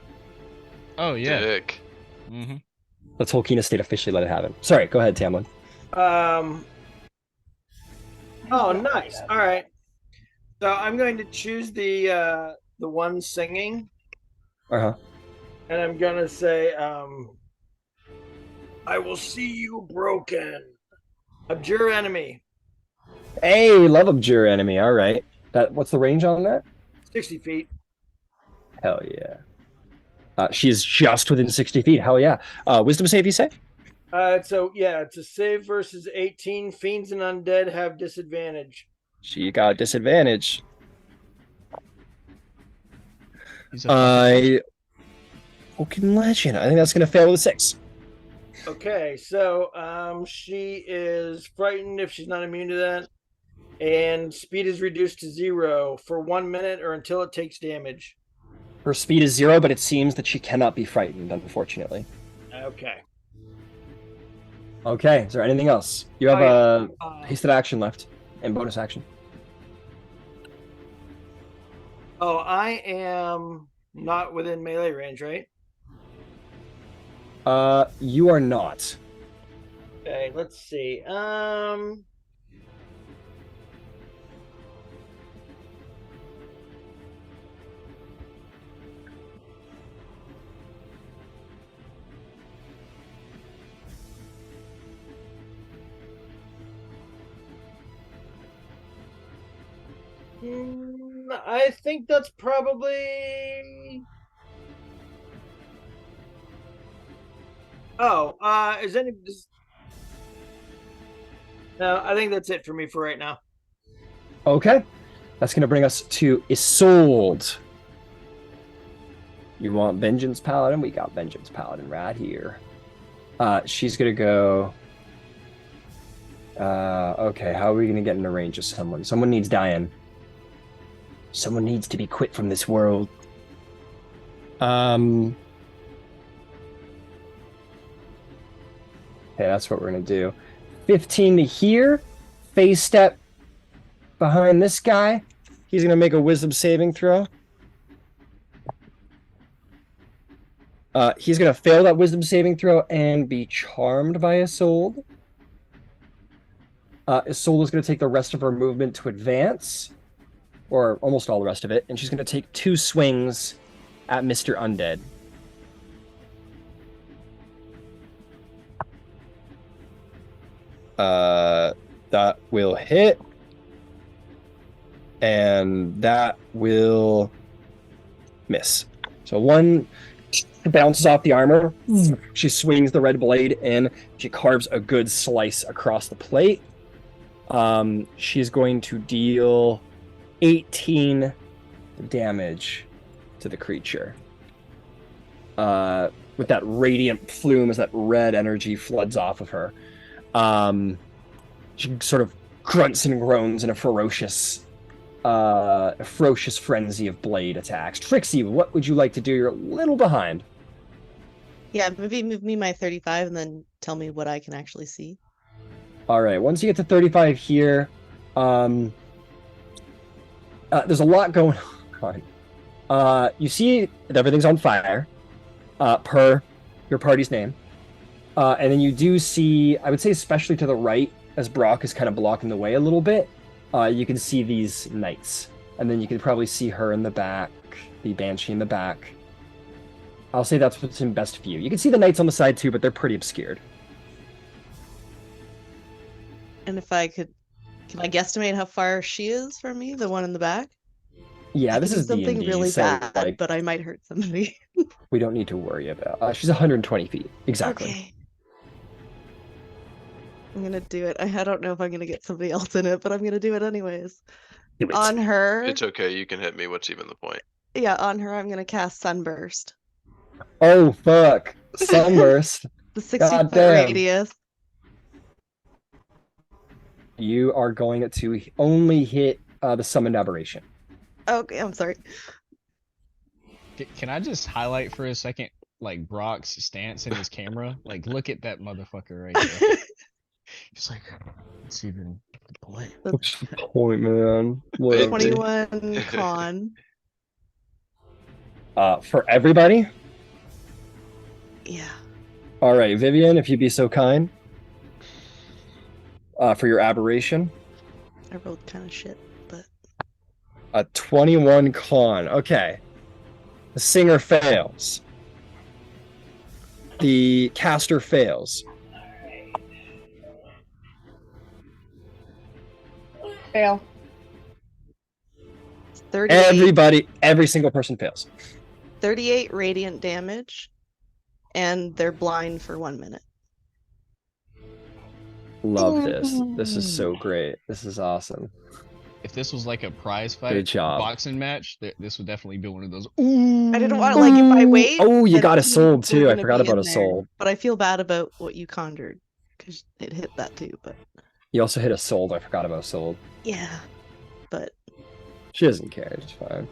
Oh yeah. Dick. Mm-hmm. The Tolkien estate officially let it happen. Sorry, go ahead, Tamlin. Oh, nice. All right. So I'm going to choose the one singing, Uh-huh. and I'm gonna say, "I will see you broken. Abjure enemy." Hey, love Abjure enemy. All right. What's the range on that? 60 feet. Hell yeah. She's just within 60 feet. Hell yeah. Wisdom save, you say? So yeah, it's a save versus 18. Fiends and undead have disadvantage. She got disadvantage. He's a fucking Fucking legend. I think that's gonna fail with a 6. Okay, so she is frightened if she's not immune to that, and speed is reduced to 0 for 1 minute or until it takes damage. Her speed is 0, but it seems that she cannot be frightened, unfortunately. Okay. Okay, is there anything else? You have a hasted action left and bonus action. Oh, I am not within melee range, right? You are not. Okay, let's see. I think that's probably. Oh, is any? No, I think that's it for me for right now. Okay, that's gonna bring us to Isolde. You want Vengeance Paladin? We got Vengeance Paladin right here. She's gonna go. Okay, how are we gonna get into range of someone? Someone needs dying. Someone needs to be quit from this world. Okay, that's what we're gonna do. 15 to here. Phase step behind this guy. He's gonna make a wisdom saving throw. He's gonna fail that wisdom saving throw and be charmed by Isolde. Isolde is gonna take the rest of her movement to advance, or almost all the rest of it, and she's gonna take 2 swings at Mr. Undead. That will hit, and that will miss. So 1 bounces off the armor. She swings the red blade in. She carves a good slice across the plate. She's going to deal 18 damage to the creature. With that radiant flume as that red energy floods off of her. She sort of grunts and groans in a ferocious frenzy of blade attacks. Trixie, what would you like to do? You're a little behind. Yeah, maybe move me my 35 and then tell me what I can actually see. All right, once you get to 35 here, there's a lot going on. You see that everything's on fire, per your party's name. And then you do see, I would say especially to the right, as Brok is kind of blocking the way a little bit, you can see these knights. And then you can probably see her in the back, the Banshee in the back. I'll say that's what's in best view. You can see the knights on the side too, but they're pretty obscured. And if I could, can I guesstimate how far she is from me, the one in the back? Yeah, this is something D&D, really so, bad, like, but I might hurt somebody. we don't need to worry about. She's 120 feet exactly. Okay. I'm gonna do it. I don't know if I'm gonna get somebody else in it, but I'm gonna do it anyways. Do it. On her. It's okay. You can hit me. What's even the point? Yeah, on her, I'm gonna cast Sunburst. Oh fuck! Sunburst. The 60-foot damn. radius. You are going to only hit the summoned aberration. Okay, I'm sorry. Can I just highlight for a second, like Brok's stance in his camera? Like, look at that motherfucker right there. He's like, it's even the point. What's the point, man? 21 con. For everybody? Yeah. All right, Vivian, if you'd be so kind. For your aberration. I rolled kind of shit, but. A 21 con. Okay. The singer fails. The caster fails. Fail. 38, Every single person fails. 38 radiant damage, and they're blind for 1 minute. Love this. This is so great. This is awesome. If this was like a prize fight, Good job. boxing match, this would definitely be one of those. Ooh. I didn't want to, like, if I wait. Oh, you then got a two soul are too. I gonna forgot be about in a there. soul. But I feel bad about what you conjured because it hit that too. But You also hit a soul. I forgot about soul. yeah, but She doesn't care. It's fine.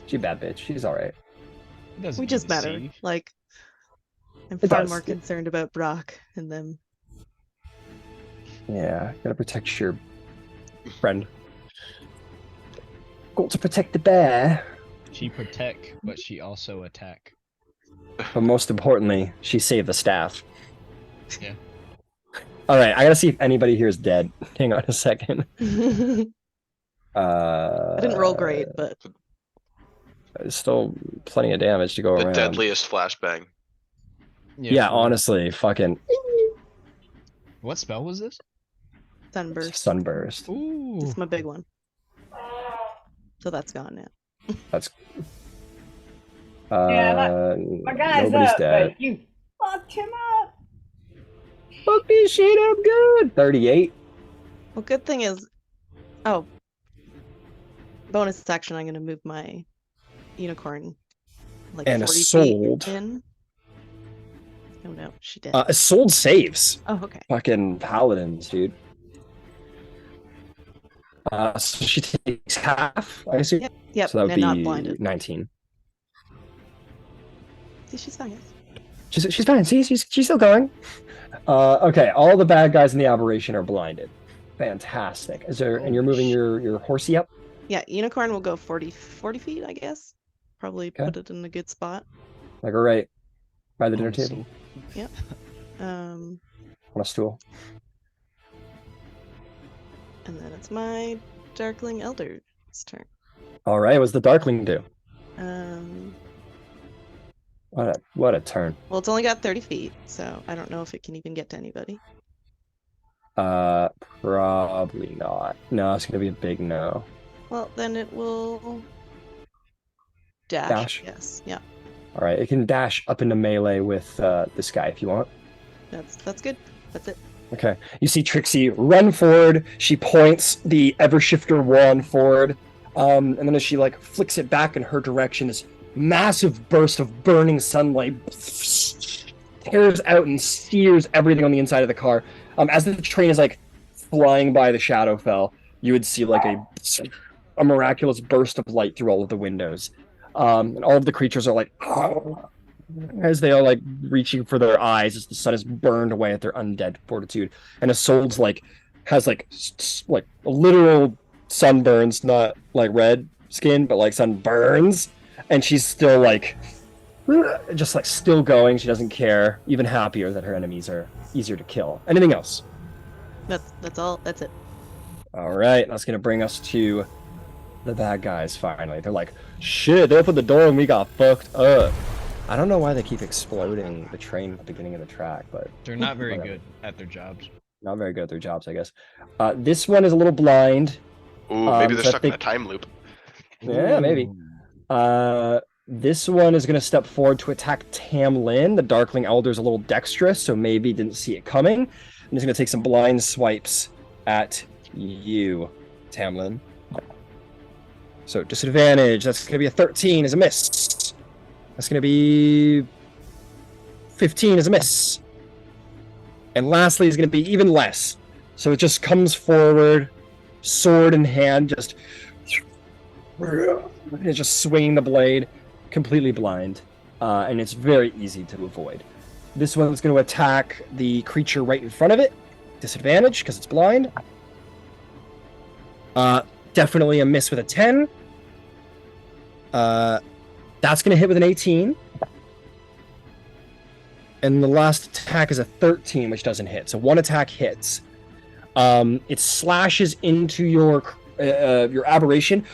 She a bad bitch. She's all right. It doesn't we mean just to met her. see. Like, I'm It far does. more concerned about Brok and them. Yeah, gotta protect your friend. Got to protect the bear. She protect, but she also attack. But most importantly, she saved the staff. Yeah. All right, I gotta see if anybody here is dead. Hang on a second. I didn't roll great, but There's still plenty of damage to go The around. deadliest flashbang. Yeah, for real. honestly, fucking What spell was this? sunburst. sunburst. Ooh. It's my big one. So that's gone now. That's Yeah, my guy's nobody's up, dead. but you fucked him up. Fuck this shit up good. 38. Well, good thing is, oh, bonus section. I'm gonna move my unicorn like And a 40 sold. feet in. Oh no, she did. Sold saves. Oh, okay. Fucking paladins, dude. So she takes half, I assume. Yep. So that would and not be blinded. 19. See, she's fine. She's fine. See, she's still going. Okay, all the bad guys in the aberration are blinded. Fantastic. Is there? And you're moving your horsey up. Yeah, unicorn will go 40 feet, I guess. Probably Okay. put it in a good spot. Like right by the dinner Awesome. table Yep. on a stool. And then it's my Darkling Elder's turn. All right. What's the Darkling do? Um, What a turn. well, it's only got 30 feet, so I don't know if it can even get to anybody. Probably not. No, it's gonna be a big no. Well, then it will dash. Dash? Yes. Yeah. All right. It can dash up into melee with this guy if you want. That's good. That's it. Okay. You see Trixie run forward. She points the Evershifter wand forward. And then as she like flicks it back in her direction, this massive burst of burning sunlight tears out and sears everything on the inside of the car. As the train is like flying by the Shadowfell, you would see like a miraculous burst of light through all of the windows. And all of the creatures are like as they are like reaching for their eyes as the sun is burned away at their undead fortitude. And Isolde's like has like literal sunburns, not like red skin, but like sunburns. And she's still like just like still going. She doesn't care. Even happier that her enemies are easier to kill. Anything else? That's all. That's it. All right, that's gonna bring us to the bad guys. Finally, they're like, "Shit!" They opened the door and we got fucked up. I don't know why they keep exploding the train at the beginning of the track, but They're not very Whatever. good at their jobs. not very good at their jobs, I guess. This one is a little blind. Ooh, maybe they're so I stuck in a think- time loop. Yeah, maybe. This one is going to step forward to attack Tamlin. The Darkling Elder is a little dexterous, so maybe didn't see it coming. I'm just going to take some blind swipes at you, Tamlin. So disadvantage. That's going to be a 13 is a miss. That's going to be 15 is a miss. And lastly is going to be even less. So it just comes forward, sword in hand, just... It's just swinging the blade, completely blind, and it's very easy to avoid. This one's going to attack the creature right in front of it. Disadvantage because it's blind. Definitely a miss with a 10. That's going to hit with an 18. And the last attack is a 13, which doesn't hit. So one attack hits. It slashes into your aberration.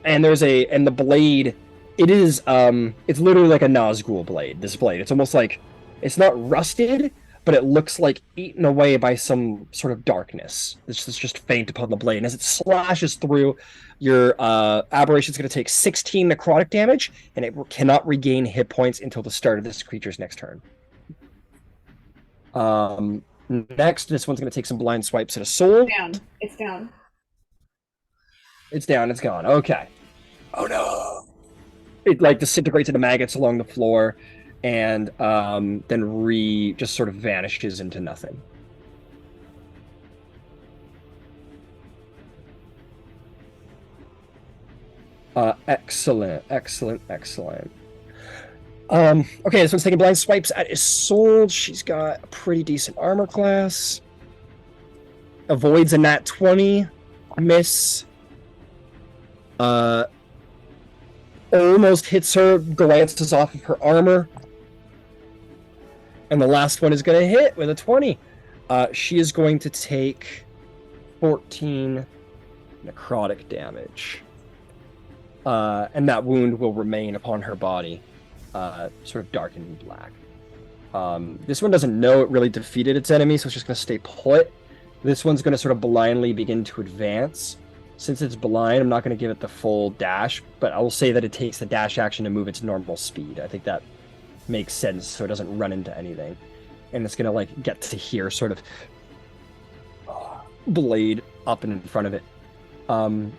And the blade, it's literally like a Nazgul blade, this blade. It's almost like, it's not rusted, but it looks like eaten away by some sort of darkness. It's just faint upon the blade. And as it slashes through, your aberration's going to take 16 necrotic damage, and it cannot regain hit points until the start of this creature's next turn. Next, this one's going to take some blind swipes at a soul. Down. It's down. It's down. It's gone. Okay. Oh no! It like disintegrates into maggots along the floor, and then just sort of vanishes into nothing. Excellent. Okay, this one's taking blind swipes at Isolde. She's got a pretty decent armor class. Avoids a nat 20. Miss. Almost hits her, glances off of her armor. And the last one is going to hit with a 20. She is going to take 14 necrotic damage. And that wound will remain upon her body, sort of darkened and black. This one doesn't know it really defeated its enemy, so it's just going to stay put. This one's going to sort of blindly begin to advance. Since it's blind, I'm not going to give it the full dash, but I will say that it takes the dash action to move its normal speed. I think that makes sense, so it doesn't run into anything. And it's going to like get to here, sort of blade up and in front of it.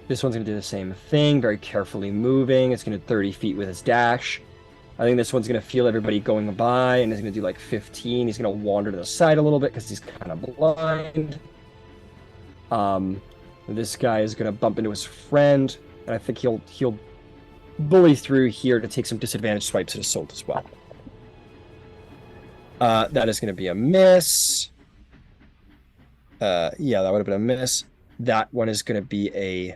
This one's going to do the same thing, very carefully moving. It's going to 30 feet with its dash. I think this one's going to feel everybody going by, and is going to do like 15. He's going to wander to the side a little bit because he's kind of blind. This guy is going to bump into his friend, and I think he'll bully through here to take some disadvantage swipes at Assault as well. That is going to be a miss. Yeah, that would have been a miss. That one is going to be a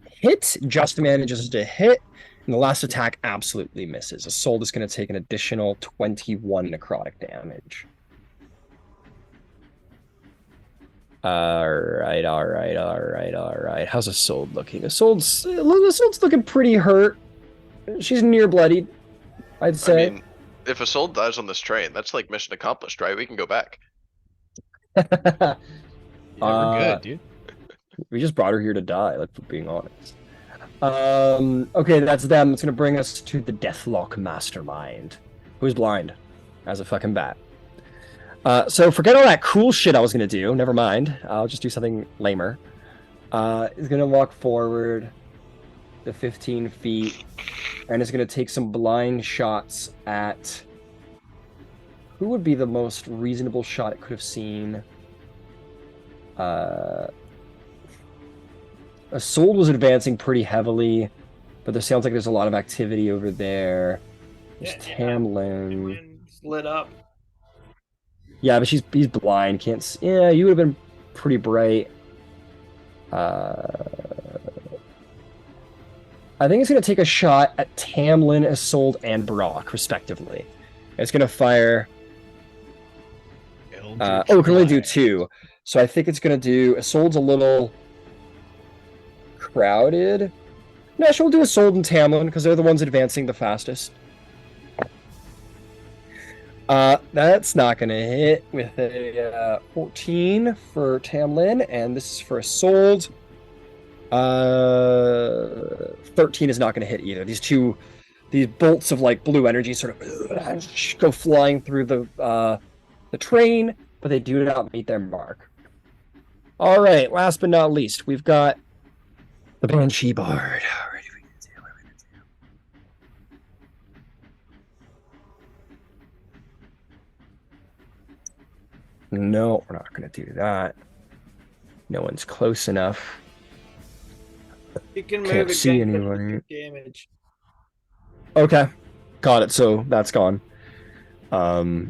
hit. Just manages to hit. And the last attack absolutely misses. Assault is going to take an additional 21 necrotic damage. Alright. How's Assault looking? Assault's looking pretty hurt. She's near bloodied, I'd say. I mean, if Assault dies on this train, that's like mission accomplished, right? We can go back. Yeah, we're good, dude. We just brought her here to die, like, for being honest. Okay, that's them. It's gonna bring us to the Deathlock Mastermind, who's blind as a fucking bat. So forget all that cool shit I was gonna do. Never mind. I'll just do something lamer. Is gonna walk forward the 15 feet, and is gonna take some blind shots at who would be the most reasonable shot it could have seen. Assault was advancing pretty heavily, but there sounds like there's a lot of activity over there. There's Tamlin. Wind's lit up. Yeah, but he's blind. Can't. Yeah, you would have been pretty bright. I think it's gonna take a shot at Tamlin, Assault, and Brok, respectively. It's gonna fire. It can only do 2. So I think it's gonna do. Assault's a little crowded. No, she'll do Assault and Tamlin because they're the ones advancing the fastest. That's not gonna hit with a 14 for Tamlin, and this is for Assault. 13 is not gonna hit either. These bolts of like blue energy sort of go flying through the train, but they do not meet their mark. All right, last but not least, we've got the Banshee Bard. What are we gonna do? No, we're not gonna do that. No one's close enough. You can move Can't see again, but anybody. damage. Okay, got it. So that's gone. Well,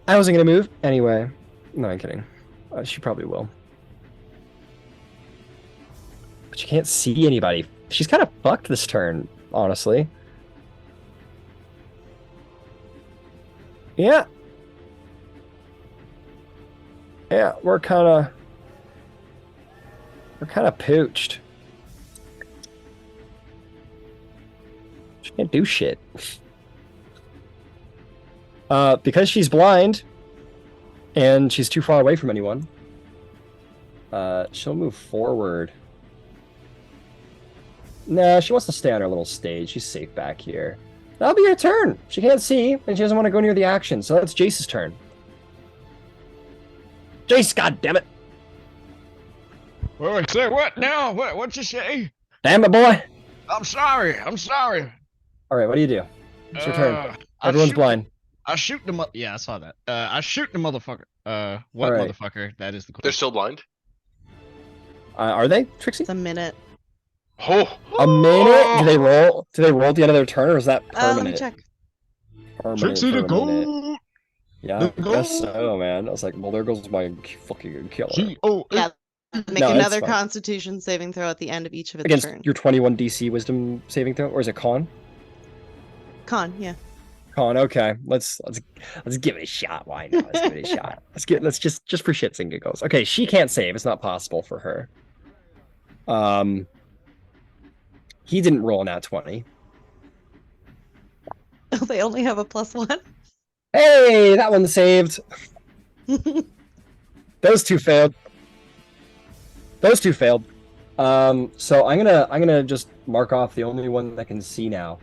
I wasn't gonna move anyway. No, I'm kidding. She probably will. But she can't see anybody. She's kind of fucked this turn, honestly. Yeah. Yeah, we're kind of pooched. She can't do shit. Because she's blind and she's too far away from anyone, she'll move forward. Nah, she wants to stay on her little stage. She's safe back here. That'll be her turn. She can't see, and she doesn't want to go near the action, so that's Jace's turn. Jace, god damn it. Wait, say what now? What'd you say? Damn it, boy. I'm sorry. I'm sorry. All right, what do you do? It's your turn. I Everyone's shoot blind. I shoot the yeah, I saw that. I shoot the motherfucker. What Alright. motherfucker? That is the They're question. still blind. Are they, Trixie? It's a minute. Oh, A minute? Do they roll? Do they roll at the end of their turn, or is that permanent? Let me check. Trixie the Permanent. goat. Yeah, The I guess goat. so, man. I was like, well, there goes my fucking killer. Yeah. Make No, it's another fine. Constitution saving throw at the end of each of its Against turn. your 21 DC Wisdom saving throw, or is it Con? Con, yeah. Con. Okay, let's give it a shot. Why not? Let's give it a shot. Let's just for shits and giggles. Okay, she can't save. It's not possible for her. He didn't roll an at 20. They only have a +1. Hey, that one saved. Those two failed. So I'm gonna just mark off the only one that can see now.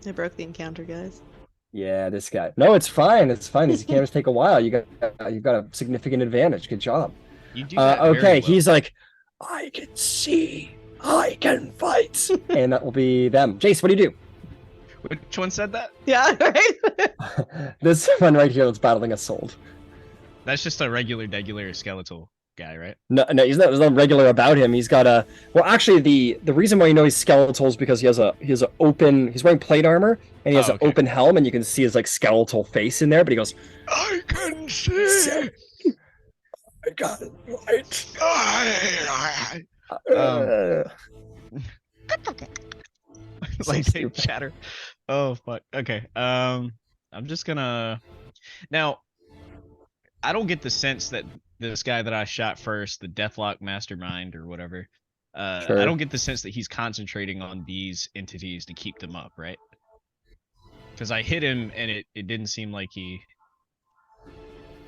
They broke the encounter, guys. Yeah, this guy. No, it's fine. It's fine. These encounters take a while. You got a significant advantage. Good job. You do that very Okay, well. he's like, I can see, I can fight, and that will be them. Jace, what do you do? Which one said that? Yeah, right? This one right here that's battling a soul. That's just a regular skeletal guy, right? No, he's not. There's nothing regular about him. He's got a. Well, actually, the reason why you know he's skeletal is because he has a open. He's wearing plate armor and he has Oh, an okay. open helm, and you can see his like skeletal face in there. But he goes, I can see. I got it right. Like So they stupid. chatter. Oh fuck. Okay. I'm just gonna. Now, I don't get the sense that this guy that I shot first, the Deathlock Mastermind or whatever, Sure. I don't get the sense that he's concentrating on these entities to keep them up, right? Because I hit him and it didn't seem like he.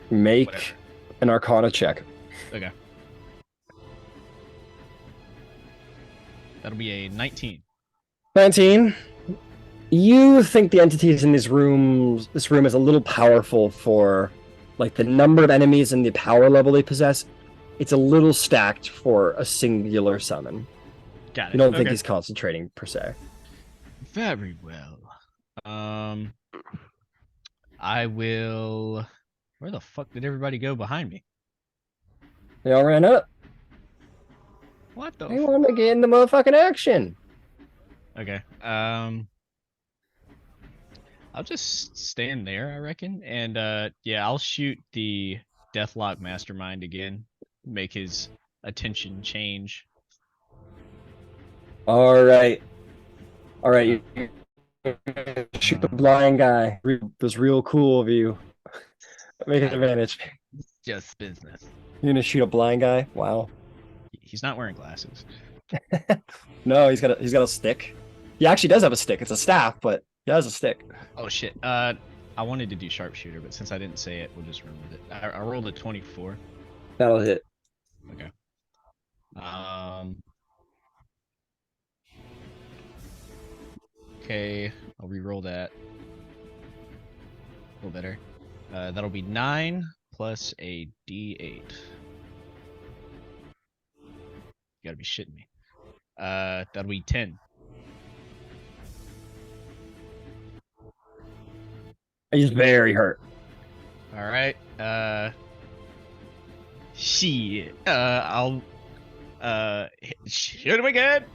Make Whatever. an Arcana check. Okay. That'll be a 19. 19. You think the entities in this room is a little powerful for like the number of enemies and the power level they possess. It's a little stacked for a singular summon. Got it. You don't think Okay. he's concentrating per se. Very well. I will. Where the fuck did everybody go behind me? They all ran up. What the? They want to get into motherfucking action. Okay. I'll just stand there, I reckon, and yeah, I'll shoot the Deathlock Mastermind again. Make his attention change. All right. You shoot the blind guy. It was real cool of you. Make an advantage. Just business. You're gonna shoot a blind guy? Wow. He's not wearing glasses. No, he's got a stick. He actually does have a stick. It's a staff, but he has a stick. Oh shit. I wanted to do sharpshooter, but since I didn't say it, we'll just run with it. I rolled a 24. That'll hit. Okay. Okay, I'll re-roll that. A little better. That'll be 9 plus a D8. You gotta be shitting me. That'll be 10. He's very hurt. All right. Shit. I'll shoot him again.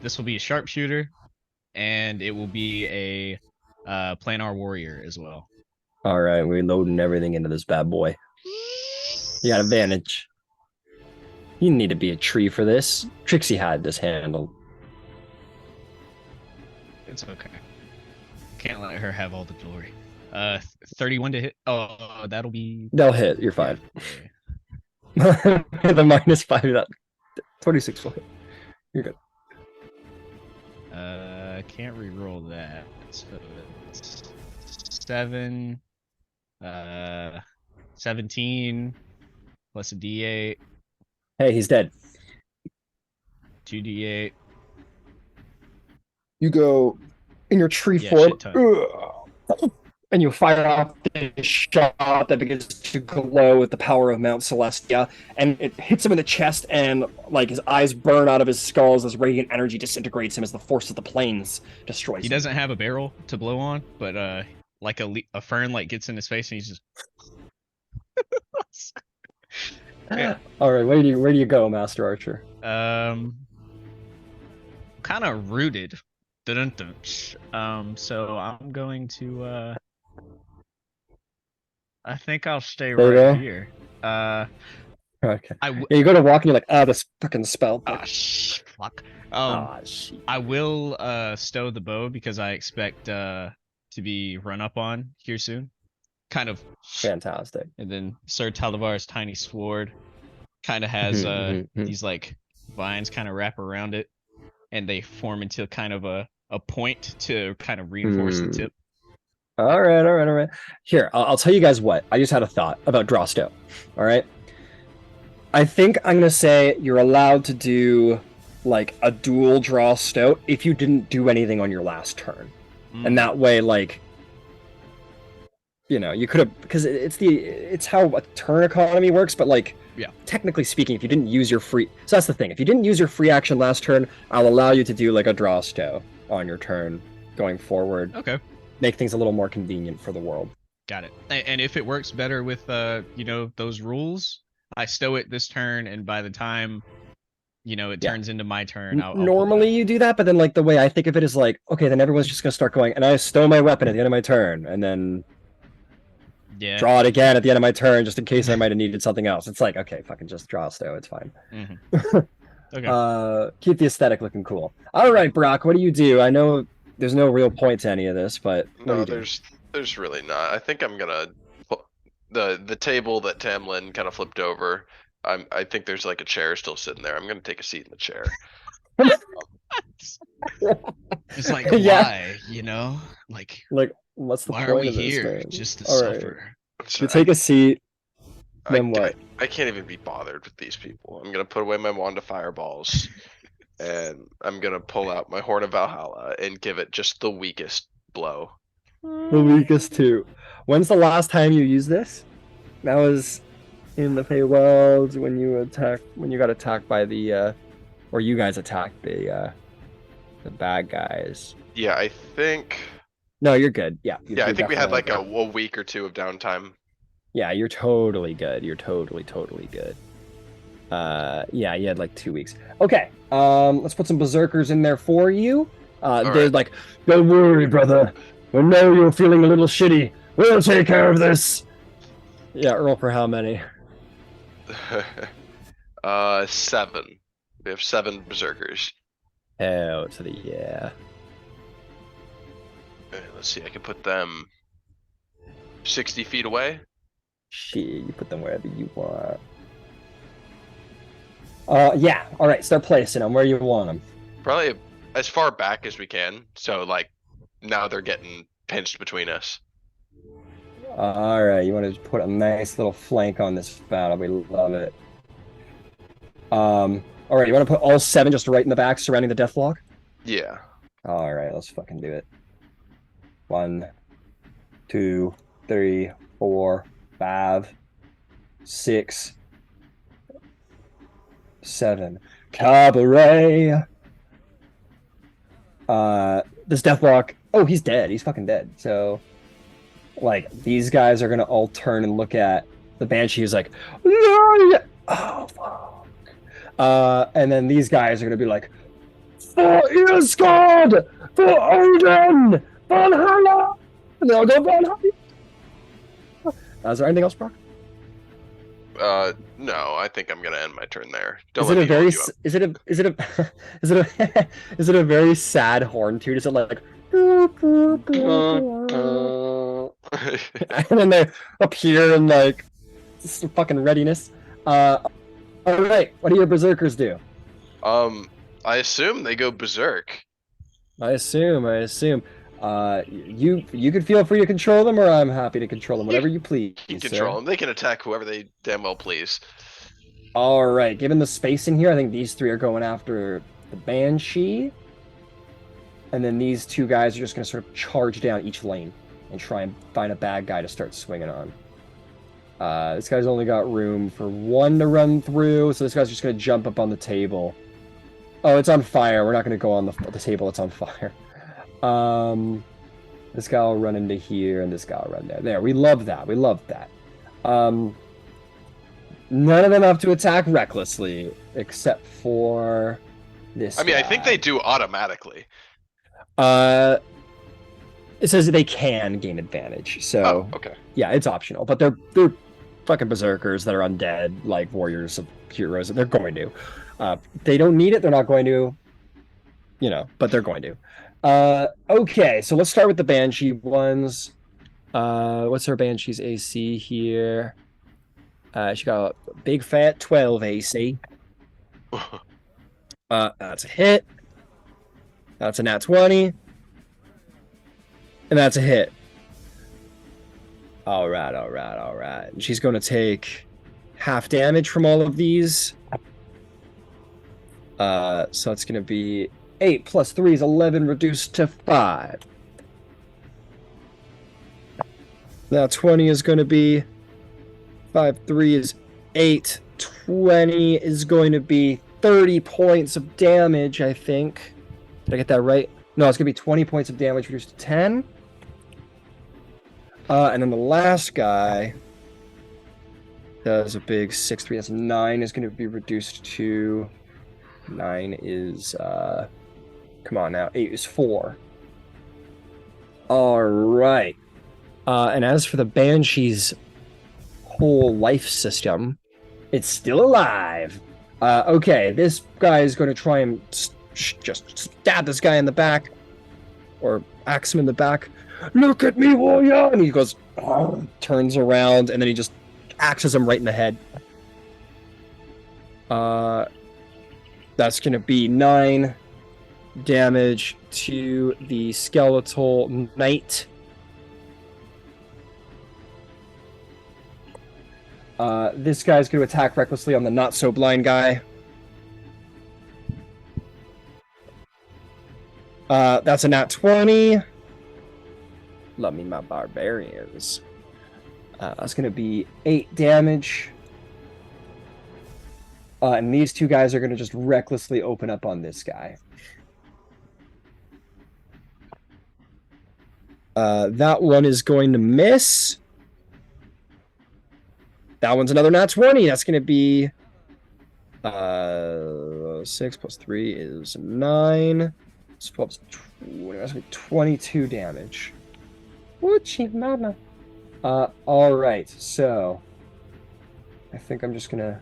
This will be a sharpshooter, and it will be a planar warrior as well. All right, we're loading everything into this bad boy. You got advantage. You need to be a tree for this. Trixie had this handled. It's okay. Can't let her have all the glory. 31 to hit. Oh, that'll be. They'll hit. You're fine. Yeah. The -5 that 26 will hit. You're good. Can't re-roll that. So it's 7, 17 plus a D8, Hey, he's dead. 2D8. You go in your tree Yeah, form. shit ton. and you fire off this shot that begins to glow with the power of Mount Celestia, and it hits him in the chest, and like his eyes burn out of his skull as this radiant energy disintegrates him as the force of the planes destroys He him. doesn't have a barrel to blow on, but like a fern like gets in his face and he's just. Yeah. All right, where do you go, Master Archer? Kind of rooted. Dun-dun-dun. So I'm going to. I think I'll stay There you right go. here. Okay. I w- Yeah, you go to walk and you're like, this fucking spell. Ah, fuck. Shit. I will stow the bow because I expect to be run up on here soon. Kind of. Fantastic. And then Sir Talavar's tiny sword kind of has these like vines kind of wrap around it, and they form into kind of a point to kind of reinforce the tip. All right. Here, I'll tell you guys what. I just had a thought about Drosto. All right. I think I'm gonna say you're allowed to do like a dual Drosto if you didn't do anything on your last turn, and that way, like, you know, you could have, because it's how a turn economy works. But like, yeah, technically speaking, if you didn't use your free, so that's the thing. If you didn't use your free action last turn, I'll allow you to do like a Drosto on your turn going forward. Okay. Make things a little more convenient for the world. Got it. And if it works better with you know, those rules, I stow it this turn, and by the time, you know, it turns into my turn, I'll normally you do that, but then like the way I think of it is like, okay, then everyone's just gonna start going, and I stow my weapon at the end of my turn, and then draw it again at the end of my turn, just in case I might have needed something else. It's like, okay, fucking just draw a stow, it's fine. Okay. Keep the aesthetic looking cool. All right, Brok, what do you do? I know there's no real point to any of this, but no, there's really not. I think I'm gonna the table that Tamlin kind of flipped over. I think there's like a chair still sitting there. I'm gonna take a seat in the chair. It's like, Yeah. why, you know, like what's the why point are we of this here? thing? Just to All right. suffer. You take a seat. Then what? I can't even be bothered with these people. I'm gonna put away my wand of fireballs, and I'm gonna pull out my horn of Valhalla and give it just the weakest blow. The weakest too. When's the last time you used this? That was in the Feywild when you got attacked by the or you guys attacked the bad guys. Yeah, I think. No, you're good. Yeah. Yeah, I you're think we had definitely like good. a week or two of downtime. Yeah, you're totally good. You're totally good. Yeah, you had like 2 weeks. Okay. Let's put some berserkers in there for you. They're right. like, don't worry, brother. We know you're feeling a little shitty. We'll take care of this. Yeah, roll for how many? 7. We have 7 berserkers. Hell to the yeah. Let's see, I can put them 60 feet away. Shit, you put them wherever you want. Yeah. All right, start placing them where you want them. Probably as far back as we can. So like now they're getting pinched between us. All right, you want to put a nice little flank on this battle. We love it. All right, you want to put all 7 just right in the back, surrounding the deathlock? Yeah. All right, let's fucking do it. 1, 2, 3, 4, 5, 6, 7. Cabaret. This deathlock. Oh, he's dead. He's fucking dead. So, like, these guys are gonna all turn and look at the Banshee. Who's like, no! Oh fuck. And then these guys are gonna be like, for Irsgard, for Odin, Valhalla. And they'll go Valhalla. Is there anything else, Brok? No, I think I'm gonna end my turn there. Is it a very is it a very sad horn tune? Is it like and then they appear in like fucking readiness? All right, what do your berserkers do? I assume they go berserk. I assume. You could feel free to control them, or I'm happy to control them, whatever you please. You can control them. They can attack whoever they damn well please. All right, given the spacing here, I think these 3 are going after the Banshee, and then these 2 guys are just going to sort of charge down each lane. and try and find a bad guy to start swinging on. This guy's only got room for one to run through, so this guy's just going to jump up on the table. Oh, it's on fire. We're not going to go on the table. It's on fire. This guy will run into here, and this guy will run there. There, we love that. We love that. None of them have to attack recklessly, except for this I mean, guy. I think they do automatically. It says they can gain advantage, so Oh, okay. yeah, it's optional. But they're fucking berserkers that are undead, like warriors of heroes, and they're going to. They don't need it. They're not going to. But they're going to. Okay, so let's start with the Banshee ones. What's her Banshee's AC here? She got a big fat 12 AC. That's a hit. That's a nat 20. And that's a hit. All right. And she's going to take half damage from all of these. So it's going to be 8 plus 3 is 11 reduced to 5. Now 20 is going to be 5, 3 is 8. 20 is going to be 30 points of damage, I think. Did I get that right? No, it's going to be 20 points of damage reduced to 10. And then the last guy does a big 6, 3. That's 9 is going to be reduced to... 9 is... come on now. 8 is 4. All right. And as for the Banshee's whole life system, it's still alive. Okay, this guy is going to try and just stab this guy in the back. Or axe him in the back. Look at me, warrior! And he goes, turns around, and then he just axes him right in the head. That's going to be 9 damage to the skeletal knight. This guy's going to attack recklessly on the not-so-blind guy. That's a nat 20. Love me my barbarians. That's going to be 8 damage. And these two guys are going to just recklessly open up on this guy. That one is going to miss. That one's another nat 20. That's going to be 6 plus 3 is 9. 12 is 20. That's going to be 22 damage. Woochie mama. All right. So I think I'm just going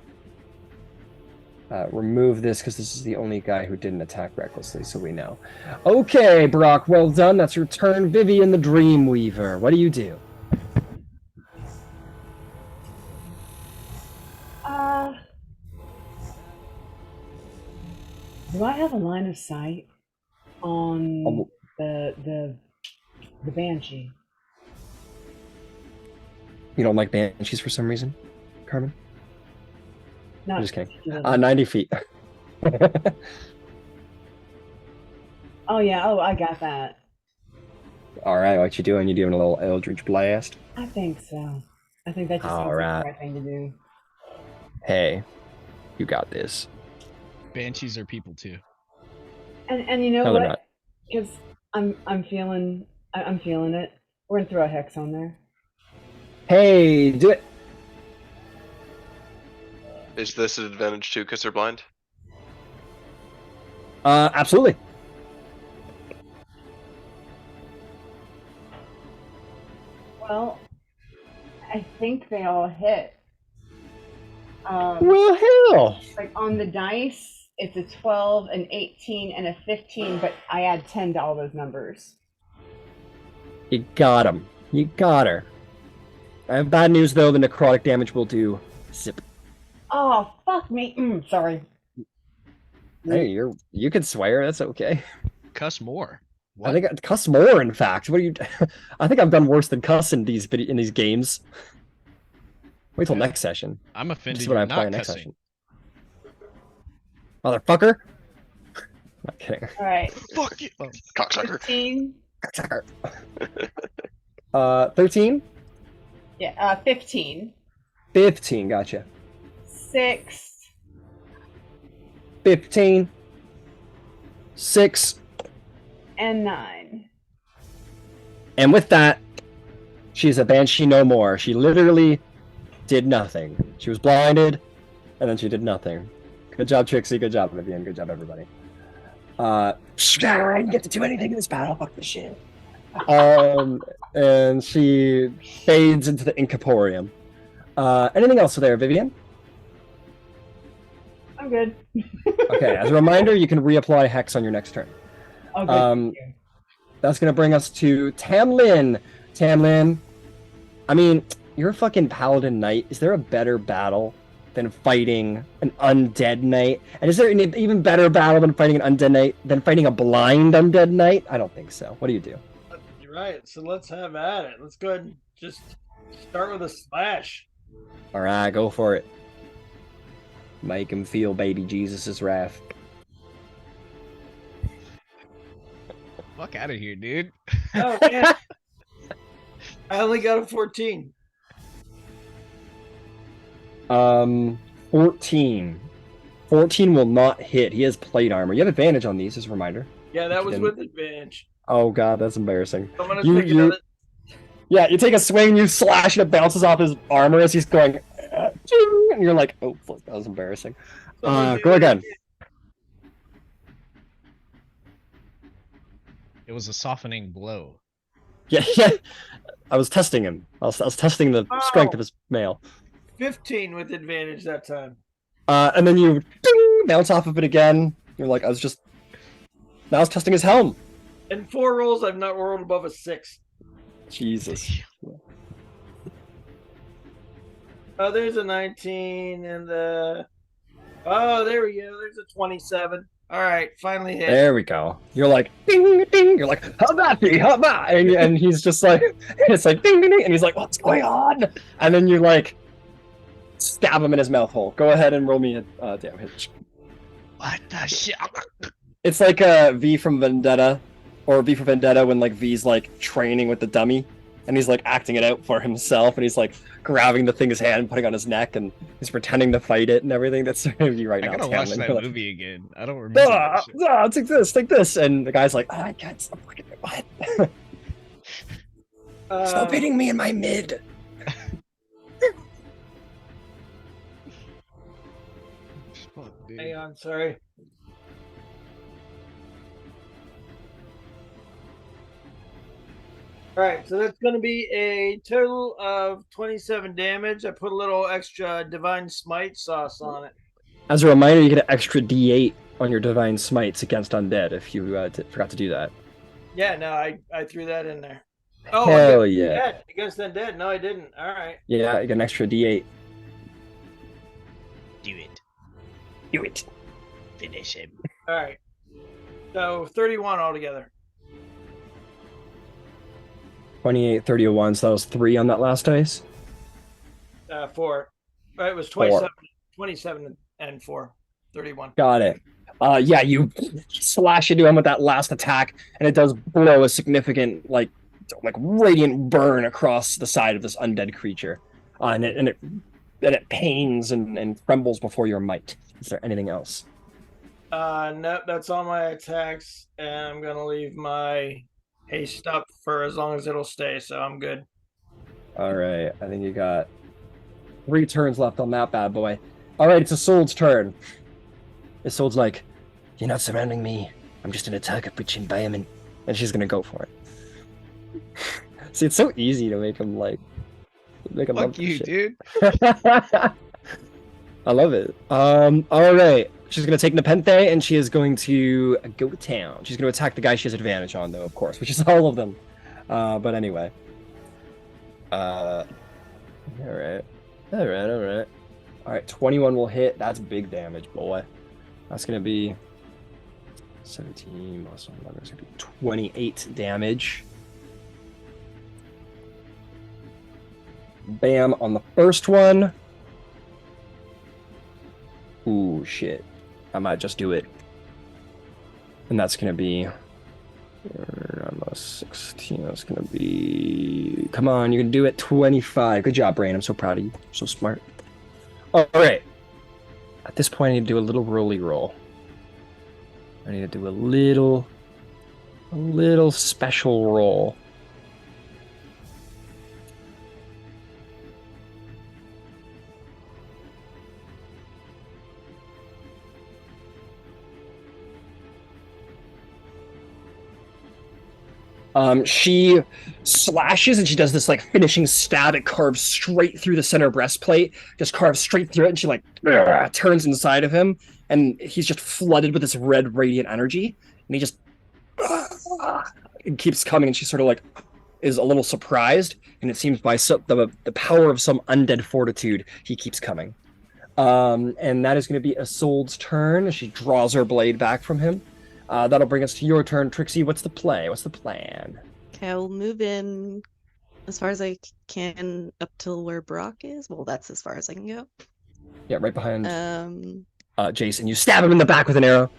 to remove this because this is the only guy who didn't attack recklessly, so we know. Okay, Brok, well done. That's your turn. Vivian the Dreamweaver. What do you do? Do I have a line of sight on the Banshee? You don't like banshees for some reason, Carmen? Not I'm just kidding. particularly. 90 feet. Oh yeah. Oh, I got that. All right, what you doing? You doing a little Eldritch Blast? I think so. I think that just All seems like right. the right thing to do. Hey, you got this. Banshees are people too. And you know No, they're what? not. Because I'm feeling it. We're gonna throw a hex on there. Hey, do it. Is this an advantage too because they're blind? Absolutely. Well, I think they all hit. Well, hell. Like on the dice, it's a 12, an 18, and a 15, but I add 10 to all those numbers. You got him. You got her. I have bad news, though. The necrotic damage will do zip. Oh, fuck me. Sorry. Hey, you can swear. That's okay. Cuss more. I think I cuss more. In fact, what are you? I think I've done worse than cuss in these games. Wait till next session. I'm offended See what you're I'm playing not next cussing. session. Motherfucker. Not kidding. All right. Fuck you. Cocksucker. 15, 13? Yeah, 15. 15, gotcha. 6. 15. 6. And 9. And with that, she's a banshee no more. She literally did nothing. She was blinded, and then she did nothing. Good job, Trixie. Good job, Vivian. Good job, everybody. I didn't get to do anything in this battle. Fuck this shit. And she fades into the incorporeum. Anything else there, Vivian? I'm good. Okay, as a reminder, you can reapply Hex on your next turn. Oh, good. Thank you. That's gonna bring us to Tamlin. Tamlin, I mean, you're a fucking paladin knight. Is there a better battle than fighting an undead knight? And is there an even better battle than fighting an undead knight than fighting a blind undead knight? I don't think so. What do you do? You're right. So let's have at it. Let's go ahead and just start with a slash. All right, go for it. Make him feel baby Jesus' wrath. Fuck out of here, dude. Oh, man. I only got a 14. 14. 14 will not hit. He has plate armor. You have advantage on these, as a reminder. Yeah, that was with advantage. Oh god, that's embarrassing. I'm gonna take another. Yeah, you take a swing, you slash, and it bounces off his armor as he's going, and you're like, oh, fuck, that was embarrassing. Go again. It was a softening blow. Yeah. I was testing him. I was testing the strength of his mail. 15 with advantage that time. And then you bounce off of it again. You're like, now I was testing his helm. In 4 rolls, I've not rolled above a 6. Jesus. Oh, there's a 19 and oh, there we go. There's a 27. All right, finally hit. There we go. You're like, ding, ding. You're like, how about me? How about? And he's just like, it's like, ding, ding, ding. And he's like, what's going on? And then you like, stab him in his mouth hole. Go ahead and roll me a damage. What the shit? It's like a V from Vendetta, or V for Vendetta when like V's like training with the dummy, and he's like acting it out for himself, and he's like grabbing the thing's hand, putting on his neck, and he's pretending to fight it and everything. That's you right now. I gotta watch that like, movie again. I don't remember. That shit. Take this, and the guy's like, I can't stop looking at what? Stop hitting me in my mid. Fuck, dude. Hang on, sorry. All right, so that's going to be a total of 27 damage. I put a little extra Divine Smite sauce on it. As a reminder, you get an extra D8 on your Divine Smites against undead if you forgot to do that. Yeah, no, I threw that in there. Oh, hell yeah! Undead. Against undead? No, I didn't. All right. Yeah, you get an extra D8. Do it. Do it. Finish him. All right. So 31 altogether. 28, 31, so that was 3 on that last dice? 4. It was 27 and 4. 31. Got it. Yeah, you slash into him with that last attack, and it does blow a significant, like radiant burn across the side of this undead creature. And it pains and trembles before your might. Is there anything else? No, that's all my attacks, and I'm going to leave my haste up for as long as it'll stay, so I'm good. All right, I think you got 3 turns left on that bad boy. All right, it's Isolde's turn. Isolde's like, you're not surrounding me. I'm just an attack of Bitchin' Bayman. And she's gonna go for it. See, it's so easy to make him Fuck love you, shit. dude. I love it. All right. She's going to take Nepenthe, and she is going to go to town. She's going to attack the guy she has advantage on, though, of course, which is all of them. But anyway. All right. All right, 21 will hit. That's big damage, boy. That's going to be 17 plus 11. It's going to be 28 damage. Bam on the first one. Ooh, shit. I might just do it. And that's going to be on the plus 16. That's going to be... Come on, you can do it. 25. Good job, Brain. I'm so proud of you. So smart. All right. At this point, I need to do a little rolly roll. I need to do a little special roll. She slashes and she does this like finishing stab. It carves straight through the center breastplate, just carves straight through it, and she like turns inside of him, and he's just flooded with this red radiant energy, and he just it keeps coming, and she sort of like is a little surprised, and it seems by the power of some undead fortitude, he keeps coming. And that is going to be Isolde's turn. She draws her blade back from him. That'll bring us to your turn, Trixie. What's the play? What's the plan? Okay, I will move in as far as I can up till where Brok is. Well, that's as far as I can go. Yeah, right behind Jason. You stab him in the back with an arrow.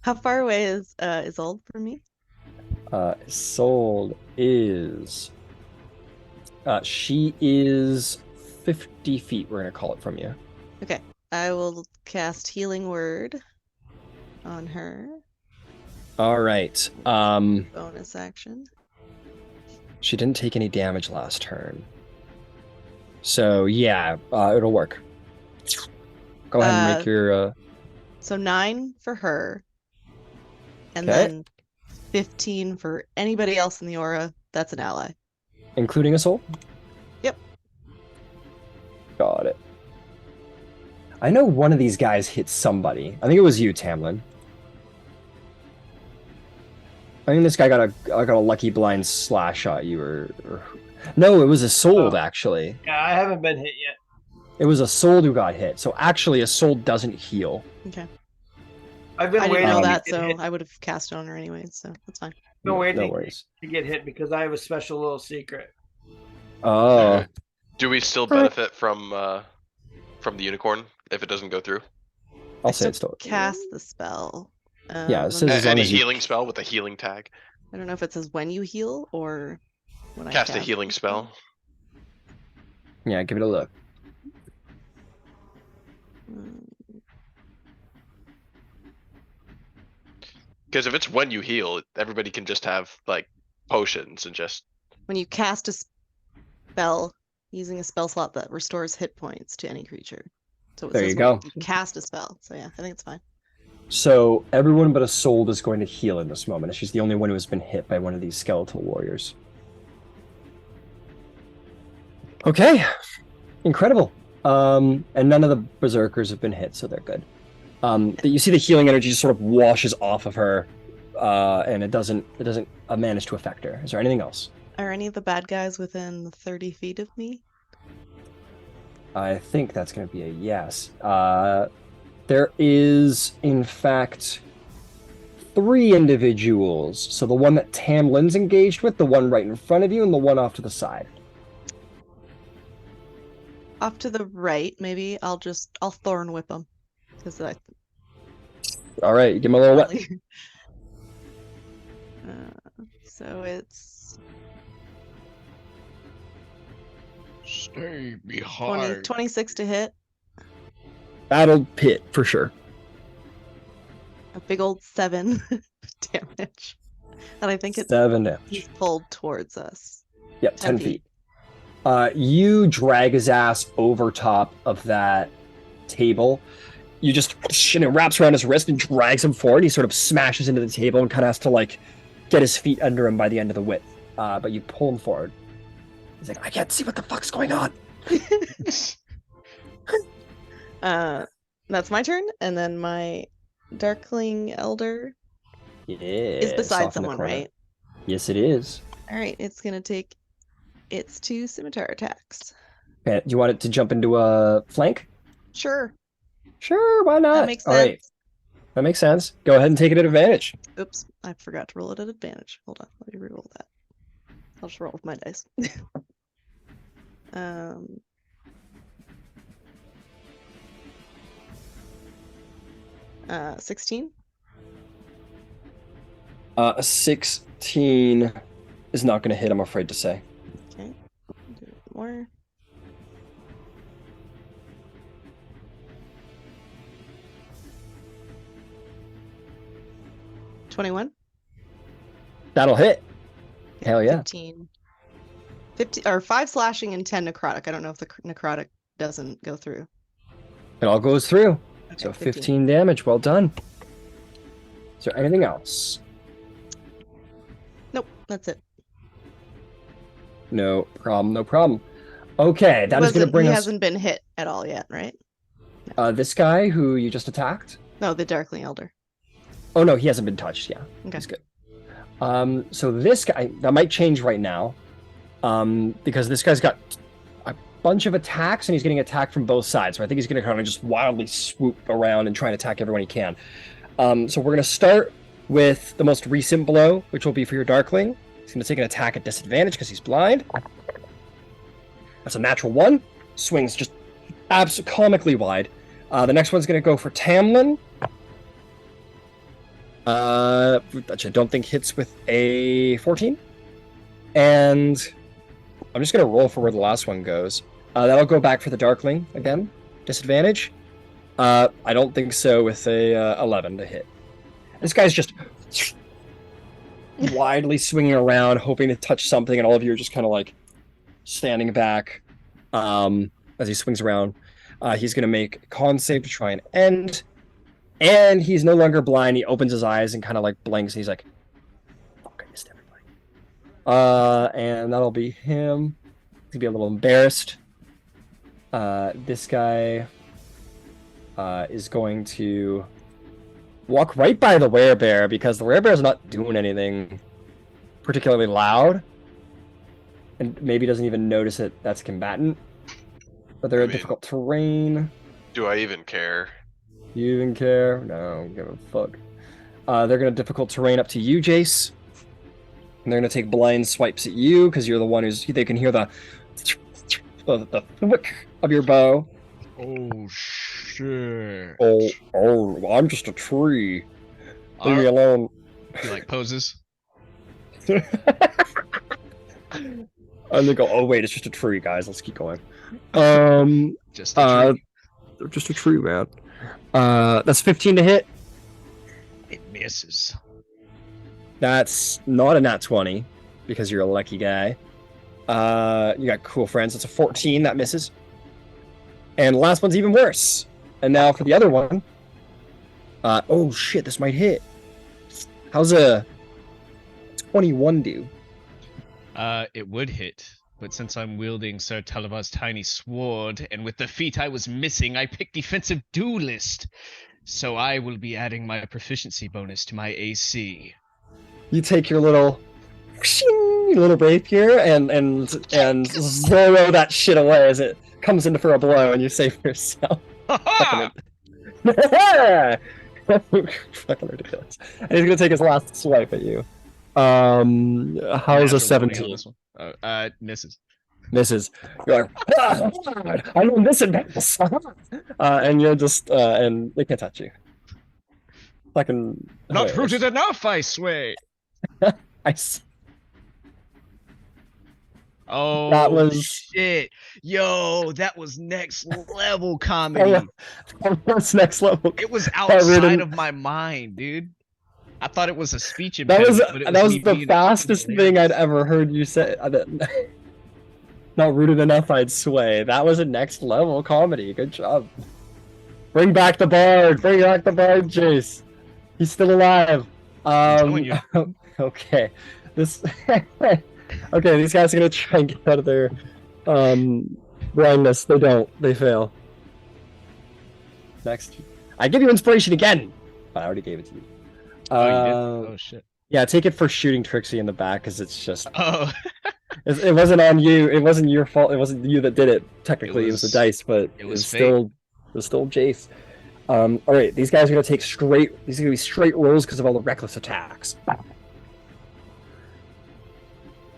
How far away is Isolde from me? Isolde is... she is 50 feet, we're going to call it, from you. Okay, I will cast Healing Word on her. All right. Bonus action. She didn't take any damage last turn. So, yeah, it'll work. Go ahead and make your... So 9 for her. And Okay. then 15 for anybody else in the aura that's an ally. Including Isolde? Yep. Got it. I know one of these guys hit somebody. I think it was you, Tamlin. I think this guy got a lucky blind slash at you, or... No, it was Isolde, actually. Yeah, I haven't been hit yet. It was Isolde who got hit. So actually, Isolde doesn't heal. Okay. I've been I didn't waiting know to that, get so hit. I would have cast it on her anyway, so that's fine. I've been waiting No worries. to get hit because I have a special little secret. Oh. Do we still benefit from the unicorn if it doesn't go through? I'll I say it's still still... cast the spell. Yeah, it let says me- as long Any as you- healing spell with a healing tag? I don't know if it says when you heal or when I Cast a healing the spell. Yeah, give it a look. Mm, Because if it's when you heal, everybody can just have like potions and just. When you cast a spell using a spell slot that restores hit points to any creature. So it There says you when go. you cast a spell. So yeah, I think it's fine. So everyone but Isolde is going to heal in this moment. She's the only one who has been hit by one of these skeletal warriors. Okay, incredible. And none of the berserkers have been hit, so they're good. You see the healing energy just sort of washes off of her, and it doesn't manage to affect her. Is there anything else? Are any of the bad guys within 30 feet of me? I think that's going to be a yes. There is, in fact, 3 individuals. So the one that Tamlin's engaged with, the one right in front of you, and the one off to the side. Off to the right, maybe. I'll thorn whip them. Because I All right, give him a little wet. So it's Stay 20, behind. 26 to hit. That'll hit for sure. A big old 7 damage. And I think it's 7 damage. he's pulled towards us. Yep, 10 10 feet. You drag his ass over top of that table. You just, and it wraps around his wrist and drags him forward. He sort of smashes into the table and kind of has to like get his feet under him by the end of the width. But you pull him forward. He's like, I can't see what the fuck's going on. That's my turn, and then my Darkling Elder Yeah. is beside someone, right? Yes, it is. All right, it's gonna take its 2 scimitar attacks. Okay, do you want it to jump into a flank? Sure, Sure, why not? that makes All sense. right, that makes sense. Go ahead and take it at advantage. Oops, I forgot to roll it at advantage. Hold on, let me reroll that. I'll just roll with my dice. 16. 16 14 is not going to hit, I'm afraid to say. Okay. Do more. $21. That'll hit. Hell yeah. 15. 50 or 5 slashing and 10 necrotic. I don't know if the necrotic doesn't go through. It all goes through. Okay, So 15 damage. Well done. Is there anything else? Nope, that's it. No problem. No problem. Okay, that is going to bring He us. hasn't been hit at all yet, right? This guy who you just attacked. No, the Darkling Elder. Oh no, he hasn't been touched. Yeah, Okay. he's good. So this guy, that might change right now, because this guy's got a bunch of attacks and he's getting attacked from both sides. So I think he's going to kind of just wildly swoop around and try and attack everyone he can. So we're going to start with the most recent blow, which will be for your Darkling. He's going to take an attack at disadvantage because he's blind. That's a natural 1. Swings just comically wide. The next one's going to go for Tamlin. Which I don't think hits with a 14. And I'm just going to roll for where the last one goes. That'll go back for the Darkling again. Disadvantage. I don't think so with a 11 to hit. This guy's just widely swinging around, hoping to touch something, and all of you are just kind of like standing back as he swings around. He's going to make a con save to try and end. And he's no longer blind. He opens his eyes and kind of like blinks. And he's like, "Fuck, I missed everybody." And that'll be him. He's gonna be a little embarrassed. This guy is going to walk right by the werebear because the werebear's not doing anything particularly loud, and maybe doesn't even notice it. That's combatant, but they're a difficult terrain. Do I even care? You even care? No, give a fuck. They're gonna difficult terrain up to you, Jace. And they're gonna take blind swipes at you because you're the one they can hear the thwick of your bow. Oh shit. Oh, I'm just a tree. Leave me alone. You like poses? And they go, "Oh wait, it's just a tree, guys. Let's keep going." Just a tree. They're just a tree, man. That's 15 to hit. It misses. That's not a nat 20 because you're a lucky guy. You got cool friends. That's a 14 that misses. And the last one's even worse. And now for the other one. Oh shit, this might hit. How's a 21 do? It would hit, but since I'm wielding Sir Talavar's tiny sword, and with the feat I was missing, I picked defensive duelist. So I will be adding my proficiency bonus to my AC. You take your little rapier and zero that shit away as it comes in for a blow, and you save yourself. Ha Fucking ridiculous. And he's gonna take his last swipe at you. How's a 17? Misses. Misses. You're like, God, I don't miss it, and you're just and they can't touch you. Fucking Not rooted enough, I swear. I see. Oh, That was- shit. Yo, that was next level comedy. That's next level. It was That outside really- of my mind, dude. I thought it was a speech That was impediment, but it that was me the being fastest thing I'd ever heard you say. Not rooted enough, I'd sway. That was a next level comedy. Good job. Bring back the bard. Bring back the bard, Jace. He's still alive. telling you. Okay. This. Okay, these guys are gonna try and get out of their blindness. They don't. They fail. Next. I give you inspiration again. I already gave it to you. Oh, you did? Oh, shit. Yeah, take it for shooting Trixie in the back because it's just. Oh. It wasn't on you. It wasn't your fault. It wasn't you that did it. Technically, it was the dice, but it was still Jace. All right, these guys are gonna take straight. These are gonna be straight rolls because of all the reckless attacks.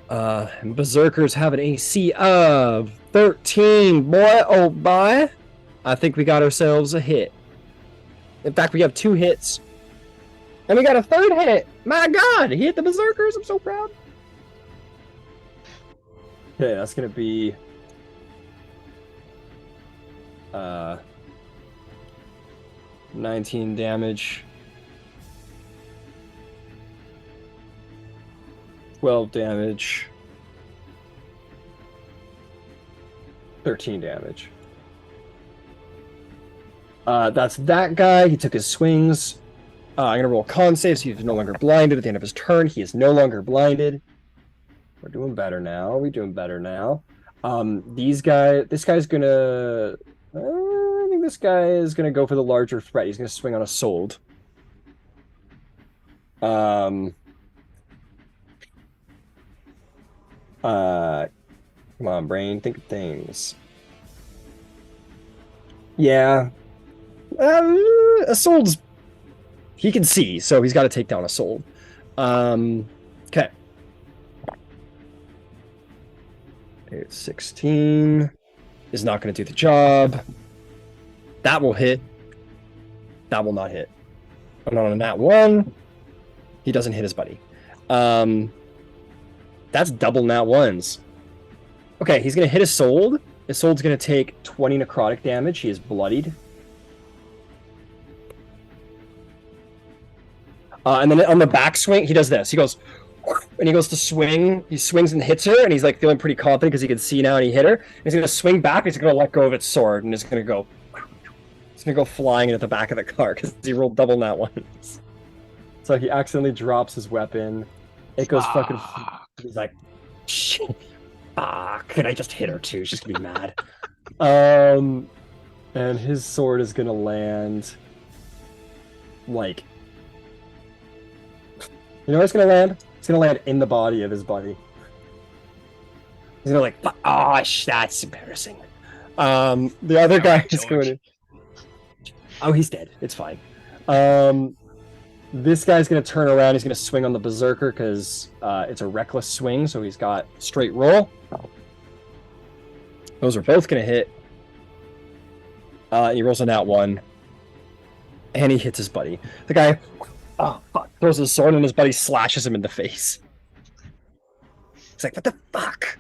Berserkers have an AC of 13. Boy, oh boy, I think we got ourselves a hit. In fact, we have 2 hits And we got a third hit. My God, he hit the berserkers. I'm so proud. Okay, that's gonna be 19 damage. 12 damage. 13 damage. That's that guy. He took his swings. I'm gonna roll con save, so he's no longer blinded at the end of his turn. He is no longer blinded. We're doing better now. We're doing better now. This guy's gonna. I think this guy is gonna go for the larger threat. He's gonna swing on a sold. Come on, brain, think of things. Yeah. A sold's. He can see, so he's got to take down a sold. Okay. 16 is not going to do the job. That will hit. That will not hit. And on a nat 1, he doesn't hit his buddy. That's double nat 1s. Okay, he's going to hit his sold. His sold's going to take 20 necrotic damage. He is bloodied. And then on the backswing, he does this. He goes, and he goes to swing. He swings and hits her, and he's like feeling pretty confident because he can see now, and he hit her. And he's going to swing back. And he's going to let go of its sword, and it's going to go. It's going to go flying into the back of the car because he rolled double nat 1s. So he accidentally drops his weapon. It goes fucking. He's like, shit. Could I just hit her too? She's gonna be mad. And his sword is gonna land like, you know where it's gonna land? It's gonna land in the body of his buddy. He's gonna like, that's embarrassing. The other guy is going to. Oh, he's dead. It's fine. This guy's gonna turn around. He's gonna swing on the berserker because it's a reckless swing, so he's got straight roll. Those are both gonna hit. He rolls a nat 1, and he hits his buddy. The guy, throws his sword, and his buddy slashes him in the face. He's like, "What the fuck?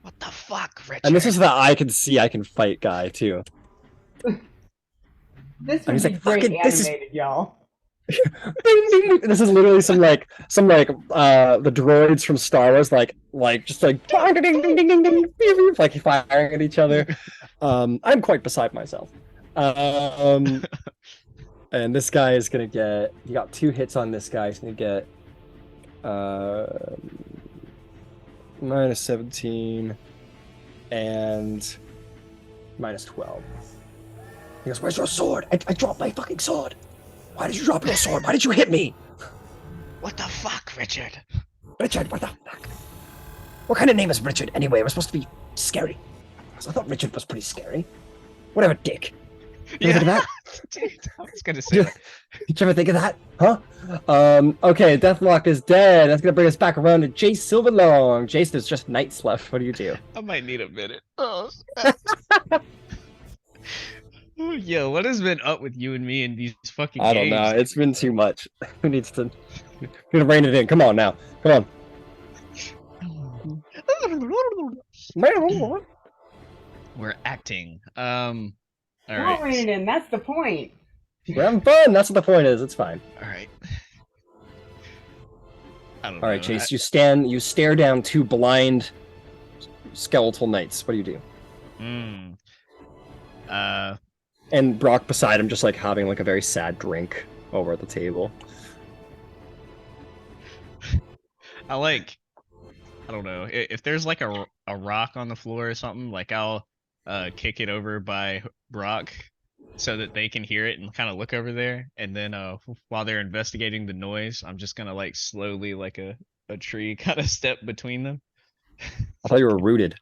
What the fuck, Richard?" And this is the I can see I can fight guy too. This And would he's be like, great "Fucking- this is-" animated, y'all. This is literally some like the droids from Star Wars like just like ding ding ding ding ding ding like firing at each other. I'm quite beside myself. And this guy is gonna get. He got 2 hits on this guy. He's gonna get minus 17 and minus 12. He goes, "Where's your sword? I dropped my fucking sword. Why did you drop your sword? Why did you hit me? What the fuck, Richard? Richard, what the fuck? What kind of name is Richard anyway? We're supposed to be scary. I thought Richard was pretty scary. Whatever, dick. You ever think of that? Dude, I was gonna say. Did you ever think of that? Huh? Okay, Deathlock is dead. That's gonna bring us back around to Jace Silverlong. Jace, there's just knights left. What do you do? I might need a minute. Oh, yo, what has been up with you and me in these fucking I don't games? know. It's been too much. Who needs to? We're gonna rein it in. Come on now. Come on. We're acting. All All right. right. In. That's the point. We're having fun. That's what the point is. It's fine. All right. I don't know. All right, Chase. You stare down 2 blind skeletal knights. What do you do? And Brok beside him, just like having like a very sad drink over at the table. I don't know. If there's like a rock on the floor or something, like I'll kick it over by Brok so that they can hear it and kind of look over there. And then while they're investigating the noise, I'm just gonna like slowly like a tree kind of step between them. I thought you were rooted.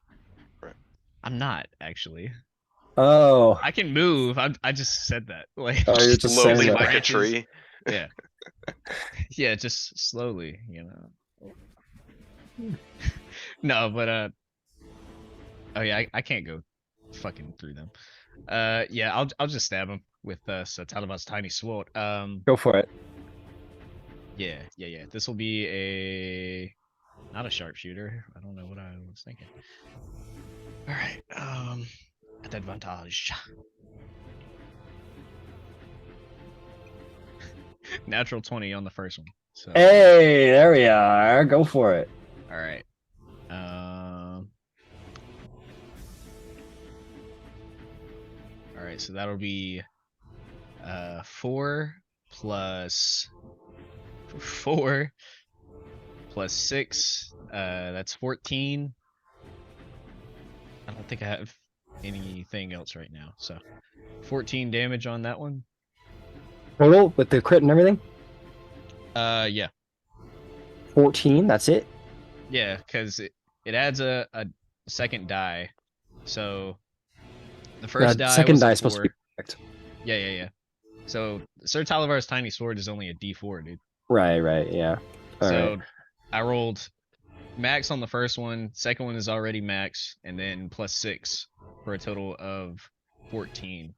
I'm not actually. Oh. I can move. I just said that. Like Oh, you're just Slowly saying like that. a tree. Yeah. Yeah, just slowly, you know. No, but oh yeah, I can't go fucking through them. Yeah, I'll just stab him. with Taliban's tiny sword. Go for it. Yeah. This will be a not a sharpshooter. I don't know what I was thinking. All right. At advantage. Natural 20 on the first one. So. Hey, there we are. Go for it. All right. All right, so that'll be 4 plus 4 plus 6. That's 14. I don't think I have anything else right now. So 14 damage on that one. Total with the crit and everything? Yeah. 14, that's it? Yeah, because it adds a second die. So the first die second was a die is supposed to be 4. perfect. Yeah. So Sir Talivar's tiny sword is only a D4, dude. Right, yeah. So I rolled max on the first one, second one is already max, and then plus 6 for a total of 14.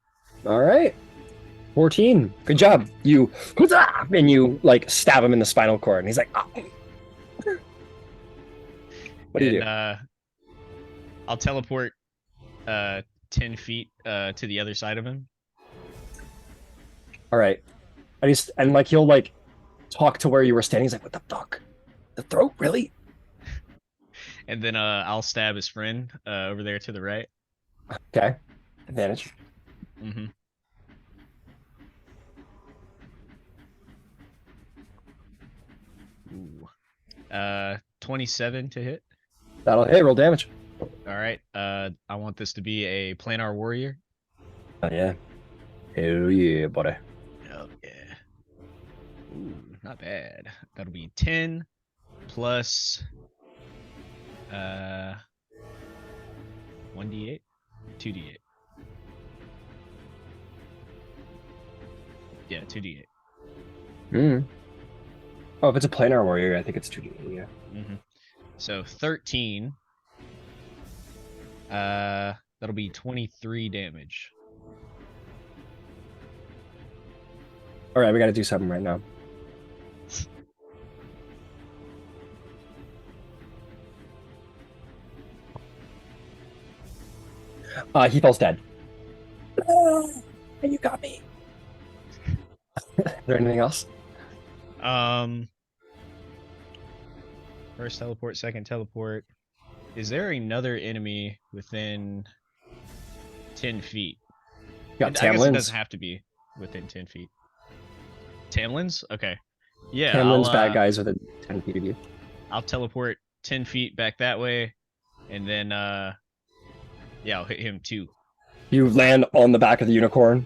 All right. 14. Good job. You and you like stab him in the spinal cord, and he's like, oh. What do you do? I'll teleport 10 feet to the other side of him. All right. And like he'll like talk to where you were standing. He's like, what the fuck? The throat? Really? And then I'll stab his friend over there to the right. Okay. Advantage. Mm-hmm. Ooh. 27 to hit. That'll hit. Roll damage. All right. I want this to be a planar warrior. Oh yeah. Hell yeah, buddy. Oh yeah. Ooh, not bad. That'll be 10 plus 1d8, 2d8. Yeah, 2d8. Oh, if it's a planar warrior, I think it's 2D. Yeah. Mm-hmm. So 13. That'll be 23 damage. All right, we got to do something right now. He falls dead. And you got me. Is there anything else? First teleport, second teleport. Is there another enemy within 10 feet? You got I guess it Tamlin's. doesn't have to be within 10 feet. Tamlin's? Okay. Yeah. Tamlin's I'll, bad guys within 10 feet of you. I'll teleport 10 feet back that way, and then yeah, I'll hit him too. You land on the back of the unicorn.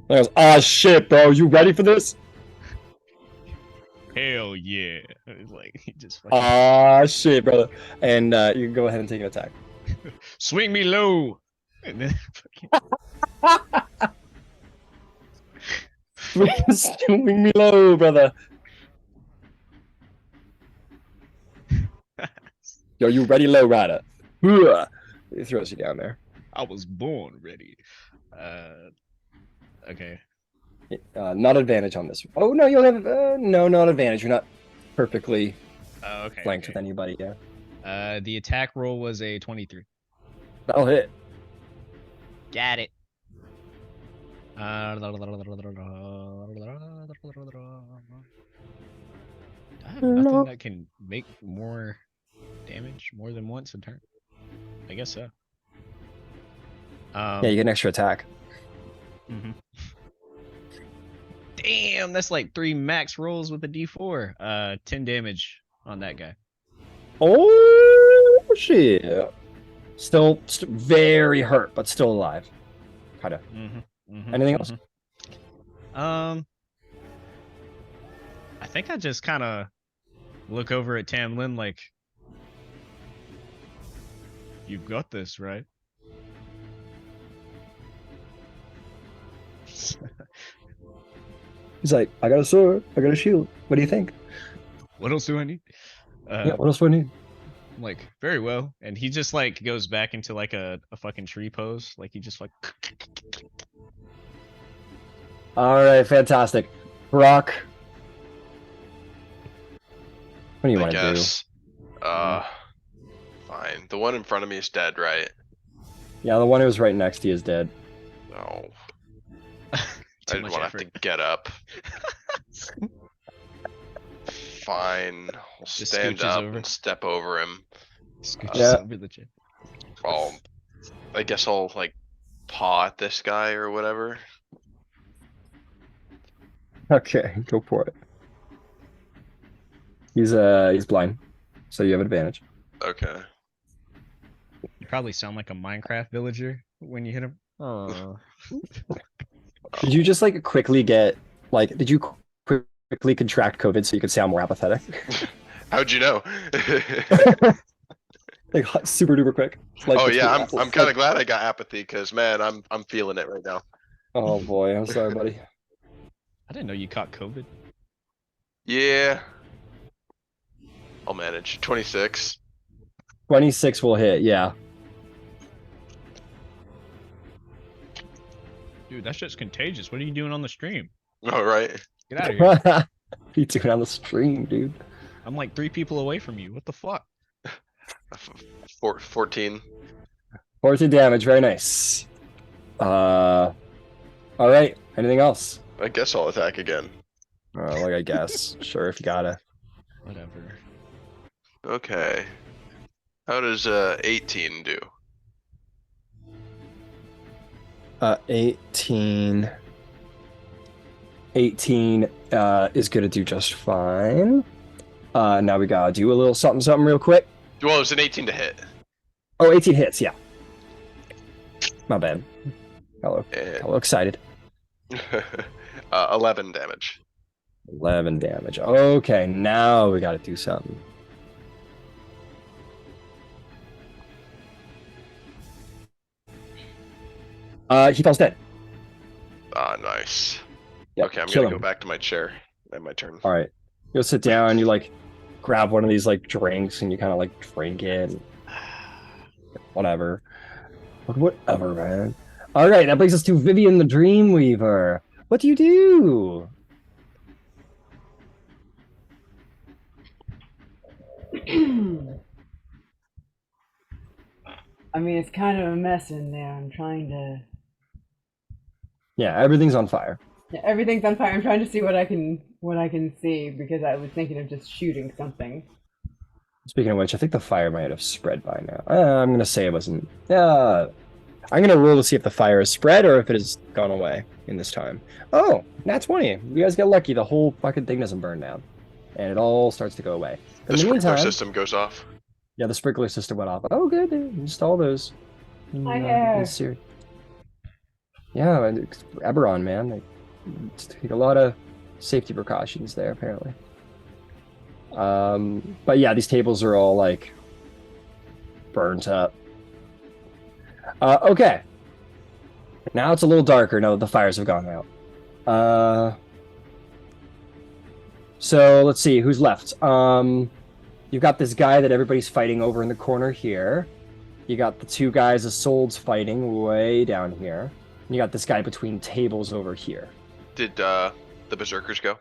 And I goes, ah, shit, bro. You ready for this? Hell yeah! It's like he just fucking Ah, shit, brother. And you can go ahead and take an attack. swing me low, and then fucking Swing me low, brother. Yo, you ready, low rider? He throws you down there. I was born ready. Okay. Not advantage on this. Oh no, you'll have no, not advantage. You're not perfectly Okay. flanked with anybody. Yeah, The attack roll was a 23. that'll hit. Got it. I have nothing that can make more damage more than once a turn. I guess so. Yeah, you get an extra attack. Mm-hmm. Damn, that's like 3 max rolls with a D4. 10 damage on that guy. Oh shit! Still very hurt, but still alive. Kind of. Anything else? I think I just kind of look over at Tamlin like, you've got this, right? He's like, I got a sword, I got a shield. What do you think? What else do I need? Yeah, what else do I need? I'm like, very well. And he just like goes back into like a fucking tree pose. Like he just like All right, fantastic. Brok, what do you I want to do? guess. Fine. The one in front of me is dead, right? Yeah, the one who was right next to you is dead. No. Too I didn't much want to have effort. to get up. Fine. I'll Just stand scooches up over. and step over him. Scooches Yeah. over the chip. I guess I'll like paw at this guy or whatever. Okay, go for it. He's blind, so you have advantage. Okay. You probably sound like a Minecraft villager when you hit him. Oh. Did you just like quickly get like? Did you quickly contract COVID so you could sound more apathetic? How'd you know? Like super duper quick. Like Oh between yeah, apples. I'm kind of glad I got apathy because man, I'm feeling it right now. Oh boy, I'm sorry, buddy. I didn't know you caught COVID. Yeah. I'll manage. 26. 26 will hit. Yeah. Dude, that shit's contagious. What are you doing on the stream? All right. Get out of here. What you doing on the stream, dude? I'm like 3 people away from you. What the fuck? 14. 14 damage. Very nice. All right. Anything else? I guess I'll attack again. Like I guess. Sure, if you gotta. Whatever. Okay. How does 18 do? 18. 18 is gonna do just fine. Now we gotta do a little something real quick. Well, it's an 18 to hit. Oh, 18 hits, yeah. My bad. And Hello, excited. 11 damage. 11 damage. Okay, now we gotta do something. He falls dead. Ah, nice. Yep, Okay, I'm kill gonna go him. back to my chair. And my turn. All right. You sit down, you like grab one of these like drinks and you kind of like drink it. And whatever. Whatever, man. All right, that brings us to Vivian the Dreamweaver. What do you do? I mean, it's kind of a mess in there. I'm trying to. Yeah, everything's on fire. Yeah, everything's on fire. I'm trying to see what I can see because I was thinking of just shooting something. Speaking of which, I think the fire might have spread by now. I'm gonna say it wasn't. I'm gonna roll to see if the fire has spread or if it has gone away in this time. Oh, nat 20. You guys get lucky. The whole fucking thing doesn't burn down, and it all starts to go away. The In the sprinkler meantime, system goes off. yeah, the sprinkler system went off. Oh, good. Install those. I have. Yeah, and it's Eberron, man. They take a lot of safety precautions there, apparently. But yeah, these tables are all like burnt up. Okay. Now it's a little darker now that the fires have gone out. So let's see who's left. You've got this guy that everybody's fighting over in the corner here. You got the two guys Isolde's fighting way down here. And you got this guy between tables over here. Did the berserkers go?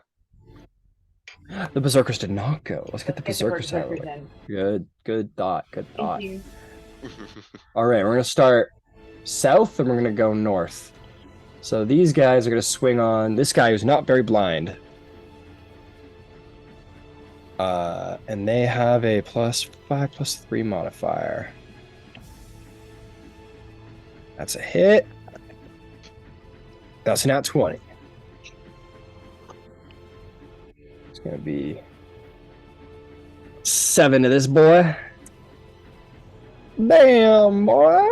The berserkers did not go. Let's get the Let's berserkers out of the way. in. Good thought. Good thought. Thank you. All right, we're gonna start south and we're gonna go north. So these guys are gonna swing on this guy who's not very blind. And they have a +5/+3 modifier. That's a hit. That's an nat 20. It's gonna be 7 to this boy. Bam, boy.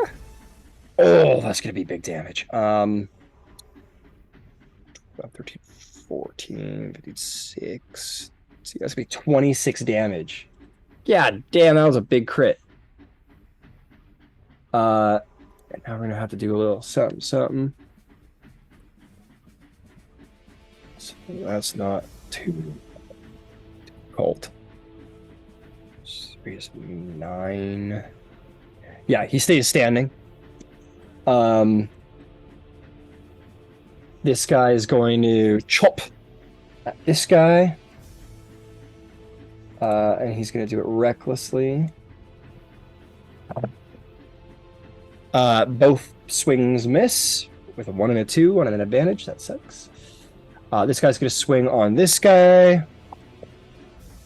Oh, that's gonna be big damage. 13, 14, 56. See, that's gonna be 26 damage. God damn, that was a big crit. And now we're gonna have to do a little something. So that's not too difficult. 3 is 9. Yeah, he stays standing. This guy is going to chop at this guy. And he's going to do it recklessly. Both swings miss with a 1 and a 2 on an advantage. That sucks. This guy's going to swing on this guy.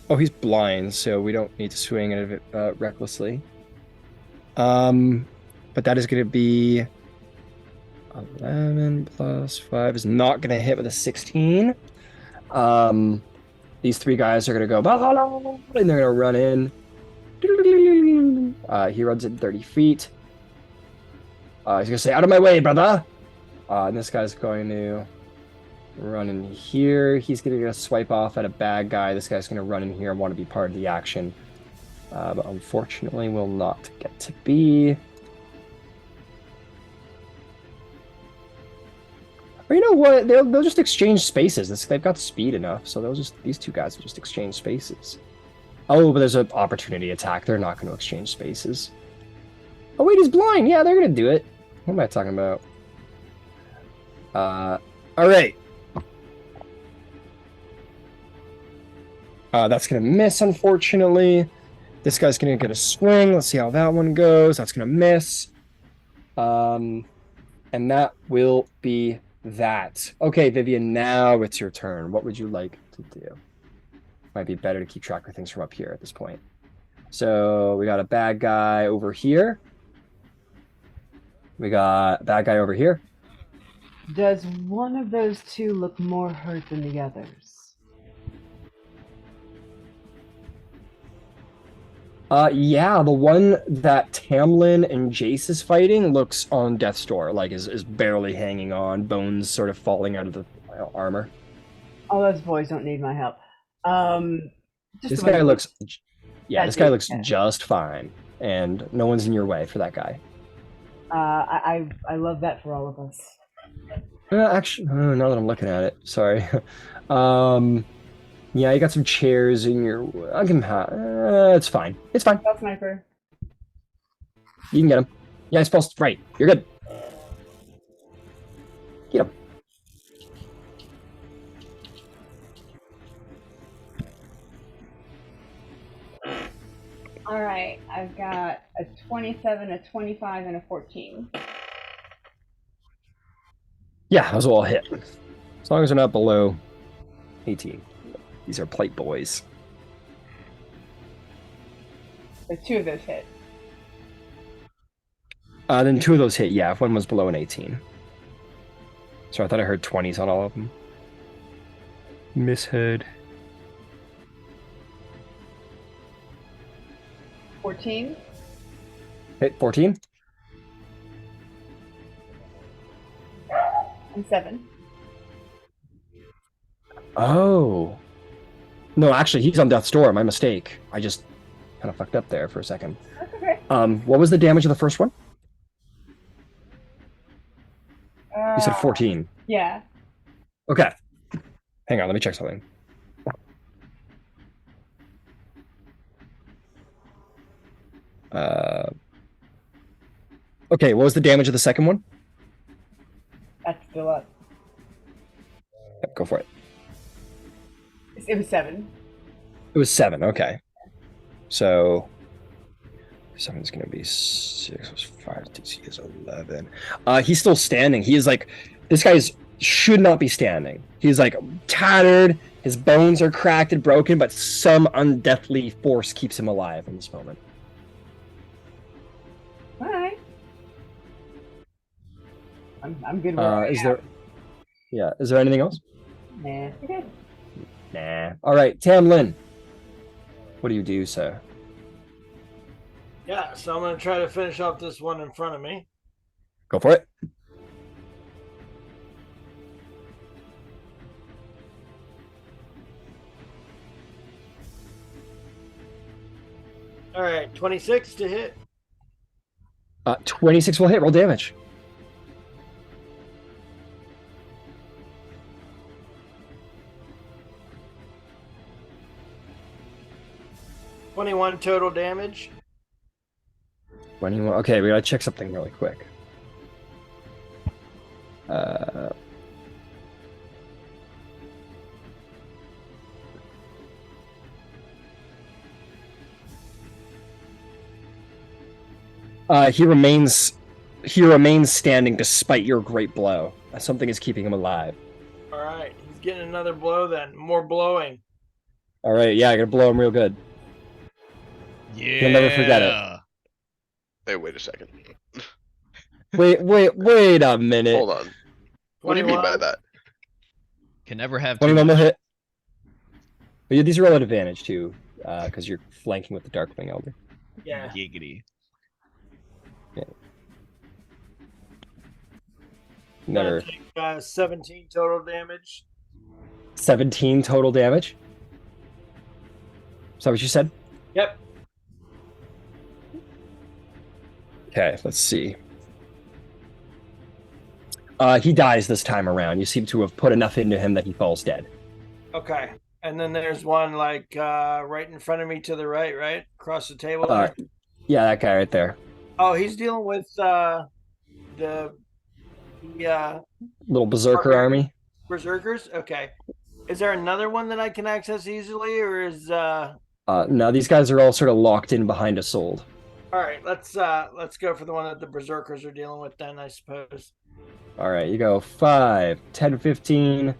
Oh, he's blind, so we don't need to swing it recklessly. But that is going to be 11 plus 5 is not going to hit with a 16. These three guys are going to go, and they're going to run in. He runs in 30 feet. He's going to say, out of my way, brother. And this guy's going to run in here. He's going to swipe off at a bad guy. This guy's going to run in here and want to be part of the action. But unfortunately will not get to be. Or you know what? They'll just exchange spaces. They've got speed enough, so these two guys will just exchange spaces. Oh, but there's an opportunity attack. They're not going to exchange spaces. Oh wait, he's blind. Yeah, they're going to do it. What am I talking about? All right. That's going to miss, unfortunately. This guy's going to get a swing. Let's see how that one goes. That's going to miss. And that will be that. Okay, Vivian, now it's your turn. What would you like to do? Might be better to keep track of things from up here at this point. So we got a bad guy over here. We got a bad guy over here. Does one of those two look more hurt than the others? Yeah, the one that Tamlin and Jace is fighting looks on death's door, like is barely hanging on, bones sort of falling out of the armor. Oh, those boys don't need my help. This guy looks, yeah, this guy looks just fine, and no one's in your way for that guy. I love that for all of us. Actually, now that I'm looking at it, sorry. Yeah, you got some chairs in your. I'll give him it's fine. It's fine. That's sniper. You can get him. Yeah, he's supposed to. Right. You're good. Get him. All right, I've got a 27, a 25, and a 14. Yeah, those will all hit. As long as they're not below 18. These are plate boys. So 2 of those hit. Then 2 of those hit, yeah, if one was below an 18. So I thought I heard 20s on all of them. Misheard. 14. Hit 14. And 7. Oh. No, actually, he's on death's door. My mistake. I just kind of fucked up there for a second. That's okay. What was the damage of the first one? You said 14. Yeah. Okay. Hang on, let me check something. Okay, what was the damage of the second one? That's still up. Yep, go for it. It was 7. It was 7, okay. So 7 is going to be 6, 5, 6, he is 11. He's still standing. He is like, this guy should not be standing. He's like tattered, his bones are cracked and broken, but some undeathly force keeps him alive in this moment. All right. I'm good with is there anything else? Nah, okay. Nah. All right, Tamlin. What do you do, sir? Yeah, so I'm going to try to finish off this one in front of me. Go for it. All right, 26 to hit. 26 will hit. Roll damage. $21 total damage. 21. Okay, we gotta check something really quick. He remains standing despite your great blow. Something is keeping him alive. All right, he's getting another blow then. More blowing. All right, yeah, I gotta blow him real good. Yeah. You'll never forget it. Hey, wait a second. Wait a minute. Hold on. What do you mean by 21. that? Can never have too 21 will much. hit. But yeah, these are all at advantage too, because you're flanking with the Darkwing Elder. Yeah. Giggity. Never. Take 17 total damage. 17 total damage. Is that what you said? Yep. Okay, let's see. He dies this time around. You seem to have put enough into him that he falls dead. Okay. And then there's one like right in front of me to the right, across the table there. Yeah, that guy right there. Oh, he's dealing with the Little berserker army. berserkers. Okay. Is there another one that I can access easily, or is No, these guys are all sort of locked in behind a sold. all right? Let's go for the one that the berserkers are dealing with then, I suppose. All right, you go 5, 10, 15,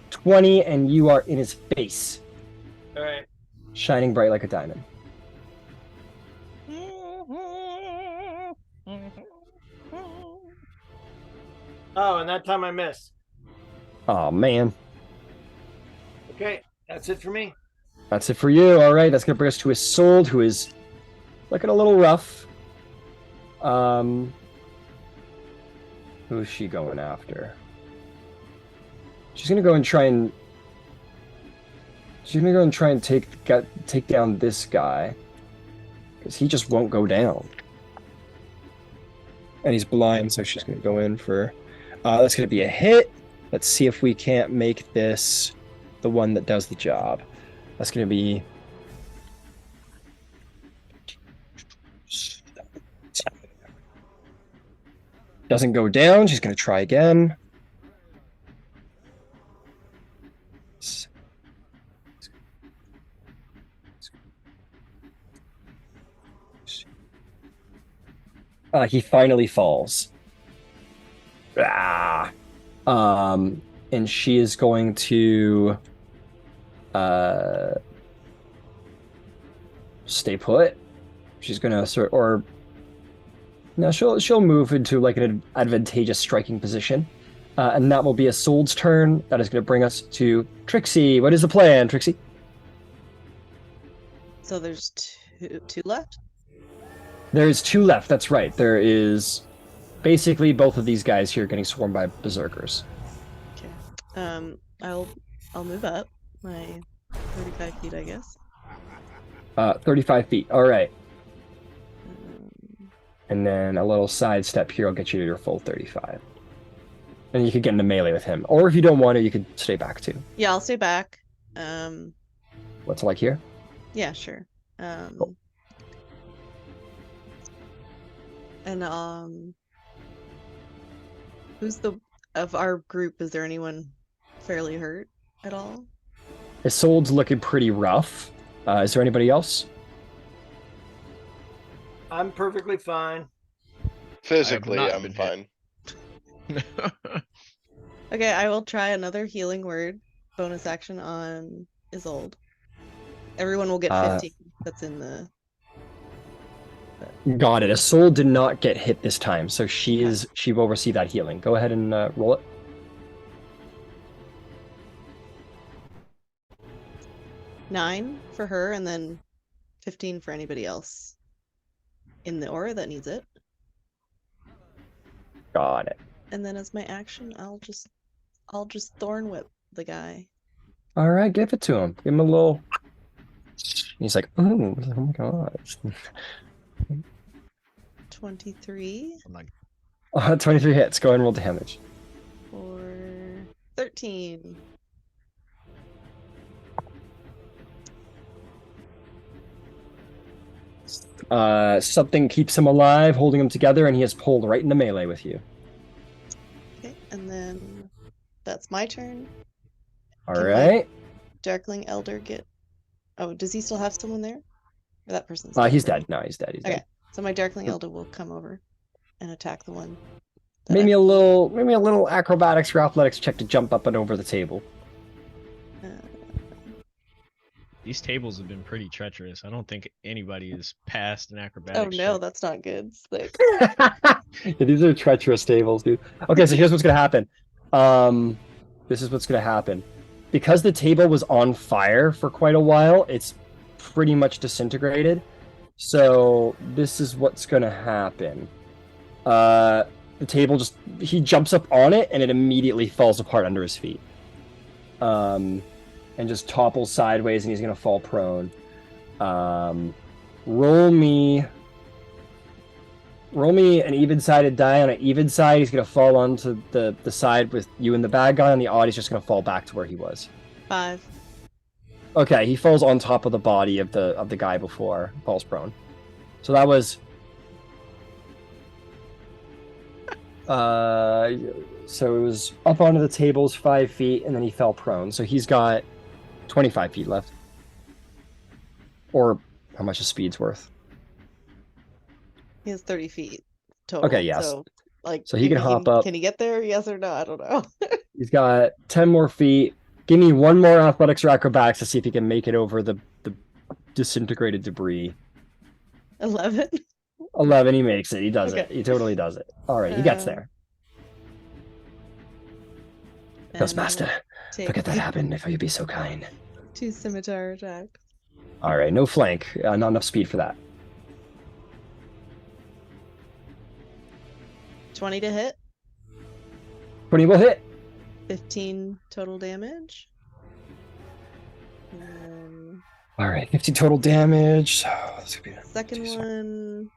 20, and you are in his face, All right. shining bright like a diamond. Oh, and that time I missed. Oh man, Okay, that's it for me. that's it for you. All right, that's gonna bring us to his sold, who is looking a little rough. Who is she going after? She's gonna go and try and take down this guy, because he just won't go down, and he's blind. So she's gonna go in for. That's gonna be a hit. Let's see if we can't make this the one that does the job. That's gonna be. Doesn't go down. She's gonna try again. He finally falls. Ah. And she is going to stay put. She's gonna she'll move into like an advantageous striking position. And that will be a Sold's turn. That is going to bring us to Trixie. What is the plan, Trixie? So there's two left. There's 2 left. That's right. There is basically both of these guys here getting swarmed by berserkers. Okay. I'll move up my 35 feet, I guess. 35 feet. All right. Um, And then a little side step here will get you to your full 35. And you could get into melee with him. Or if you don't want to, you could stay back too. yeah, I'll stay back. What's it like here? Yeah, sure. Cool. And who's of our group? Is there anyone fairly hurt at all? Isolde's looking pretty rough. Is there anybody else? I'm perfectly fine. Physically, not I'm been hit. fine. Okay, I will try another healing word bonus action on Isolde. Everyone will get 15. That's in the. Got it. Isolde did not get hit this time, so she will receive that healing. Go ahead and roll it. Nine for her, and then 15 for anybody else in the aura that needs it. Got it. And then as my action, I'll just thorn whip the guy. All right, give it to him. Give him a little. He's like, oh my god. 23 23 hits. Go ahead and roll damage. for 13. Something keeps him alive, holding him together, and he is pulled right into melee with you. Okay, and then that's my turn. All Can right. Darkling Elder get. Oh, does he still have someone there? Or that person's He's dead. No, he's dead. He's Okay. dead. So my Darkling Elder will come over and attack the one. Maybe a little acrobatics or athletics check to jump up and over the table. These tables have been pretty treacherous. I don't think anybody is past an Oh acrobatics no, check. that's not good. Slick. Yeah, these are treacherous tables, dude. Okay, so here's what's gonna happen. This is what's gonna happen. Because the table was on fire for quite a while, it's pretty much disintegrated. So this is what's gonna happen. The table he jumps up on it and it immediately falls apart under his feet. And just topples sideways and he's gonna fall prone. Roll me an even-sided die. On an even side, he's gonna fall onto the side with you and the bad guy. On the odd, he's just gonna fall back to where he was. 5. Okay, he falls on top of the body of the guy before, falls prone. So that was so it was up onto the tables 5 feet, and then he fell prone. So he's got 25 feet left. Or how much his speed's worth. He has 30 feet total. Okay, yes. So, like, So he can hop up. Can he get there? Yes or no? I don't know. He's got 10 more feet. Give me one more athletics or acrobatics to see if he can make it over the disintegrated debris. 11. 11, he makes it. He does Okay. it. He totally does it. All right, he gets there. Ghostmaster, forget that happened, if you'd be so kind. 2 scimitar attacks. All right, no flank. Not enough speed for that. 20 to hit. 20 will hit. 15 total damage. And All right, 50 total damage. So this could be second one.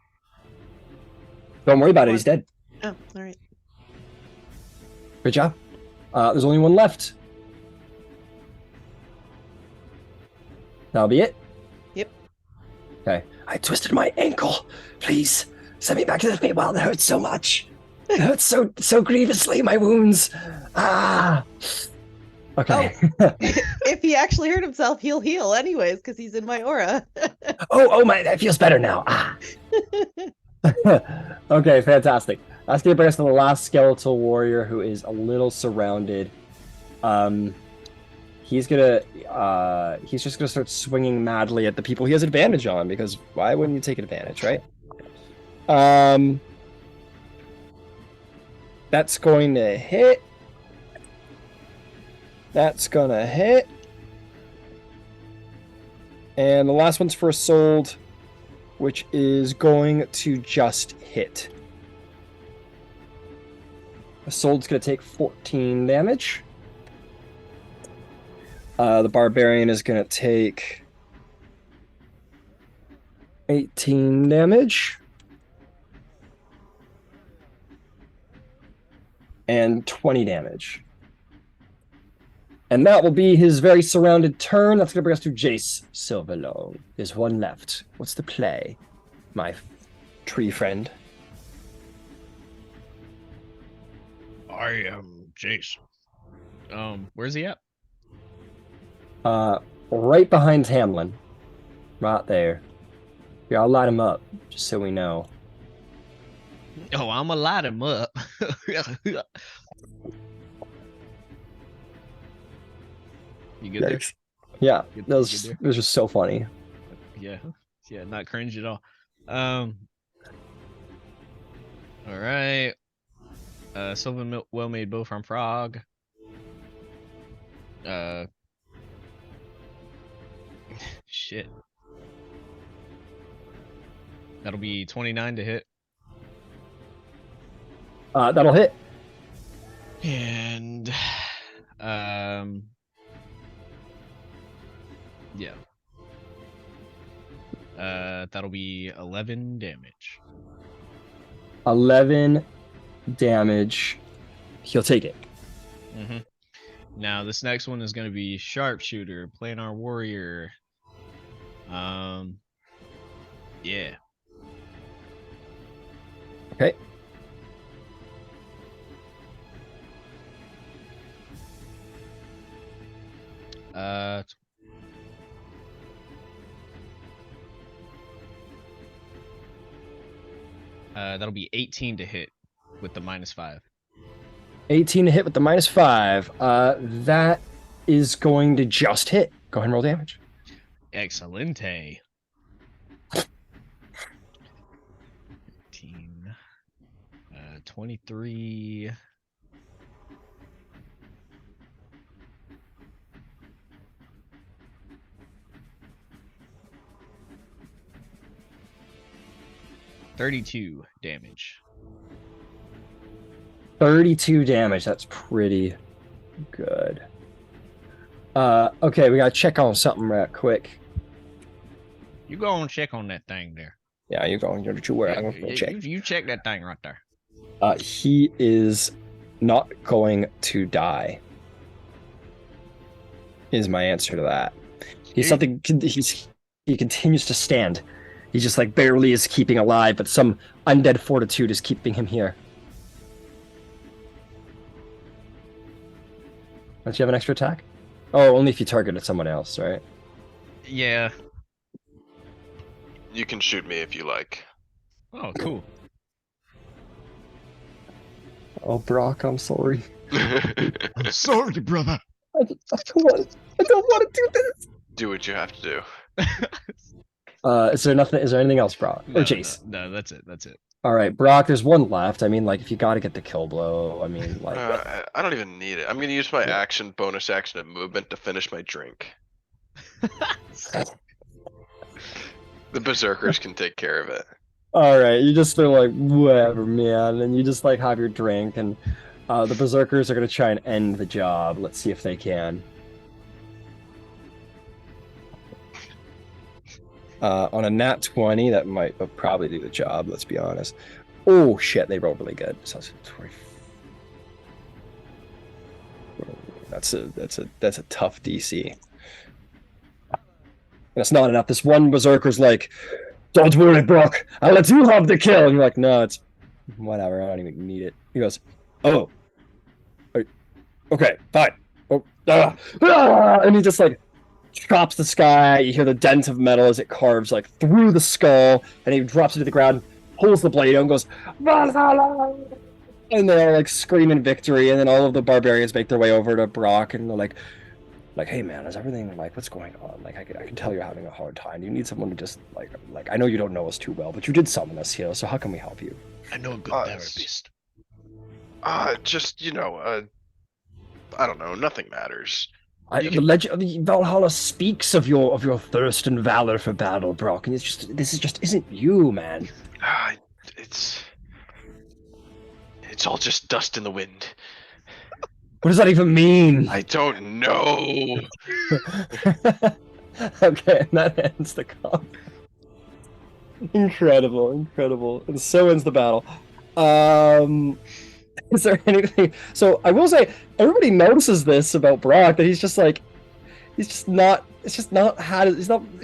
Don't worry about it. He's dead. Oh, all right. Good job. There's only one left. That'll be it. Yep. Okay. I twisted my ankle. Please send me back to the Feywild. It hurts so much. It hurts so grievously. My wounds. Ah. Okay. If he actually hurt himself, he'll heal anyways because he's in my aura. oh my! That feels better now. Ah. Okay, fantastic. That's gonna bring us to the last skeletal warrior, who is a little surrounded. He's just gonna start swinging madly at the people he has advantage on, because why wouldn't you take advantage, right? That's going to hit. That's gonna hit. And the last one's for Isolde, which is going to just hit. Isolde's gonna take 14 damage. The Barbarian is gonna take 18 damage. And 20 damage. And that will be his very surrounded turn. That's going to bring us to Jace Silverlong. There's one left. What's the play, my tree friend? I am Jace. Where's he at? Right behind Hamlin. Right there. Yeah, I'll light him up, just so we know. Oh, I'ma light him up. You good there? Yeah, Good- that was good just, there? it was just so funny. Yeah, not cringe at all. All right. Sylvan well-made bow from Frog. Shit. That'll be 29 to hit. That'll hit. And yeah. That'll be 11 damage. 11 damage. He'll take it. Mm-hmm. Now this next one is going to be Sharpshooter, Planar Warrior. Yeah. Okay. Uh, That'll be 18 to hit with the -5. 18 to hit with the -5. That is going to just hit. Go ahead and roll damage. Excelente. 15, 23. $32 damage. 32 damage. That's pretty good. Okay, we gotta check on something real quick. You go and check on that thing there. Yeah, you're going to where I'm going to check. You check that thing right there. He is not going to die. Is my answer to that. He continues to stand. He just like barely is keeping alive, but some undead fortitude is keeping him here. Don't you have an extra attack? Oh, only if you targeted someone else, right? Yeah. You can shoot me if you like. Oh, cool. Oh, Brok, I'm sorry. I'm sorry, brother. I don't want to do this. Do what you have to do. Is there nothing? Is there anything else, Brok? Or Jace? No, that's it. That's it. All right, Brok. There's one left. I mean, like, if you got to get the kill blow, I mean, like. I don't even need it. I'm gonna use my action, bonus action, and movement to finish my drink. The berserkers can take care of it. All right, you just are like whatever, man, and you just like have your drink, and the berserkers are gonna try and end the job. Let's see if they can. On a nat 20, that might probably do the job. Let's be honest. Oh shit, they rolled really good. So that's a tough DC. That's not enough. This one berserker's like, "Don't worry, Brok. I'll let you have the kill." And you're like, "No, it's whatever. I don't even need it." He goes, "Oh, okay, fine." Oh, and he just like chops the sky. You hear the dent of metal as it carves like through the skull, and he drops it to the ground, pulls the blade out, and goes, "Valhalla!" And they're like screaming victory. And then all of the barbarians make their way over to Brok, and they're like, "Hey man, is everything like what's going on? Like I can tell you're having a hard time. You need someone to just like I know you don't know us too well, but you did summon us here. So how can we help you?" I know a good therapist. Just I don't know. Nothing matters. The legend of the Valhalla speaks of your thirst and valor for battle, Brok, and this just isn't you, man. It's all just dust in the wind. What does that even mean? I don't know. Okay, and that ends the comp. Incredible. And so ends the battle. Is there anything? So I will say, everybody notices this about Brok, that he's not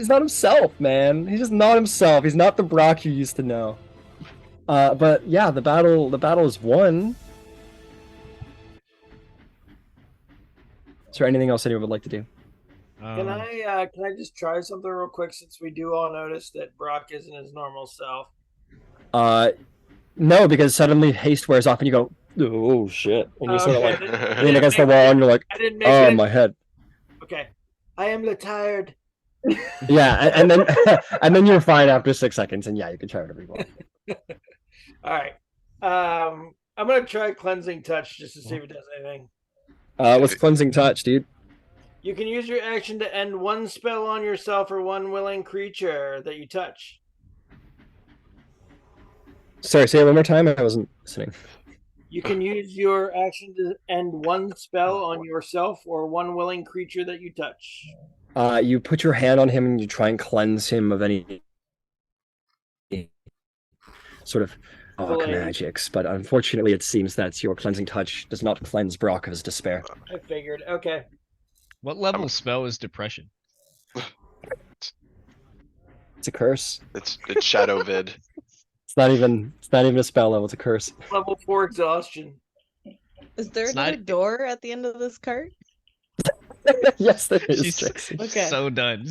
himself, man. He's just not himself. He's not the Brok you used to know. But yeah, the battle is won. Is there anything else anyone would like to do? Can I just try something real quick, since we do all notice that Brok isn't his normal self? No, because suddenly haste wears off and you go, "Oh shit!" And you sort of like lean against the wall and you're like, "Oh, my head." Okay, I am tired. Yeah, and then and then you're fine after 6 seconds, and yeah, you can try whatever you want. All right, I'm gonna try cleansing touch just to see if it does anything. What's cleansing touch, dude? You can use your action to end one spell on yourself or one willing creature that you touch. Sorry, say it one more time. I wasn't listening. You can use your action to end one spell on yourself or one willing creature that you touch. You put your hand on him and you try and cleanse him of any sort of magics, but unfortunately it seems that your cleansing touch does not cleanse Brok of his despair. I figured. Okay. What level spell is depression? It's a curse. It's shadow vid. It's not even a spell level, it's a curse. Level 4 exhaustion. Is there another door at the end of this cart? Yes, there is. She's Trixie. Okay. so done.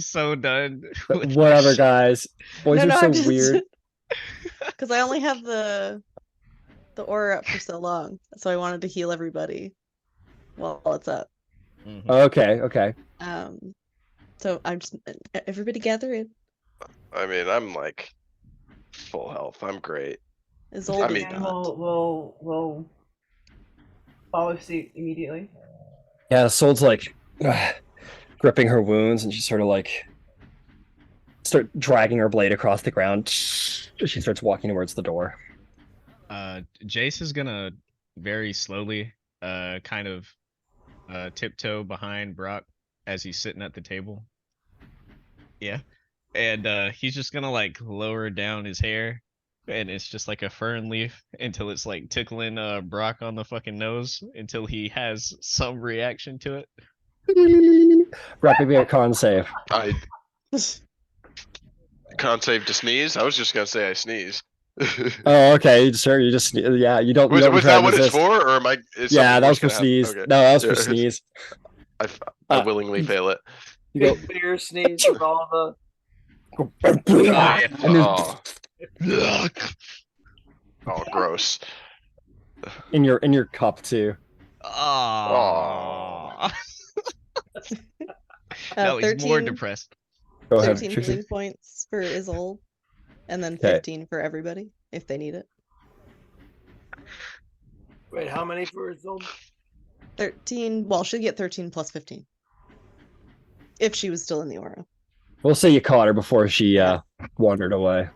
Whatever, guys. Boys are so weird. Because I only have the aura up for so long, so I wanted to heal everybody while it's up. Mhm. Okay. So I'm just everybody gather in. I mean, I'm like full health. I'm great. As old as mean- And not. we'll follow suit immediately. Yeah, Soul's like gripping her wounds, and she sort of like start dragging her blade across the ground. She starts walking towards the door. Jace is gonna very slowly, kind of, tiptoe behind Brok as he's sitting at the table. Yeah, and he's just gonna like lower down his hair, and it's just like a fern leaf until it's like tickling Brok on the fucking nose until he has some reaction to it. Brok, give me a con save. I can't save to sneeze. I was just gonna say I sneeze. Oh, okay. Sure, you just yeah. You don't. Was, you don't was try that to what it's resist. for, or am I? Is Yeah, something that worse was for gonna happen? sneeze. Okay. No, that was for Yeah. sneeze. I Uh, willingly fail it. You go. Big beer sneeze with all the. Oh, yeah. And Oh, Ugh. oh, gross. in your cup too. Aw. No, he's more 13 depressed. Go ahead, 13 Trixie. healing points for Isolde, and then Okay. 15 for everybody if they need it. Wait, how many for his old? 13. Well, she'll get 13 plus 15 if she was still in the aura. We'll say you caught her before she wandered away.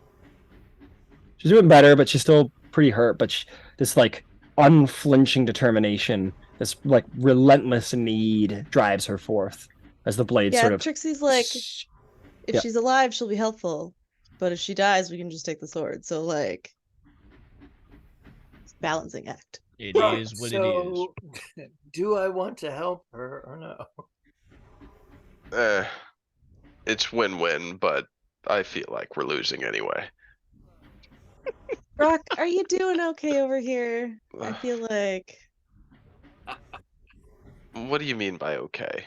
She's doing better, but she's still pretty hurt. But this like unflinching determination, this like relentless need drives her forth as the blade Yeah, sort of. Trixie's like, if Yeah. she's alive, she'll be helpful, but if she dies, we can just take the sword. So like, it's a balancing act. It is what it is. So, do I want to help her or no? It's win-win, but I feel like we're losing anyway. Brok, are you doing okay over here? I feel like What do you mean by okay?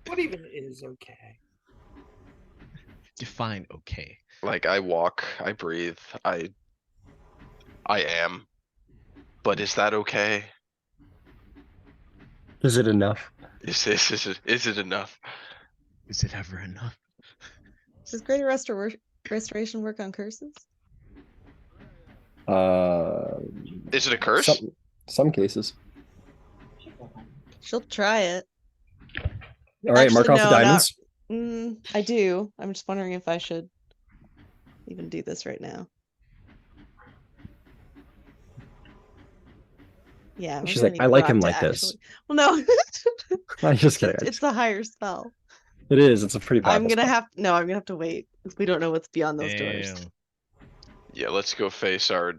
What even is okay? Define okay. Like I walk, I breathe, I am. But is that okay? Is it enough? Is it enough? Is it ever enough? does greater restoration work on curses? Is it a curse? Some cases. She'll try it. All right, mark Actually, off the no, diamonds. I do. I'm just wondering if I should even do this right now. Yeah. we're She's gonna like, need I like Brok him to like this. actually- Well, no. I'm just kidding. It's a higher spell. It is. It's a pretty powerful. I'm gonna spell. have to wait. We don't know what's beyond those doors. Damn. Yeah, let's go face our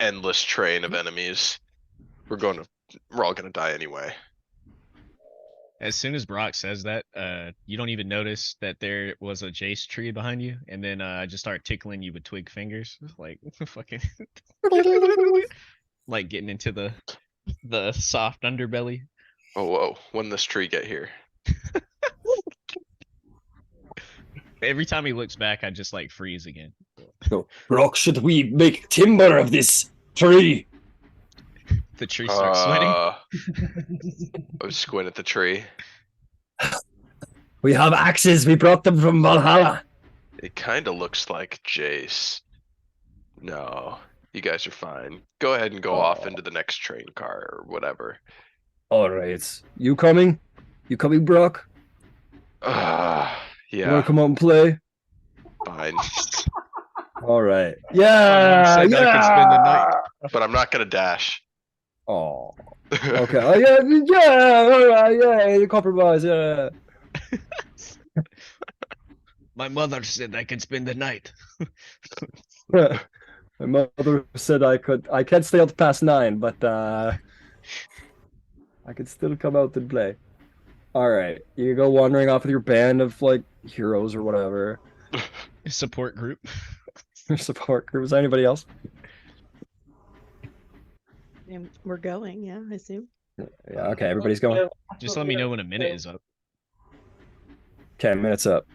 endless train of enemies. We're all gonna die anyway. As soon as Brok says that, you don't even notice that there was a Jace tree behind you, and then I just start tickling you with twig fingers, like fucking, like getting into the soft underbelly. Oh whoa, when this tree get here? Every time he looks back, I just like freeze again. So, Brok, should we make timber of this tree? The tree starts sweating. I was squinting at the tree. We have axes. We brought them from Valhalla. It kinda looks like Jace. No, you guys are fine. Go ahead and go off into the next train car or whatever. All right. You coming? You coming, Brok? You wanna Yeah, come out and play? fine. All right. Yeah. said I could spend the night. But I'm not gonna dash. Oh. Okay. Oh, yeah. Yeah. All right. Yeah. You compromise. Yeah. My mother said I could spend the night. My mother said I can't stay up past 9, but I could still come out and play. All right, you go wandering off with your band of like heroes or whatever. Support group. Your support group. Is there anybody else? And we're going, yeah, I assume. Yeah. Okay, everybody's going. Just let me know when a minute is up. 10 minutes up.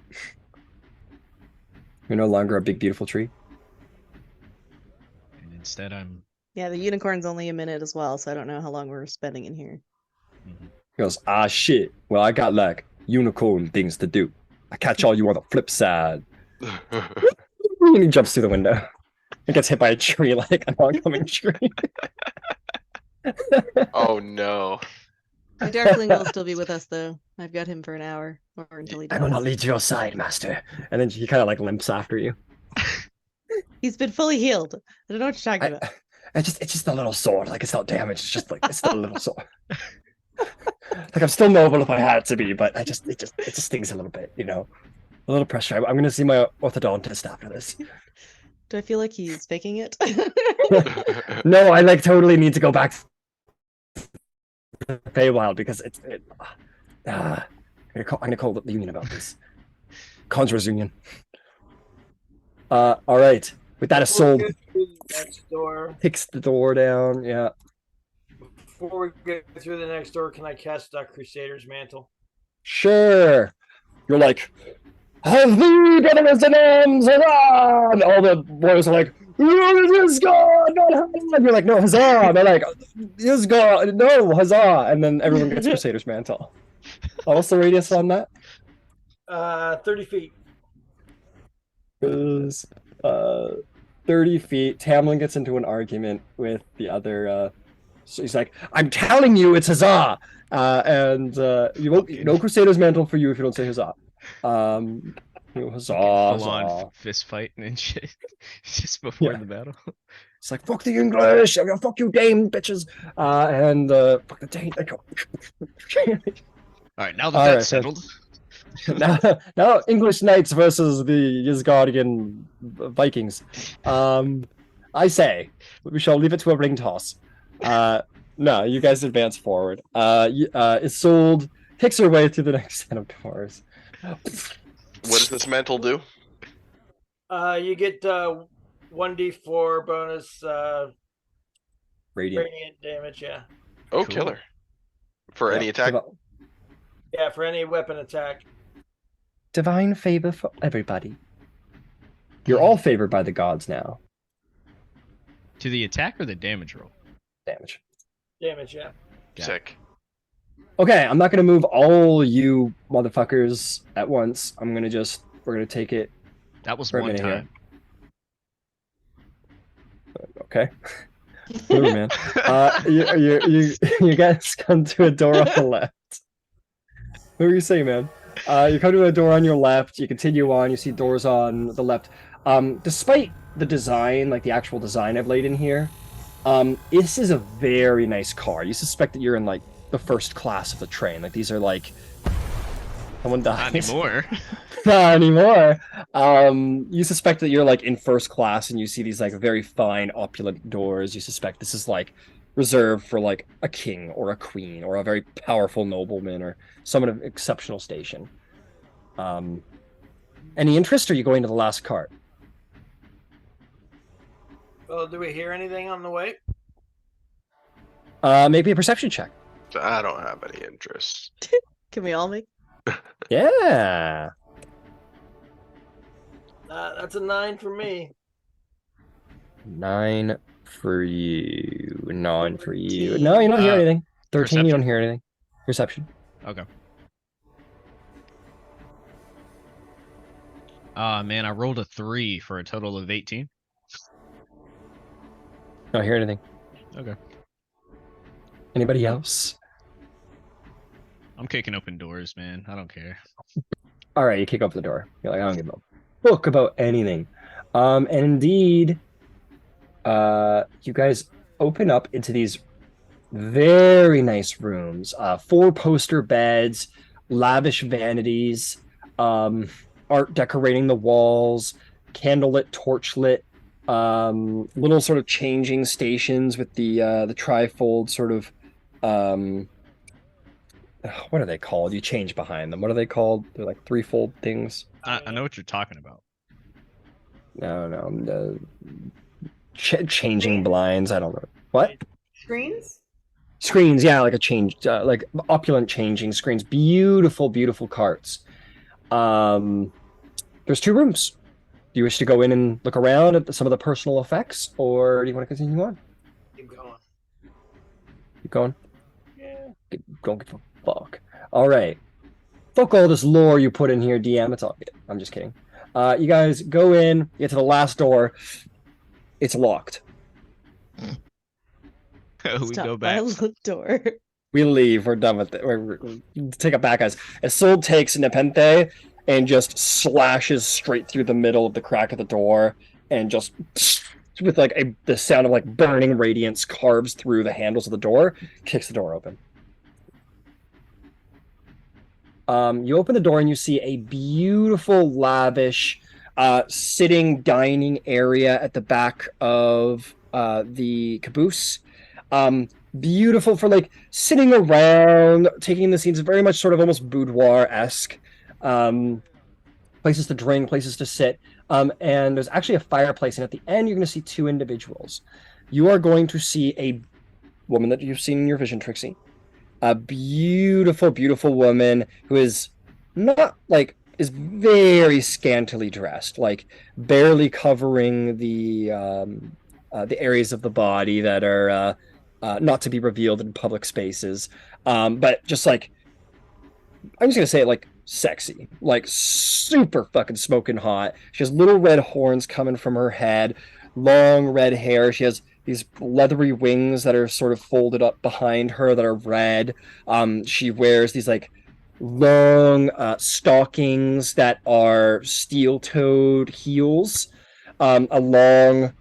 You're no longer a big, beautiful tree. And instead, I'm. Yeah, the unicorn's only a minute as well, so I don't know how long we're spending in here. Mhm. He goes, ah, shit. Well, I got like unicorn things to do. I catch all you on the flip side. And he jumps through the window. He gets hit by a tree like an oncoming tree. Oh no. My Darkling will still be with us, though. I've got him for an hour, or until he I will not dies. lead to your side, master. And then he kind of like limps after you. He's been fully healed. I don't know what you're talking about. It's just a little sword. Like, it's not damaged. It's just like, it's still a little sword. Like, I'm still noble if I had to be, but it just stings a little bit, you know? A little pressure. I'm going to see my orthodontist after this. Do I feel like he's faking it? No, I like totally need to go back to Feywild because I'm gonna call the union about this. Conjurer's union. All right. With that, We'll Isolde get through the next door. kicks the door down. Yeah. Before we get through the next door, can I cast Crusader's Mantle? Sure. You're like, have thee, brothers in arms, hurrah! And all the boys are like, is God, not Huzzah! You're like, no, huzzah! And they're like, is God, no, huzzah! And then everyone gets Crusader's Mantle. What's the radius on that? 30 feet. Is 30 feet. Tamlin gets into an argument with the other. So he's like, I'm telling you, it's huzzah! And you won't, no Crusader's Mantle for you if you don't say huzzah. Huzzah, Full on huzzah. fist fighting and shit. Just before Yeah. the battle. It's like, fuck the English, fuck you Dane, bitches. And fuck the Dane. Alright, now that All that's right, so- settled. now English Knights versus the Ysgardian Vikings. I say we shall leave it to a ring toss. No, you guys advance forward. Isolde picks her way through the next set of doors. What does this mantle do? You get 1d4 bonus Radiant. radiant damage. Yeah, Oh, Cool. killer. For any Yeah, attack? yeah, for any weapon attack. Divine favor for everybody. You're all favored by the gods now. To the attack or the damage roll? Damage. Damage. Yeah. Got it. Sick. Okay, I'm not gonna move all you motherfuckers at once. We're gonna take it That was for a one minute time. here. Okay. Whatever, man. You guys come to a door on the left. What were you saying, man? You come to a door on your left. You continue on. You see doors on the left. Despite the design, like the actual design I've laid in here, this is a very nice car. You suspect that you're in like the first class of the train. Like these are like someone dies. Not anymore. Not anymore. You suspect that you're like in first class and you see these like very fine opulent doors. You suspect this is like reserved for like a king or a queen or a very powerful nobleman or someone of exceptional station. Any interest, or are you going to the last cart? Well, do we hear anything on the way? Maybe a perception check. I don't have any interest. Can we all make? Yeah. That's a 9 for me. 9 for you. 9 for you. No, you don't hear anything. 13, you don't hear anything. Perception. Okay. Man, I rolled a 3 for a total of 18. Don't hear anything. Okay. Anybody else? I'm kicking open doors, man. I don't care. All right, you kick open the door. You're like, I don't give a fuck about anything. And indeed, you guys open up into these very nice rooms. 4 poster beds, lavish vanities, art decorating the walls, candlelit, torchlit, little sort of changing stations with the trifold sort of what are they called? You change behind them. What are they called? They're like threefold things. I know what you're talking about. No. Changing blinds. I don't know. What? Screens? Screens, yeah, like a change, like opulent changing screens. Beautiful, beautiful carts. There's 2 rooms. you wish to go in and look around at some of the personal effects, or do you want to continue on? Keep going. Keep going. Yeah. Don't give a fuck. All right. Fuck all this lore you put in here, DM. It's all good. I'm just kidding. You guys go in, you get to the last door. It's locked. We Stop go by back. the door. We leave. We're done with it. We take it back, guys. Isolde takes Nepenthe and just slashes straight through the middle of the crack of the door, and just with like the sound of like burning radiance carves through the handles of the door, kicks the door open. You open the door and you see a beautiful, lavish, sitting dining area at the back of the caboose. Beautiful for like sitting around, taking the scenes, very much sort of almost boudoir-esque. Places to drink, places to sit. And there's actually a fireplace, and at the end, you're going to see two individuals. You are going to see a woman that you've seen in your vision, Trixie. A beautiful, beautiful woman who is not like is very scantily dressed, like barely covering the areas of the body that are not to be revealed in public spaces, but just like I'm just gonna say it, like sexy, like super fucking smoking hot. She has little red horns coming from her head, long red hair. She has these leathery wings that are sort of folded up behind her that are red. She wears these like long stockings that are steel-toed heels, a long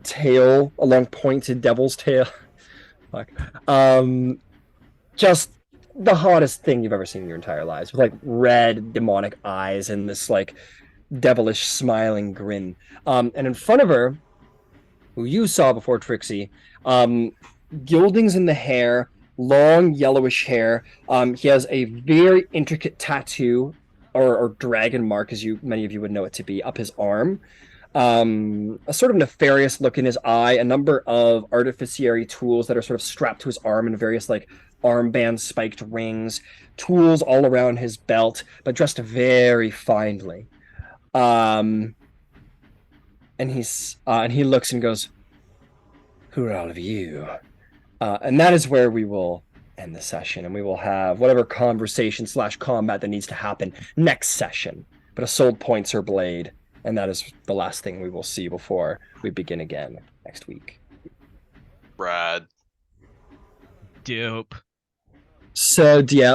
tail, a long pointed devil's tail. Fuck. Just the hottest thing you've ever seen in your entire lives, with like red demonic eyes and this like devilish smiling grin. And in front of her, who you saw before, Trixie, gildings in the hair, long yellowish hair. He has a very intricate tattoo, or dragon mark, as many of you would know it to be, up his arm. A sort of nefarious look in his eye, a number of artificiary tools that are sort of strapped to his arm in various like armband spiked rings, tools all around his belt, but dressed very finely. And he looks and goes, "Who are all of you?" And that is where we will end the session, and we will have whatever conversation / combat that needs to happen next session. But Isolde points her blade, and that is the last thing we will see before we begin again next week. Brad. Dope. So, yeah,